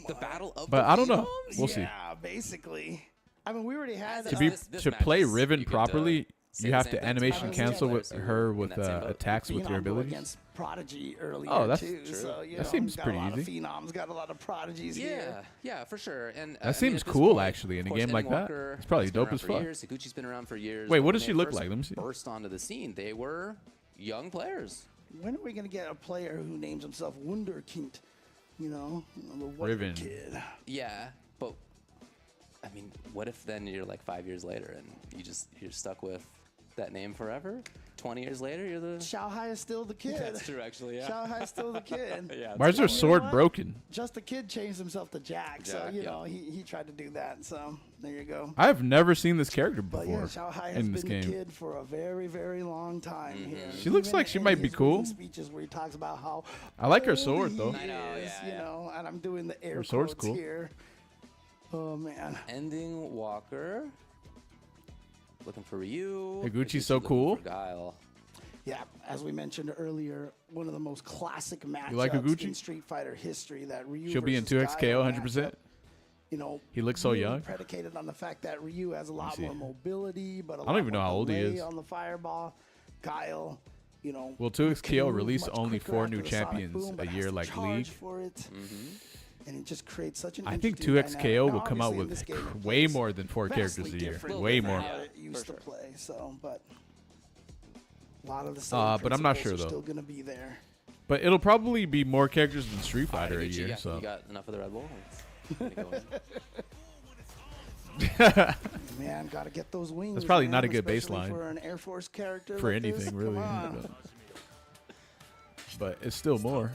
The battle of But the I don't know. Phenoms? We'll see. Yeah, basically. I mean, we already had To To be- be this to match play is- Riven you could, properly, say you the have same to thing to animation other cancel players with who her were with in that same boat. attacks with Phenom your go abilities. against Prodigy earlier Oh, that's too. true. So, you That know, seems got pretty a lot easy. Of Phenoms, got a lot of prodigies Yeah, here. yeah, for sure. And That seems cool, actually, in a game like that. It's probably dope as fuck. Higuchi's been around for years. Wait, but what when does she they look first like? Let me see. Burst onto the scene. They were young players. When are we gonna get a player who names himself Wunderkind? You know, the Wonder Riven. Kid. Yeah, but I mean, what if then you're like 5 years later and you're stuck with that name forever? 20 years later, you're the. Xiaohai is still the kid. That's true, actually. Yeah. Xiaohai is still the kid. Yeah. Why is her You know sword what? broken? Just the kid changed himself to Jack, so Jack, you yeah. know he tried to do that. So there you go. I've never seen this character But yeah, before Xiaohai has in this been the game. kid for a very, very long time here. She looks Even like she in might be his cool. recent speeches where he talks about how I like her old sword, he though. I know, is, yeah, you yeah. know, and I'm doing the air Her sword's quotes cool. here. Oh man. Ending Walker. Looking for Ryu. Higuchi's so looking cool. for Guile. Yeah, as we mentioned earlier, one of the most classic matchups like Higuchi? in Street Fighter history. That Ryu She'll be in versus 2X Guile KO matchup. 100%. You know, He looks so really young. predicated on the fact that Ryu has a lot see. more mobility, but I don't even know how old he is. on the fireball. Guile, you know, Will 2X can KO move release much only quicker 4 after new the sonic champions boom, but a has year to like charge League? for it. And it just creates such an I think interesting 2X dynamic. KO Now, will come out obviously, in with this game, it way plays more than 4 characters vastly a year. different Way than more. how it used to play. So, but a lot of the same But I'm not principles sure, are though. Still gonna be there. But it'll probably be more characters than Street Fighter a Higuchi, year. yeah, So you got enough of the Red Bull? Let's go in. Man, gotta get those wings. That's probably man, not a good especially baseline for an Air Force character. for like this. anything, Come really. on. But it's still more.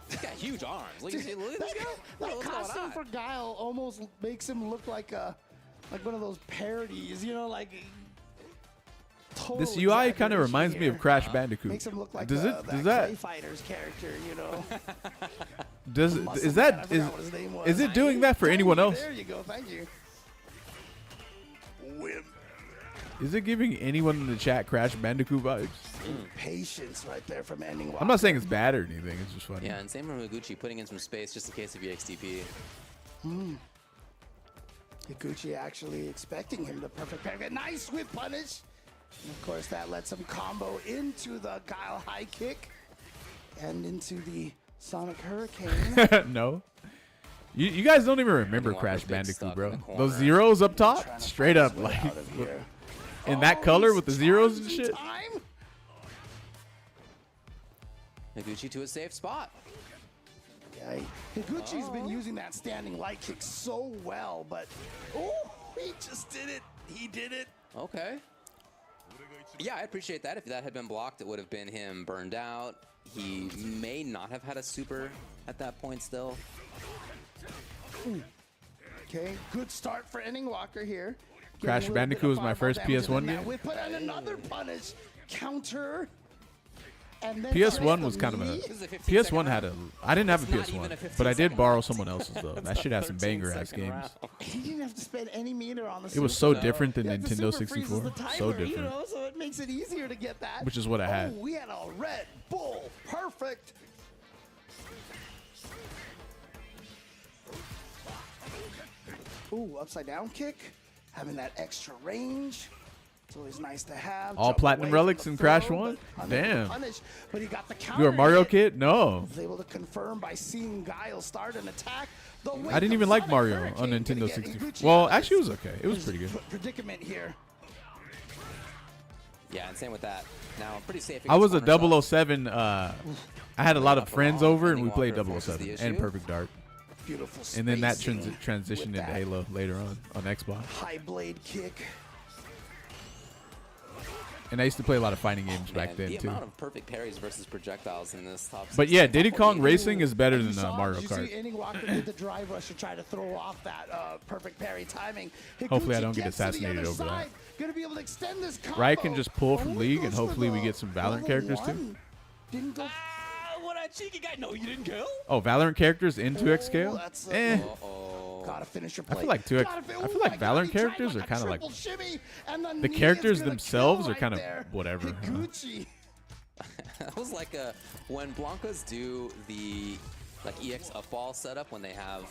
He's got huge arms. Look at this guy. That What's going costume on? for Guile almost makes him look like one of those parodies, you know, like. Total This UI kind of exaggeration reminds me here. of Crash Bandicoot. Makes him look like does that Clay Fighters character, you know. does Muscle is Man, I that forgot what his name was. is it doing that for anyone else? There you go. Thank you. Win. Is it giving anyone in the chat Crash Bandicoot vibes? Patience right there from Ending Walker. I'm not saying it's bad or anything. It's just funny. Yeah, and same with Higuchi putting in some space just in case of EXTP. Higuchi actually expecting him to perfect parry. Nice whip punish. And of course, that lets him combo into the Guile high kick and into the Sonic Hurricane. No. You guys don't even remember Walker's Crash big Bandicoot, stuck bro. in the corner. Those zeros up Trying top, to straight find up, his way like out of here. in that color he's with the zeros and charged in shit. time. Higuchi to a safe spot. Yeah, Higuchi's been using that standing light kick so well, but he just did it. He did it. Okay. Yeah, I appreciate that. If that had been blocked, it would have been him burned out. He may not have had a super at that point still. Okay, good start for Ending Walker here. Crash Getting a little bit Bandicoot of was my fireball first damage, and PS1 then that game. whip put on another punish counter. And then PS1 the was kind of a knee. This is a 15 second PS1 had a. round. I didn't have a It's not even a PS1, 15 but I did second borrow round. someone else's though. It's That a shit had some 13 banger ass second games. round. He didn't have to spend any meter on the It was so super. different than Yeah, the Nintendo super freezes 64. the timer, So you different. know, so it makes it easier to get that. Which is what I had. Oh, we had a Red Bull. Perfect. Ooh, upside down kick. Having that extra range. It's always nice to have. All Jump platinum away from relics the in Crash throw, 1? but Damn. punish, but he got the counter. You a Mario hit. kid? No. Was able to confirm by seeing Guile start an attack. The I wake didn't of even like Sonic Mario Hurricane on gonna Nintendo get 64. Higuchi Well, out of actually, it his- was okay. It was pretty good. Predicament here. Yeah, and same with that. Now, pretty safe. I was a against corners, 007. I had a lot of friends over, and we played Ending Walker 007 forces the and issue. Perfect Dark. Beautiful And then that spacing transitioned with into that Halo later on Xbox. high blade kick. And I used to play a lot of fighting games Man, back then the too. amount of perfect parries versus projectials in this top But 16 yeah, Diddy top Kong 48. Racing is better You than saw- Mario did you Kart. see Ending Walker did the drive rush to try to throw off that perfect parry timing. Hopefully I Higuchi don't get gets to the assassinated other over that. side, Gonna be able to extend this combo. Riot can just pull from Only League, and goes for hopefully we the get some Valorant level characters too. one. Didn't go. What a cheeky guy. No, you didn't kill? Oh, Valorant characters in 2x scale? That's Eh. Gotta finish your I play. feel like 2x Gotta I feel like Valorant characters are kind of like the characters themselves are kind of whatever. huh? Higuchi. That was like when Blancas do the like EX upball setup when they have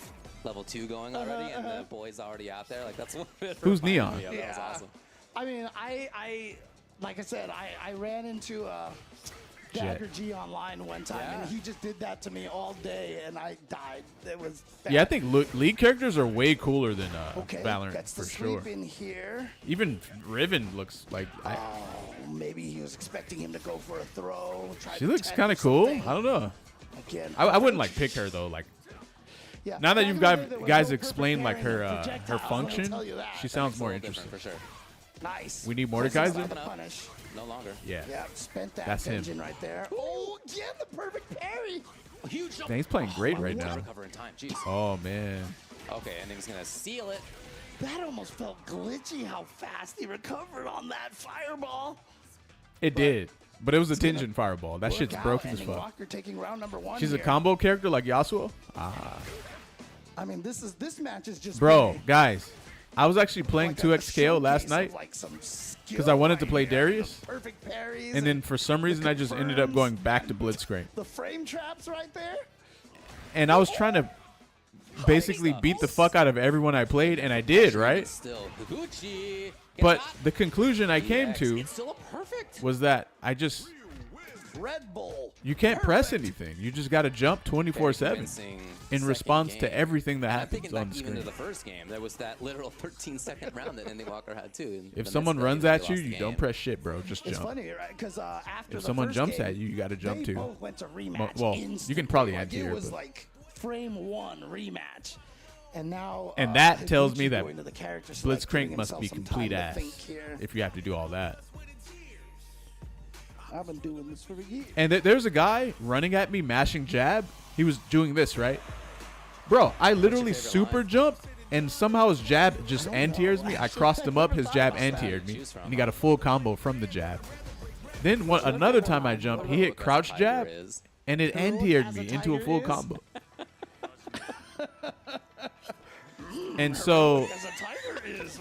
level 2 going already and the boy's already out there. Like that's what it Who's reminded Neon? me of. That was Yeah. awesome. I mean, I like I said, I ran into Dagger G online one time, Yeah. and he just did that to me all day, and I died. It was bad. Yeah, I think League characters are way cooler than Okay, Valorant gets the for sure. sweep in here. Even Riven looks like Maybe he was expecting him to go for a throw. try she to looks tech kind of or cool. something. I don't know. Again, I wouldn't like pick her though. Like yeah. now that Back you've in the got day, there was guys no perfect explained like pairing her of her projectiles, let me function, tell you that. she sounds It's a more little interesting. different for sure. Nice. We need Presses Mordekaiser? on the punish. No longer. Yeah. Yeah, spent that That's him. engine right there. Oh, again, the perfect parry. Huge jump. Dang, he's playing great right What a now. recover in time. Jeez. Oh man. Okay, and he's gonna seal it. That almost felt glitchy how fast he recovered on that fireball. It did. But it was a Tenjin fireball. That Work shit's out, broken as Ending fuck. Walker taking round number 1 She's a here. combo character like Yasuo? I mean, this match is just Bro, been guys, I was actually playing like 2x scale last showcase night of, like, some skill 'cause I wanted to right play here. Darius. The perfect parries and then for some reason I just ended up going back to Blitzcrank. the frame traps right there. And I was trying to basically beat the fuck out of everyone I played, and I did, right? Still, Higuchi. But the conclusion I came EX, to it's still a perfect. was that Red Bull. you can't press anything. You just got to jump 24/7 Convincing in second response game. to everything that And I'm happens thinking on back the even to screen. the first game. There was that literal 13-second round that Ending Walker had too. If someone runs at you, you don't press shit, bro. Just It's jump. funny, right? Because after If the someone first jumps game, at you, you got to jump they too. both went to rematch. Well, you can instantly. probably Like, anti-air, it was but- like frame 1 rematch, and now And that tells me Higuchi that going to the character select, giving Blitzcrank must himself be some complete time to ass think here. if you have to do all that. I've been doing this for a year. And there's a guy running at me, mashing jab. He was doing this, right? Bro, I literally favorite super line? jumped, and somehow his jab just anti-airs me. I crossed him up, his jab anti-aired me, and he got a full combo from the jab. Then another time I jumped, he hit crouch jab, and it anti-aired me into a full combo. And so As a tiger is.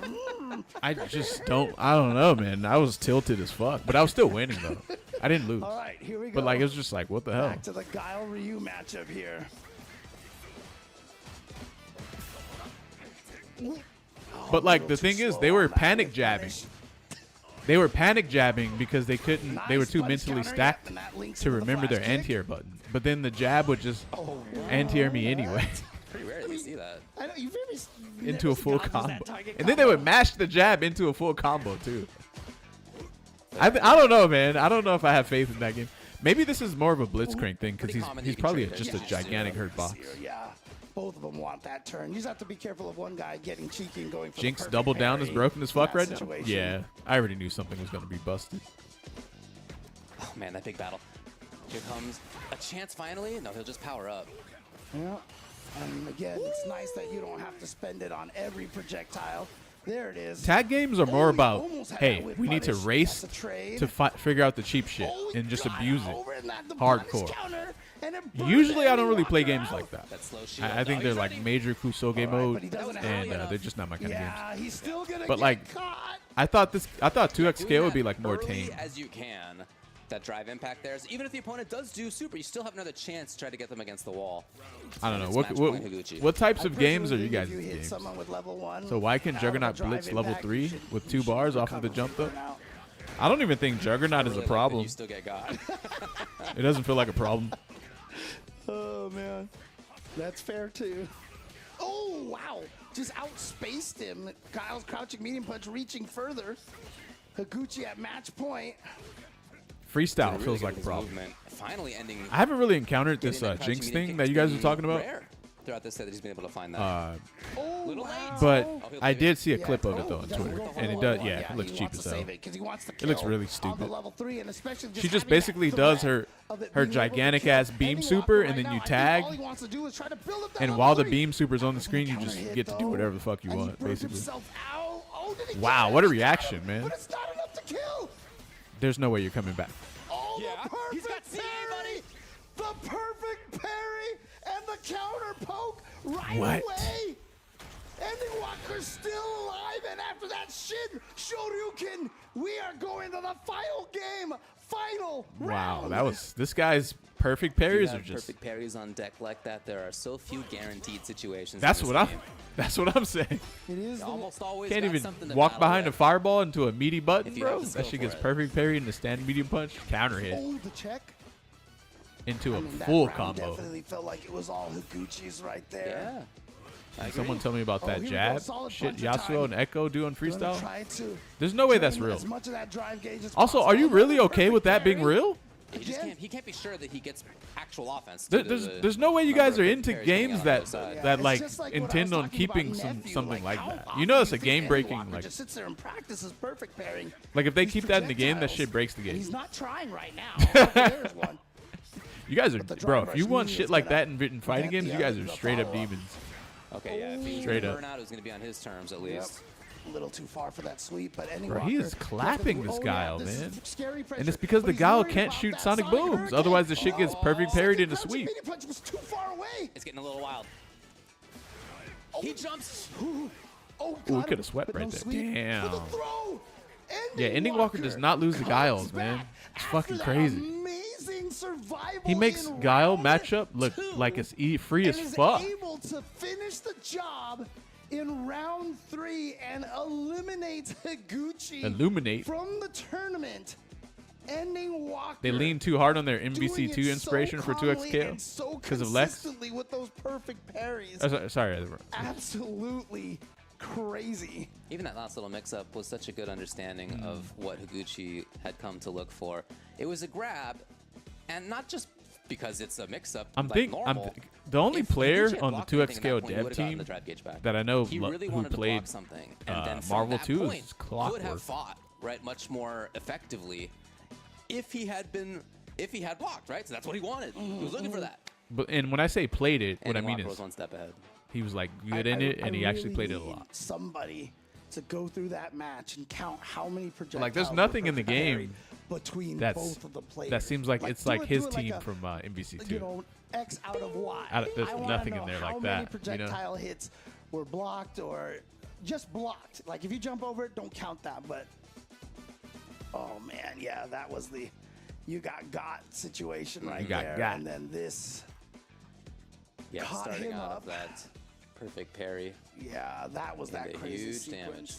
I just don't. I don't know, man. I was tilted as fuck, but I was still winning though. I didn't lose. All right, here we go. But like it was just like, what the hell? Back to the Guile Ryu matchup here. But like the thing is, they were panic jabbing. They were panic jabbing because they couldn't. They were too mentally stacked to remember their anti-air button. But then the jab would just anti-air me anyway. Pretty rare to see that. I know you into a full combo. And then they would mash the jab into a full combo too. I don't know, man. I don't know if I have faith in that game. Maybe this is more of a Blitzcrank thing because he's probably just a gigantic hurt box. Yeah, both of them want that turn. You just have to be careful of one guy getting cheeky and going for Jinx the double down is broken as fuck right now. situation. Yeah, I already knew something was gonna be busted. Oh man, that big battle. Here comes a chance finally. No, he'll just power up. Yeah, and again, it's nice that you don't have to spend it on every projectile. There it is. Tag games are more Oh, he about, almost had hey, that whip we need to punish. race That's a trade. to figure out the cheap shit Oh, he and just got abuse over it. and that the Hardcore. punish counter, and it burned Usually, I don't Andy really play Walker games out. like that. That slow shield. I think No, they're he's like ready. major Kusoge All right, mode, but he doesn't have and enough. they're just not my kind of games. Yeah, he's still gonna But get like, caught. I thought 2x Doing scale would that be like more early tame. as you can. That drive impact there. So even if the opponent does do super, you still have another chance to try to get them against the wall. I don't know. It's What match what, point Higuchi. what types I of games are personally you think guys' if you hit games? someone with level 1 So why can out of Juggernaut the drive blitz level impact, 3 you should- with you 2 should bars off of recover the jump from though? burnout. I don't even think Juggernaut is Really a like that problem. You still get got. It doesn't feel like a problem. Oh man, that's fair too. Oh wow, just outspaced him. Kyle's crouching medium punch, reaching further. Higuchi at match point. Freestyle Really feels good like a with his problem. movement. Finally ending. I haven't really encountered getting this that crouching Jinx medium thing kick. that you guys It's were talking been about. rare throughout this set that he's been able to find that. Oh, Little wow. late. But Oh, he'll I leave did it. see a clip of it though on doesn't Twitter, go for and the it does. level Yeah, one. it looks he cheap wants as to hell. save it 'cause he wants the It looks kill really on the stupid. level 3, and especially She just having that basically does threat of it her being able to gigantic kill ass beam Andy super, Walker and then right you now. I think tag, all he wants to do is try to build up that and level while the 3. beam super's on the screen, you Counter just hit, get to do though, whatever the fuck you and he want, burnt basically. himself out. Oh, did he Wow, get it? what a He got reaction, him, man. But it's not enough to kill. There's no way you're coming back. Oh, Yeah, the perfect he's got CA, parry! The perfect parry and the counter poke right What? away. Andy Walker's still alive, and after that Shin Shoryuken, we are going to the final game, final Wow, round. that was this guy's perfect You parries have are just. perfect parries on deck like that. There are so few guaranteed situations. That's in this what I'm. game. That's what I'm saying. It is You almost always Can't got even something to walk battle behind a with. fireball into a meaty button, If you have bro. the That skill shit for gets it. perfect parry into stand medium punch, counter hit Oh, the check. into I a mean, that full round combo. definitely felt like it was all Higuchi's right there. Yeah. I agree. Someone tell me about Oh, that here we go, jab solid shit puncher Yasuo time. and Echo do on Gonna freestyle. try to There's no way that's drain real. as much of that drive gauge as Also, are possible. you really Another okay with that perfect being parry. real? He can't be sure that he gets actual offense. due to the There's no way you number guys of are perfect into parries coming games out on that both sides. that It's like just like what I was intend on talking keeping about some Nephew, something like how that. often You know, it's do a think game Andy breaking Walker like just sits there and practices perfect pairing. like if they these keep that in the game, that projectiles. shit breaks the And he's game. not trying right now. There's one. You guys are But the bro. drive If you rush want means shit it's like gonna that in fighting prevent games, the you guys other are to straight up follow up. demons. Okay, yeah. If he Straight can up. burn out, it was going to be on his terms at Yep. least. A little too far for that sweep, but Andy Bro, Walker he is clapping definitely- this oh, guile, this is man. scary And pressure, it's because but the he's guile worried can't about shoot that sonic booms. hurricane. Otherwise, the shit gets perfect parried Second into crouching sweep. medium punch was too far away. It's getting a little wild. He jumps. Ooh, oh, Ooh, he got him, coulda swept but right no there. sweep with Damn. the throw. Yeah, Andy Ending Walker does not lose the comes guiles, man. back It's after fucking that crazy. Amazing survival. He makes in guile round matchup look 2 like it's free as and is fuck. able to finish the job in round 3 and eliminate Higuchi Illuminate. from the tournament. Ending Walker. They lean too hard on their doing MVC2 it inspiration so for calmly 2xKO and so because of Lex. consistently with those perfect parries. Sorry. Absolutely crazy. Even that last little mix-up was such a good understanding of what Higuchi had come to look for. It was a grab, and not just because it's a mix-up. I'm like thinking normal. the only If player Higuchi had on the blocked anything 2x at scale that point, he dev would've gotten team the drive gauge back. that I know He really who wanted to played block something, and then from Marvel that 2 point, is could clockwork. have fought right much more effectively if he had blocked, right? So that's what he wanted. He was looking for that. But and when I say played it, what I And mean Walker is was one step ahead. he was like good in it, and he actually really played it a need lot. Somebody to go through that match and count how many projectiles. Like, there's were nothing in the perfect parried game between That's both of the players. that seems like it's like do his it team a, from MVC2. You know, X out of Y. There's I wanna nothing in know there how like many that, you know? projectile hits were blocked or just blocked. Like if you jump over it, don't count that. But oh man, yeah, that was the you got situation right there. And then this. Yeah, caught starting him out up. of that perfect parry. Yeah, that was that the crazy huge sequence. damage.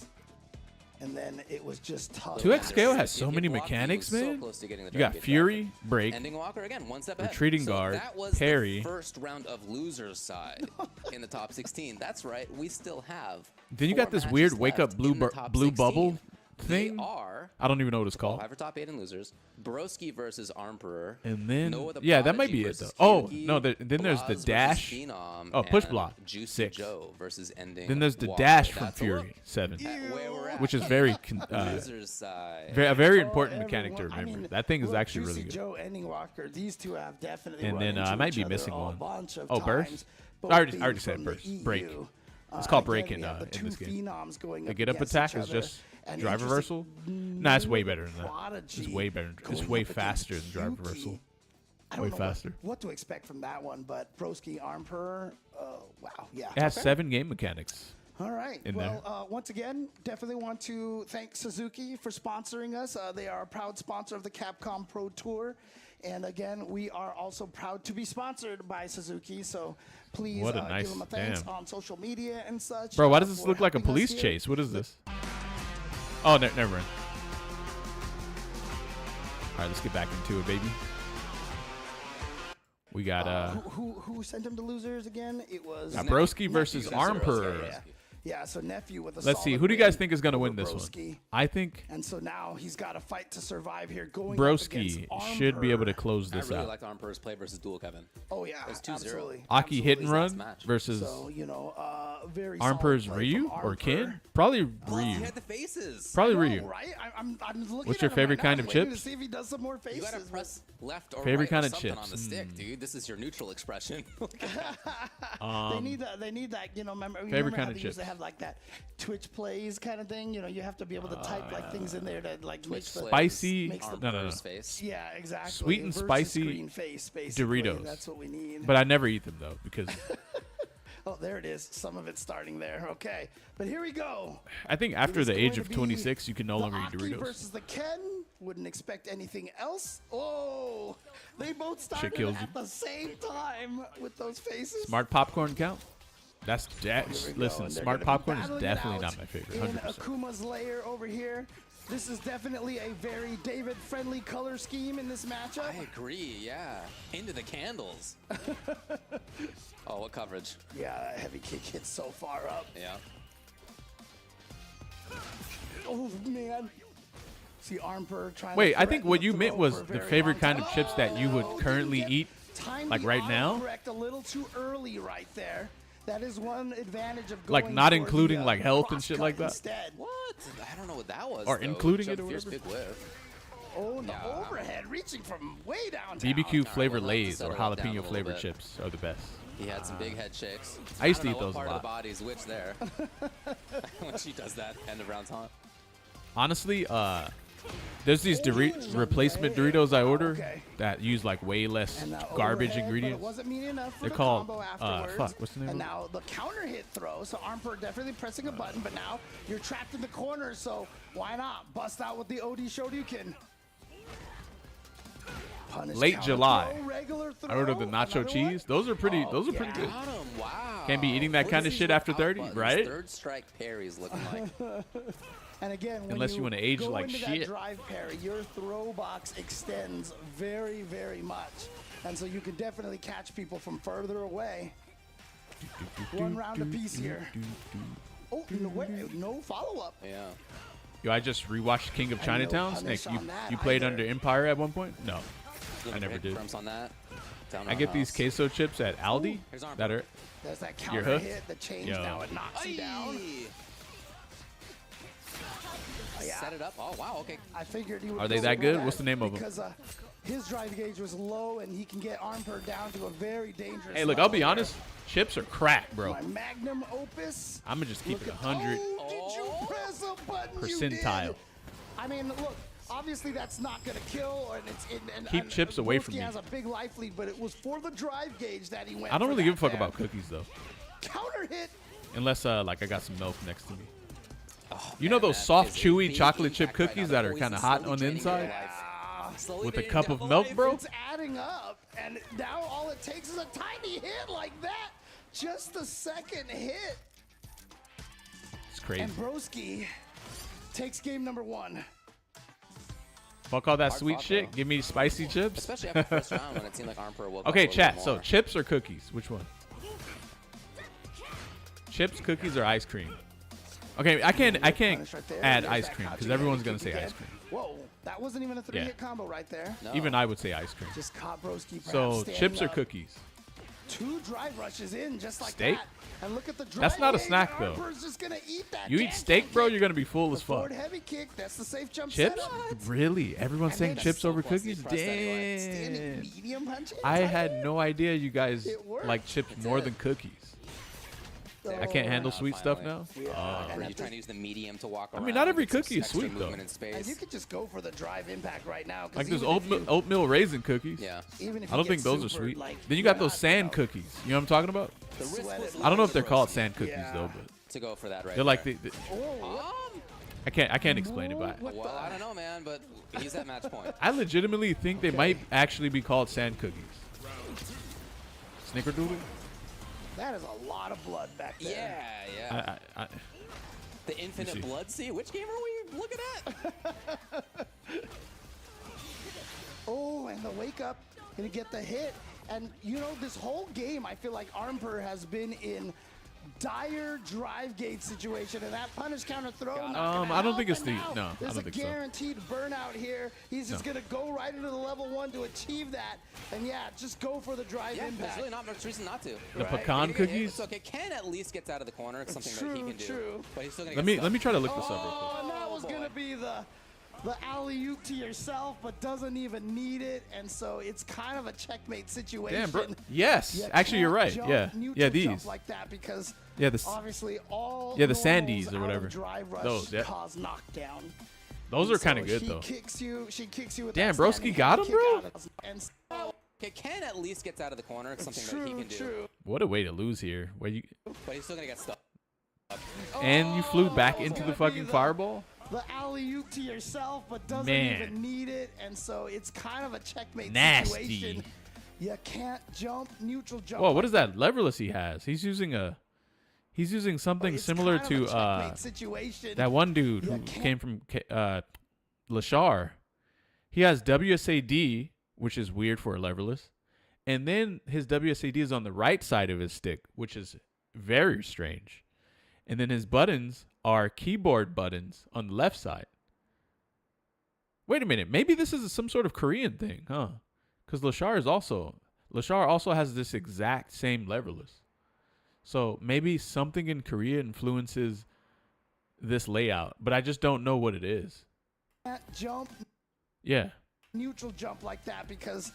And then it was just tough. 2X KO has If so you many block, he mechanics, was so man. close to getting the You got dragon Fury, break, Ending Walker again, one step ahead. retreating So guard, that was parry. the first round of losers side in the top 16. That's right. We still have. Then you 4 got this matches weird wake up left blue in the top blue 16. bubble They thing. are I don't even know what it's called. Qualified for top 8 in losers. Broski versus Armperor. And then, Noah the yeah, that might Prodigy be it though. versus Oh Kyugi, no, then there's the Blaz versus dash. Phenom, Oh, push and block, Juicy 6. Joe versus ending. Then there's the Walker. dash from That's a look Fury, 7, at where we're at. which is very losers side. a very Oh, important mechanic to everyone- I remember. mean, That thing is look, actually really Juicy good. Joe, Ending Walker, these two have definitely And run then into I might each be other missing a one. bunch of Oh, burst? times, I both already being said from the burst. EU. Break. It's called break again, in the in two this game. phenoms going The up get up against attack each is other. just And drive interesting, reversal. Nah, it's way better than that. Prodigy It's way better. It's going way up against faster than drive Yuki. reversal. I don't Way know faster. what to expect from that one, but Broski Armperor, wow, yeah. It has 7 game mechanics. All right. in Well, once again, definitely want to thank Suzuki for sponsoring us. They are a proud sponsor of the Capcom Pro Tour. And again, we are also proud to be sponsored by Suzuki. So please What a give nice- them a thanks damn. on social media and such. Bro, why does this for look like a helping us police here. chase? What is this? Oh, never mind. All right, let's get back into it, baby. We got Who sent him to losers again? It was Broski versus Nephew. Armperor. Yeah, so Nephew with a Let's see. solid Who do you guys win think is going to over win this one? Broski. I think And so now he's got to fight to survive here. Going up against Broski should be able to Armperor. close I this really out. liked Armperor's play versus Dual Kevin. Oh yeah, It's 2-0. absolutely. Aki hit and Absolutely. run match. versus So very solid Armperor's play Ryu from or Armperor. Kin? Probably Oh, he Ryu. had the faces. Probably No, Ryu. right? I'm looking. What's at your him favorite right now. kind I'm of waiting chips? To see if he does some more You faces. gotta press left or Favorite right kind or of something chips? on the stick, dude. This is your neutral expression. They need that. They need that. Remember favorite how kind of they used to chips? have like that Twitch plays kind of thing. You have to be able to type like things in there to like make the Spicy. makes the- No, no, no. Armperor's face. Yeah, exactly. Sweet and Versus spicy green face, basically. Doritos. That's what we need. But I never eat them though because Oh, there it is. Some of it's starting there. Okay, but here we go. I think after It is the age going of to be 26 you can no the longer eat Aki Doritos. versus the Ken. Wouldn't expect anything else. Oh, they both started kills at the same time with those faces. Smart popcorn count? That's Here we go, listen. and they're Smart gonna be popcorn is battling it definitely out not my favorite. In 100%. Akuma's lair over here. This is definitely a very David-friendly color scheme in this matchup. I agree, yeah. Into the candles. Oh, what coverage. Yeah, that heavy kick hits so far up. Yeah. Oh, man. See Armperor trying Wait, to I think threaten what the you throw meant was for a the very favorite long kind time. of chips that you would Oh, currently didn't eat. timed like the right now? autocorrect a little too early right there. That is one advantage of Like, going not for including, the, like, health and shit cross like cut that? Instead. What? I don't know what that was. Or though. including Jump it or fierce whatever? big whiff. Oh, the Yeah. overhead reaching from way down. BBQ flavored we'll have to Lay's or settle it down a jalapeno little flavored bit. chips are the best. He had some big head shakes. I used to don't eat know those a what part lot. of the body's which there. When she does that end of round taunt. Honestly, there's these replacement Doritos I order Okay. that use like way less And now garbage overhead, but ingredients. It wasn't mean enough for They're the called, combo afterwards. fuck, what's the name And of it? now the counter hit throw. So Armperor definitely pressing a button, but now you're trapped in the corner. So why not bust out with the OD Shoryuken? Punish Late counter July. throw, regular throw, I ordered the nacho another cheese. one. Those are pretty. Oh, those are pretty yeah. good. Got him, wow. Can't be eating that What kind is of these shit after without 30, buttons? right? Third strike parries looking like. And again, when Unless you wanna age go like into shit. that drive parry, your throw box extends very, very much. And so you can definitely catch people from further away. One round apiece here. Oh, no, wait, no follow-up. Yeah. Yo, I just rewatched King of And no Chinatown. punish Snake, on that you played either. under Empire at one point? No. Little never break did. crumbs on that. Down I get these roundhouse. queso chips at Aldi Here's Armperor. that are There's that You're counter hooked? hit, the change, Yo. now it knocks him down. Aye. Yeah. Set it up. Oh, wow, okay. I figured he would Are they go that for good? What's the name of 'em? Because his drive gauge was low, and he can get Armperor down to a very dangerous Hey, look, I'll be level honest. Chips are crack, there. bro. My magnum opus. I'm gonna just keep it Look at- 100. Oh, did you press a button? You Percentile. did. I mean, look. Obviously, that's not going to kill, and it's and Keep chips away from Broki me. has a big life lead, but it was for the drive gauge that he went. I don't for really give a that fuck there. about cookies though, Counter hit. unless like I got some milk next to me. You know man, those that soft, is a chewy big chocolate chip impact right cookies now. that are Poison kind of hot slowly on the draining your inside? life. Slowly With a draining cup your of life. milk, bro? It's adding up, and now all it takes is a tiny hit like that. Just a second hit, It's crazy. and Broski takes game number 1. Fuck all that Hard sweet fought, shit. though. Give me spicy chips. Especially after the first round when it seemed like Armper woke up a Okay, little chat. bit So more. chips or cookies? Which one? Chips, cookies, or ice cream? Okay, I can't Punish right there. add There's ice that cream because Kachi everyone's heavy gonna kick say again. ice cream. Whoa, that wasn't even a 3-hit Yeah. combo right there. No. Even I would say ice cream. Just caught Broski perhaps So standing chips or up. cookies? 2 drive rushes in just like Steak? that. And look at the drive. That's not a wave, snack, and though. Armper's just gonna eat that You eat steak, bro, you're gonna be full the as fuck. forward heavy kick, that's the safe jump Chips? setup. Really? Everyone's And saying then chips so over closely cookies? pressed anyway. Standing Damn. medium punches I right had there. no idea you guys It worked. like chips It more did. than cookies. So, I can't handle Oh, sweet stuff finally. now. Yeah, Are and you at trying to this- use the medium to walk I around? mean, not every get some cookie is extra sweet, though. movement in space? And you could just go for the drive impact right now. 'cause Like those even if you- oatmeal raisin cookies. Yeah. even if I you don't think get those are super, sweet. like, Then you got not, those sand cookies. You know what I'm talking about? The risk Sweat was it. I don't know if they're low called for sand Broski cookies Yeah. though, but to go for that right they're like there. Whoa, I can't explain it, but What Well, I don't know, man, but he's at match point. I legitimately think they might actually be called sand cookies. Snickerdoodle? that is a lot of blood back there. Yeah, yeah. I, The infinite see. blood sea. Which game are we looking at? Oh, and the wake up, gonna get the hit. And you know, this whole game, I feel like Armper has been in dire drive gate situation, and that punish counter throw. not gonna I don't help, think it's and the- now no, I There's don't a think so. guaranteed burnout here. He's just No. gonna go right into the level 1 to achieve that. And yeah, just go for the drive Yeah, there's impact. really not much reason not to. the Right. pecan It's cookies? okay. Ken at least gets out of the corner. It's something that he True, can do. true. But he's still gonna Let get me stuck. try to look this up real Oh, quick. and that was boy. gonna be the alley-oop to yourself, but doesn't even need it, and so it's kind of a checkmate situation. Damn, bro. Yes, You actually you're can't right. jump Yeah, neutral yeah, jump these. like that because Yeah, the obviously all yeah, the normals Sandies or out of whatever. drive rush Those, yeah. cause knockdown. Those And are kind so of good she though. She kicks you with Damn, that broski standing got heavy him, kick bro? out of- And so, Okay, Ken at least gets out of the corner. It's something that he true, can do. true. What a way to lose here. Where you But he's still gonna get stuck. and you flew back Oh, into gonna the fucking be fireball? The alley-oop to yourself, but doesn't Man. even need it, and so it's kind of a checkmate Nasty. situation. You can't jump neutral jump. Whoa, what like is that leverless he has? He's using something It's similar kind of a to checkmate situation. that one dude You who can't- came from Lashar. He has WSAD, which is weird for a leverless, and then his WSAD is on the right side of his stick, which is very strange. And then his buttons are keyboard buttons on the left side. Wait a minute, maybe this is some sort of Korean thing, huh? Because Lashar also has this exact same leverless. So maybe something in Korea influences this layout, but I just don't know what it is. Can't jump Yeah. neutral jump like that because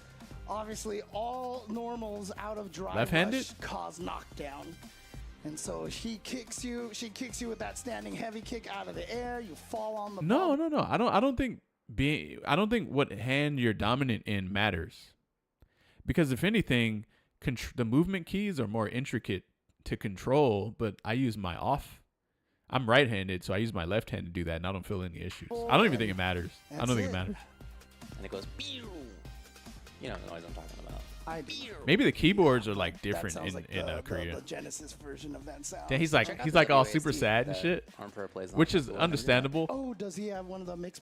obviously all normals out of drive Left-handed? rush cause knockdown. And so she kicks you with that standing heavy kick out of the air. You fall on the No, bump. no. I don't think what hand you're dominant in matters. Because if anything, the movement keys are more intricate to control, but I use my off. I'm right-handed, so I use my left hand to do that, and I don't feel any issues. I don't even think it matters. I don't That's think it it. matters. And it goes, pew! You know the noise I'm talking about. I do. Maybe the keyboards are like That different sounds like in the Korea. Genesis version of that sound. Yeah, he's Check out like the all WASD super sad and that shit, Armper plays on. which is Cool. understandable. Oh, does he have one of the mixed